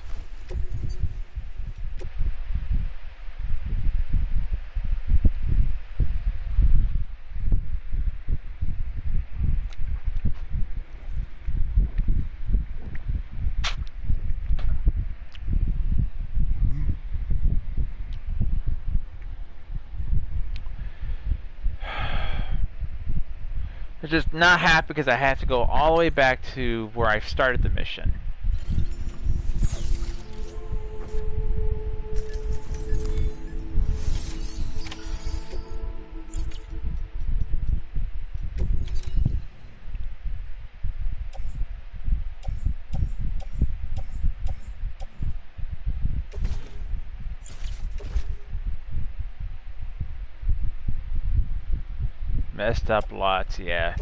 I'm just not happy because I have to go all the way back to where I started the mission. Messed up lots, yeah.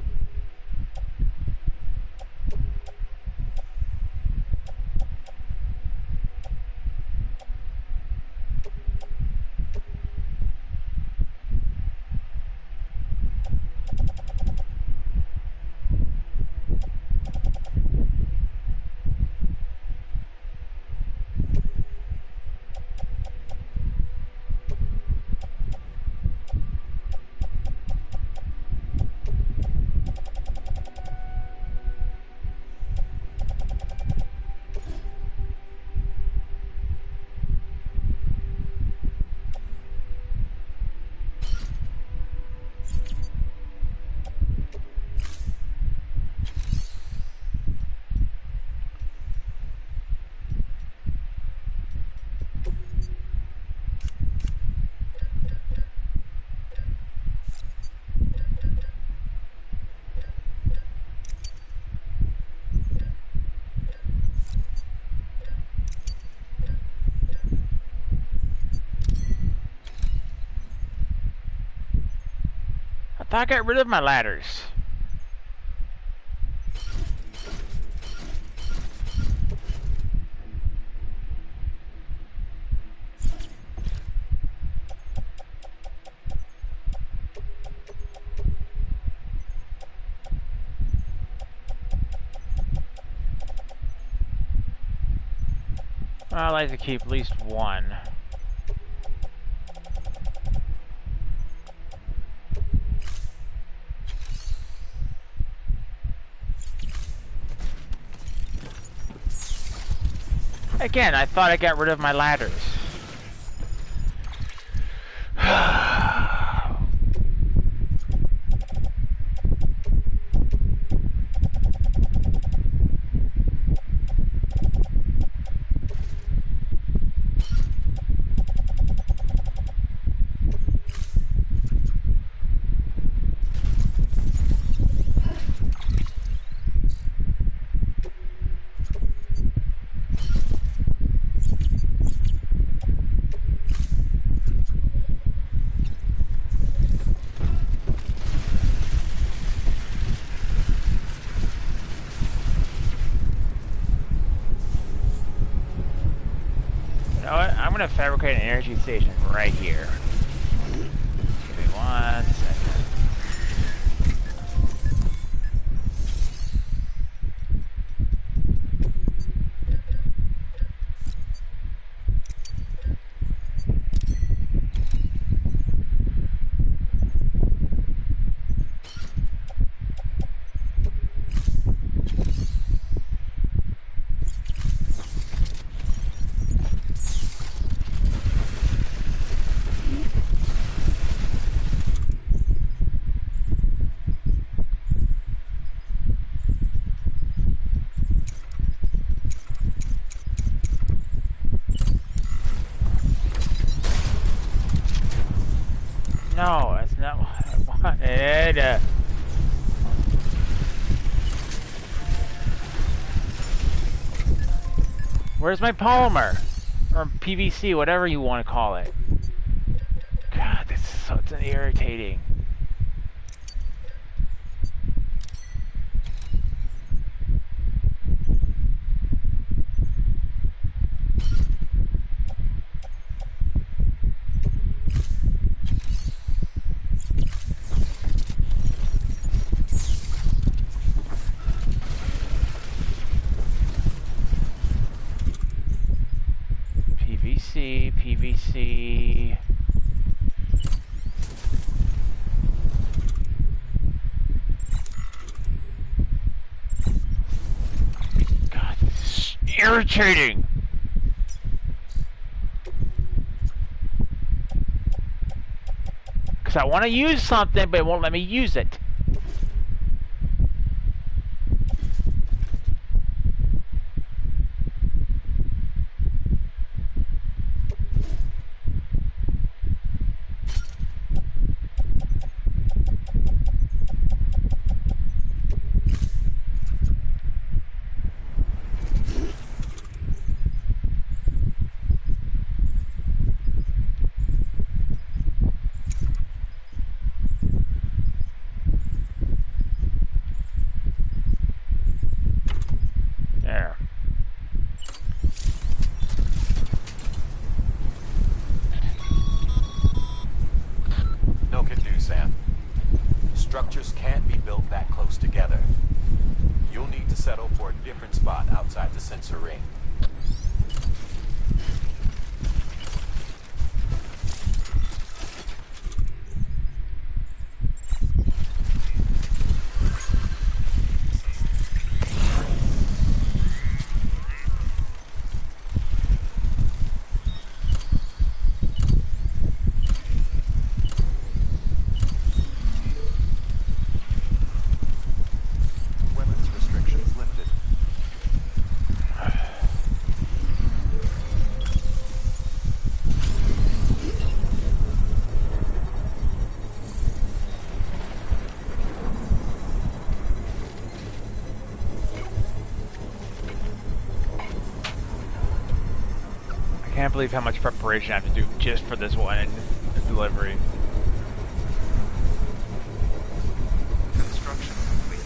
I thought I got rid of my ladders. I like to keep at least one. Again, I thought I got rid of my ladders. I'm gonna fabricate an energy station right here. Give me 1 second. No, that's not what I wanted. Where's my polymer? Or PVC, whatever you want to call it. God, this is so irritating. PVC. God, this is irritating. Because I want to use something, but it won't let me use it. Structures can't be built that close together. You'll need to settle for a different spot outside the sensor ring. I can't believe how much preparation I have to do just for this one delivery. Construction complete.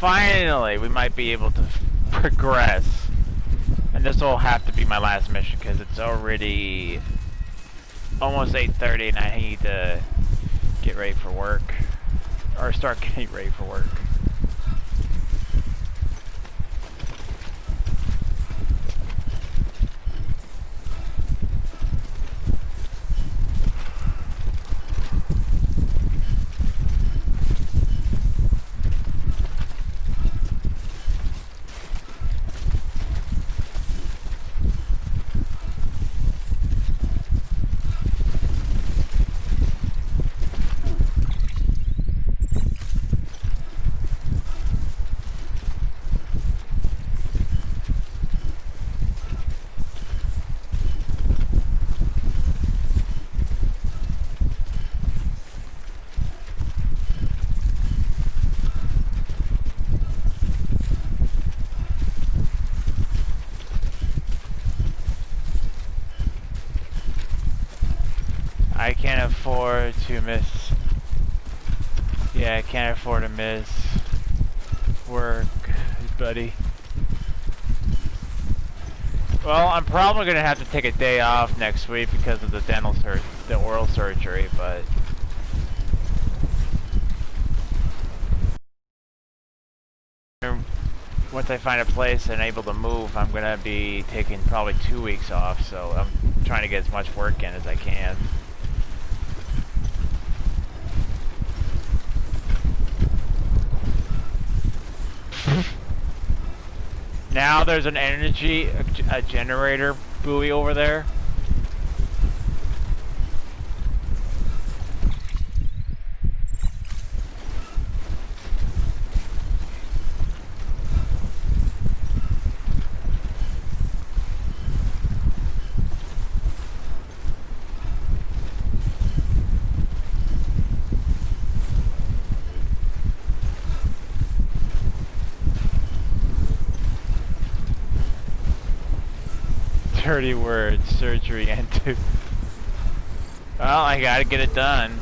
finally we might be able to progress. And this will have to be my last mission because it's already almost 8:30 and I need to get ready for work. Or start getting ready for work. I can't afford to miss. Yeah, I can't afford to miss work, buddy. Well, I'm probably gonna have to take a day off next week because of the oral surgery, but once I find a place and able to move, I'm gonna be taking probably 2 weeks off. So I'm trying to get as much work in as I can. Now there's an a generator buoy over there. Dirty words, surgery, and two. Well, I gotta get it done.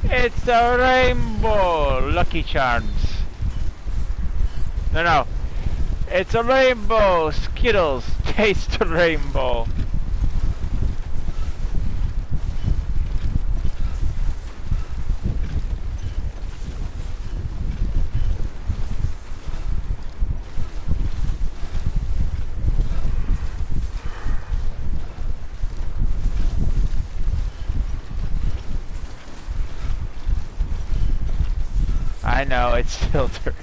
It's a rainbow, Lucky Charms. No. It's a rainbow, Skittles, taste the rainbow. I know, it's still dirty.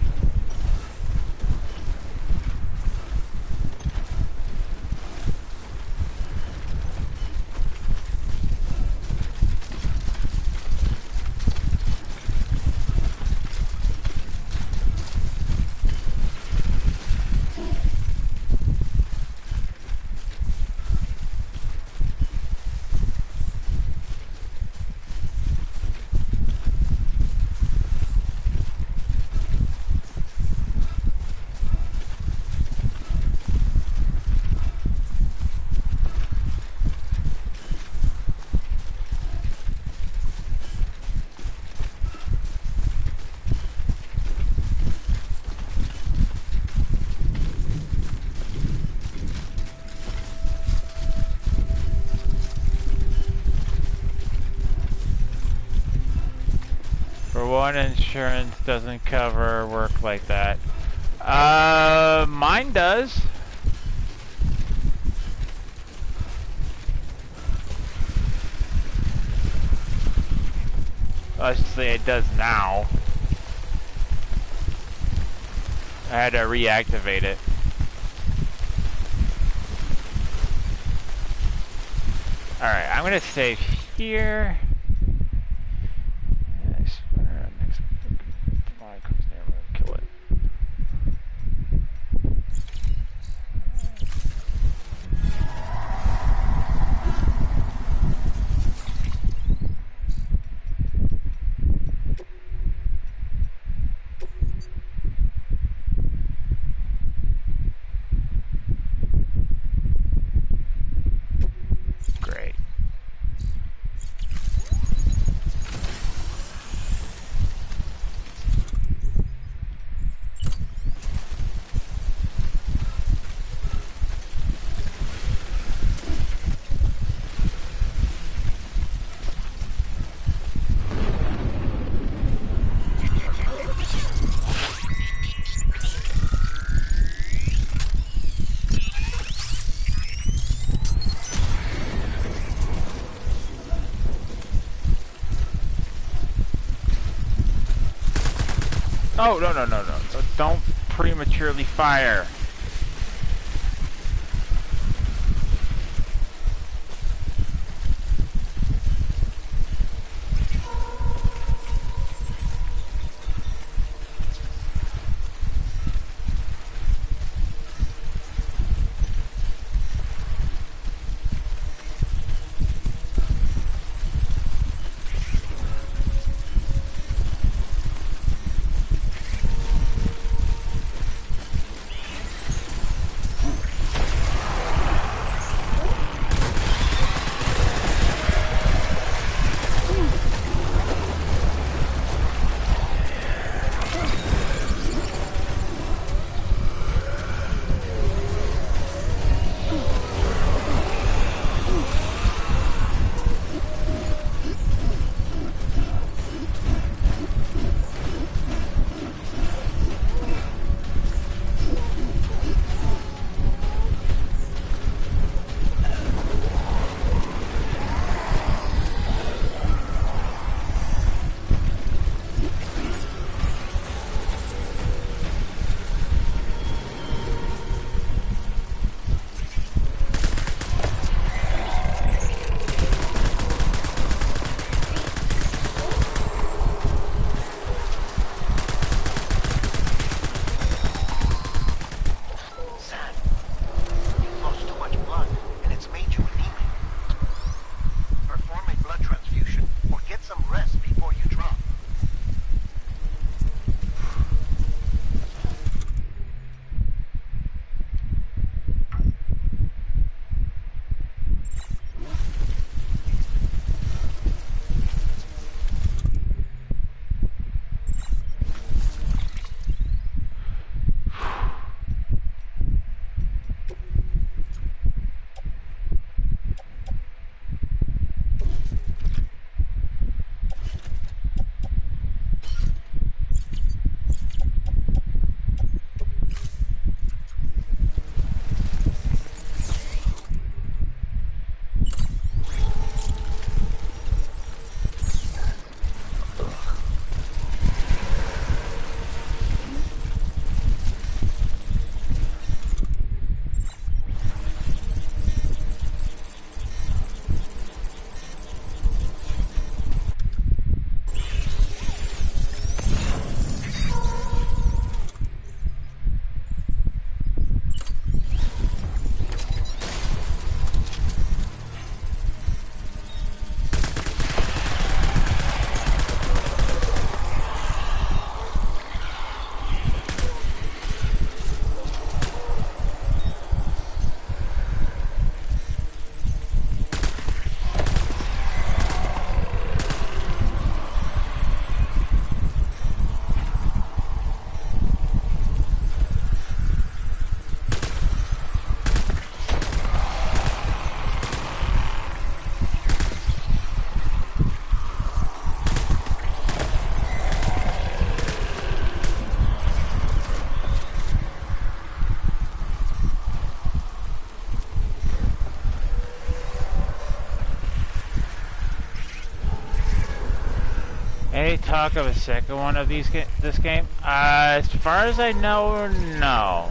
One, insurance doesn't cover work like that. Mine does. I should say it does now. I had to reactivate it. Alright, I'm gonna save here. Oh, no, no, no, no. Don't prematurely fire. Any talk of a second one of this game? As far as I know, no.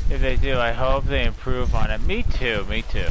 If they do, I hope they improve on it. Me too, me too.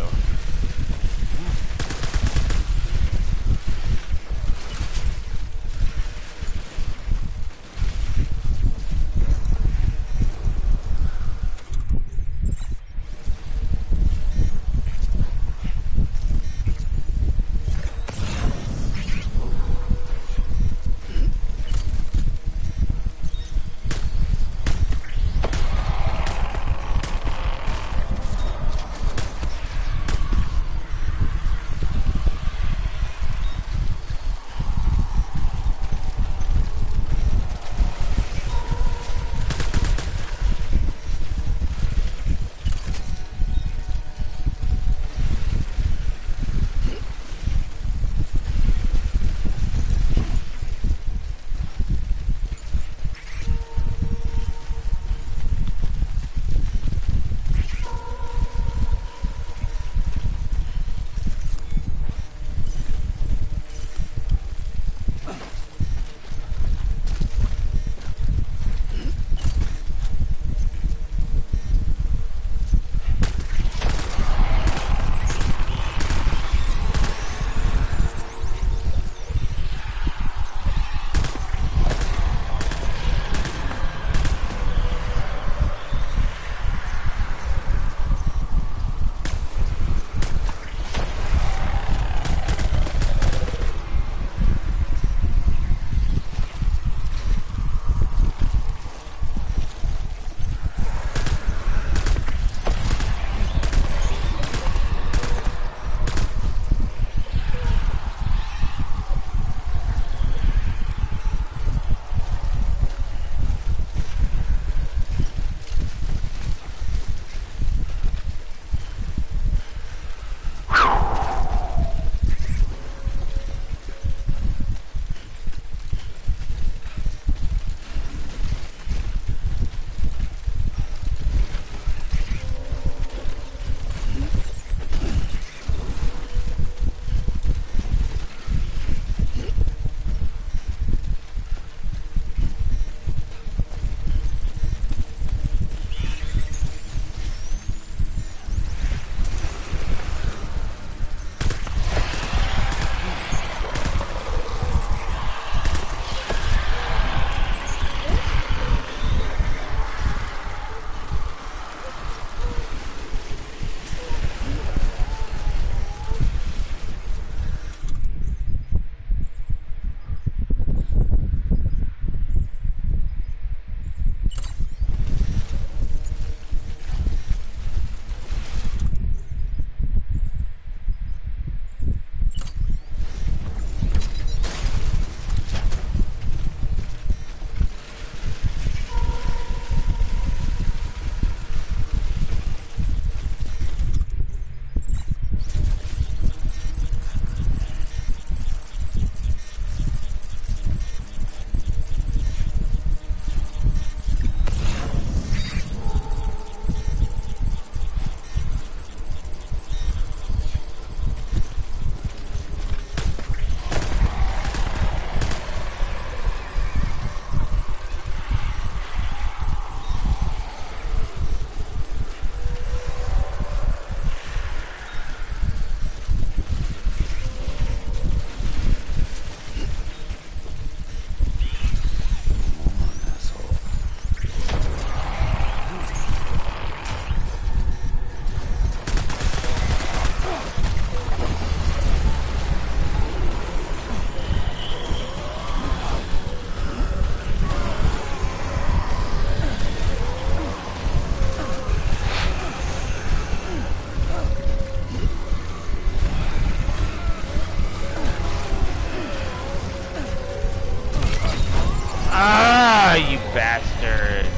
bastards.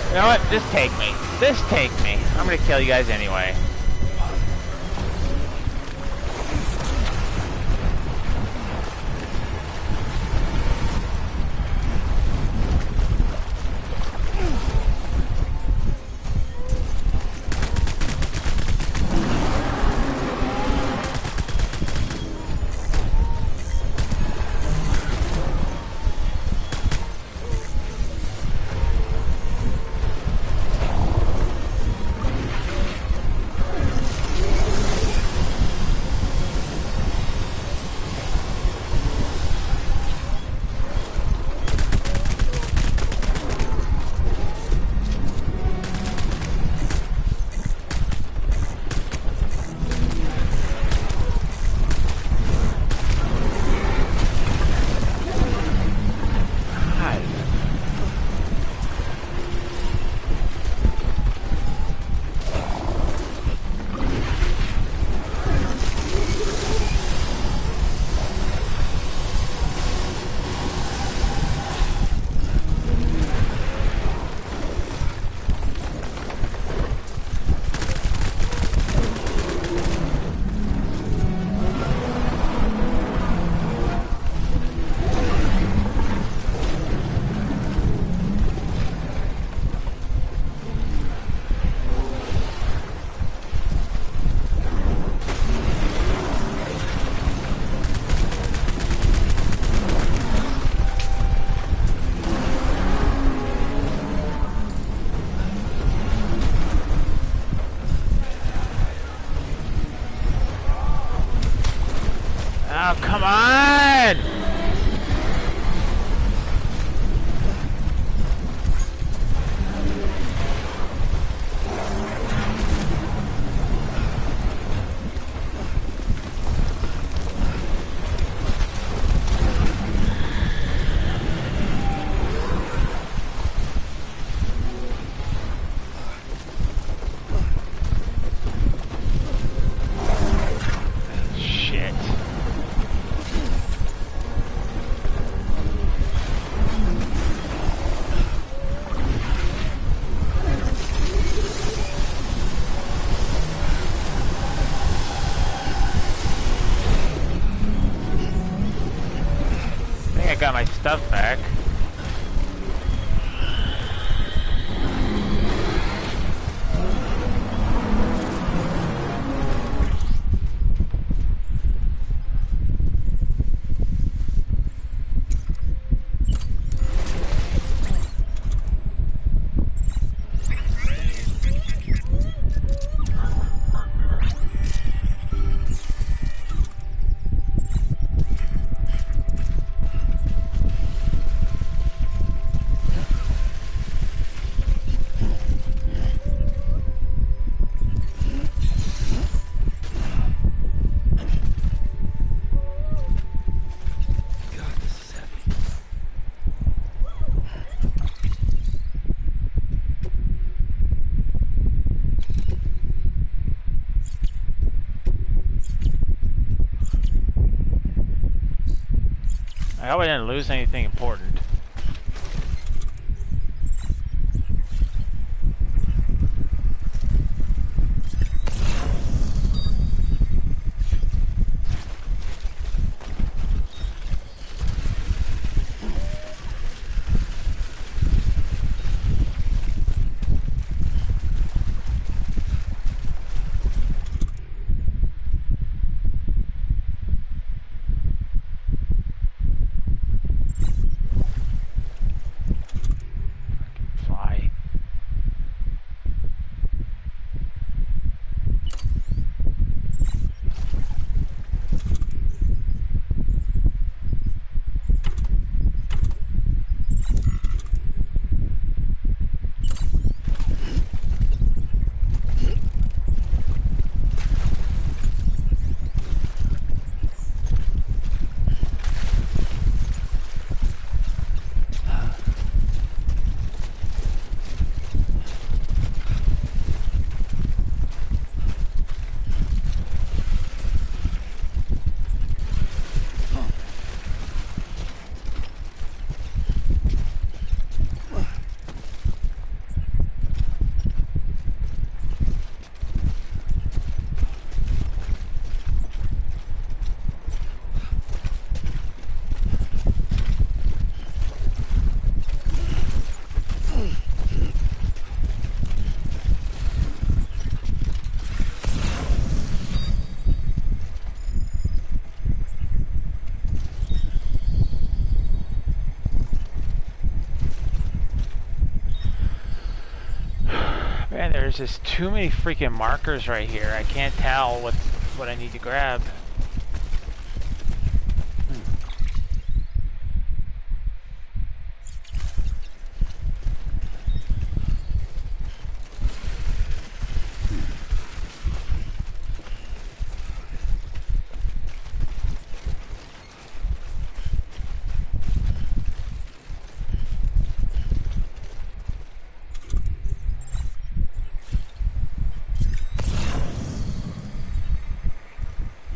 You know what? Just take me. Just take me. I'm gonna kill you guys anyway. Oh, come on! Got my stuff back. I hope I didn't lose anything important. There's just too many freaking markers right here. I can't tell what I need to grab.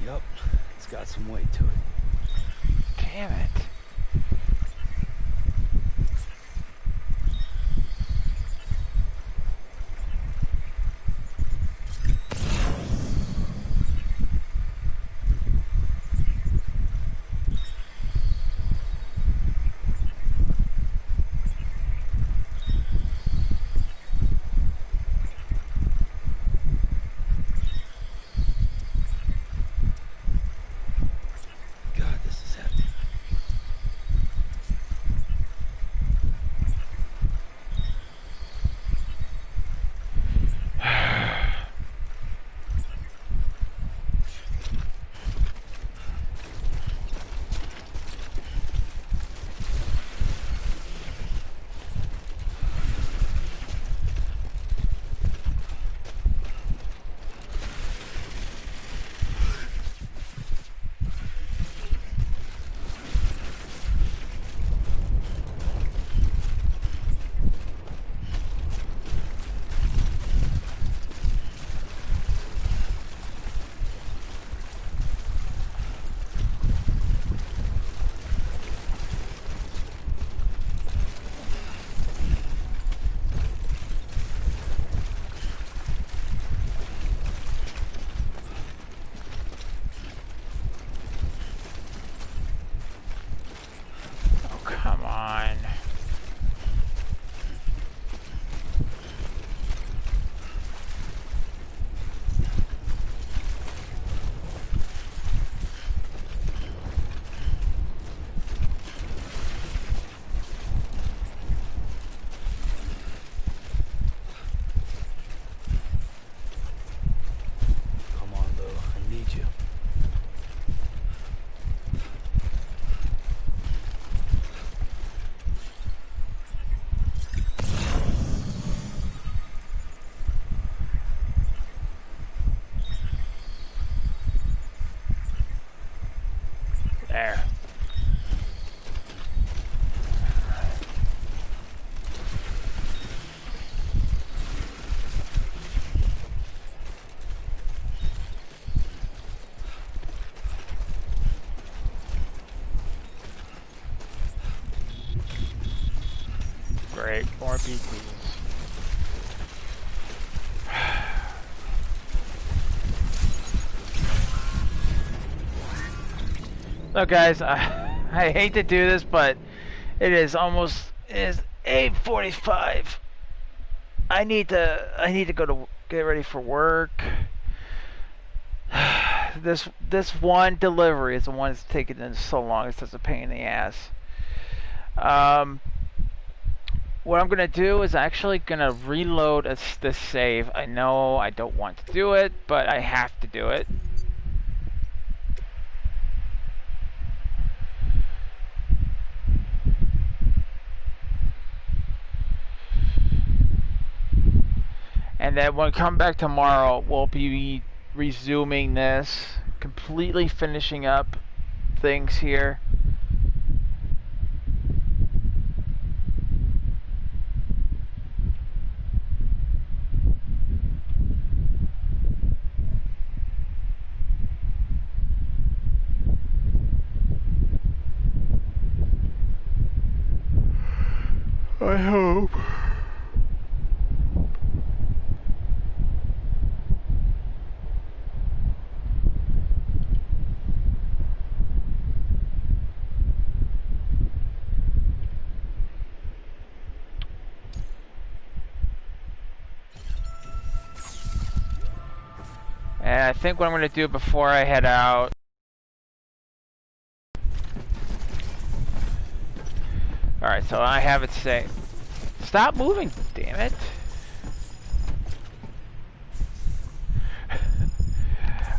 Yup, it's got some weight to it. Damn it. God, this is heavy. Oh, come on. Come on, Lou, I need you. There. Great, more BTs. Look, guys, I hate to do this, but it is 8:45. I need to go to get ready for work. This one delivery is the one that's taking so long. It's such a pain in the ass. What I'm gonna do is actually gonna reload this save. I know I don't want to do it, but I have to do it. And then when we come back tomorrow, we'll be resuming this, completely finishing up things here. I hope. And I think what I'm going to do before I head out... Alright, so I have it saved. Stop moving, damn it.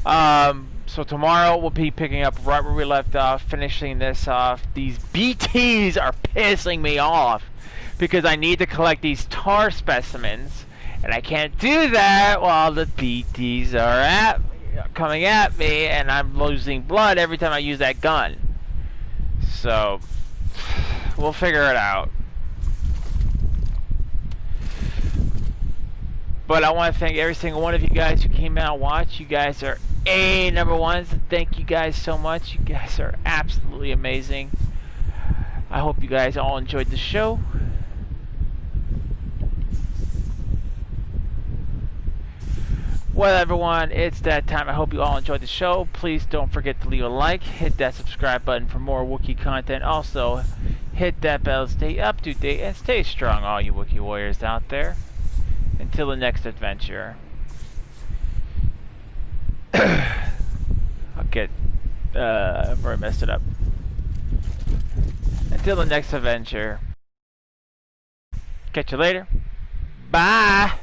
So tomorrow we'll be picking up right where we left off, finishing this off. These BTs are pissing me off because I need to collect these tar specimens, and I can't do that while the BTs are coming at me, and I'm losing blood every time I use that gun. So we'll figure it out. But I want to thank every single one of you guys who came out and watched. You guys are number ones. Thank you guys so much. You guys are absolutely amazing. I hope you guys all enjoyed the show. Well, everyone, it's that time. I hope you all enjoyed the show. Please don't forget to leave a like, hit that subscribe button for more Wookiee content. Also, hit that bell to stay up to date and stay strong, all you Wookiee warriors out there. Until the next adventure. Okay, I've already messed it up. Until the next adventure. Catch you later. Bye.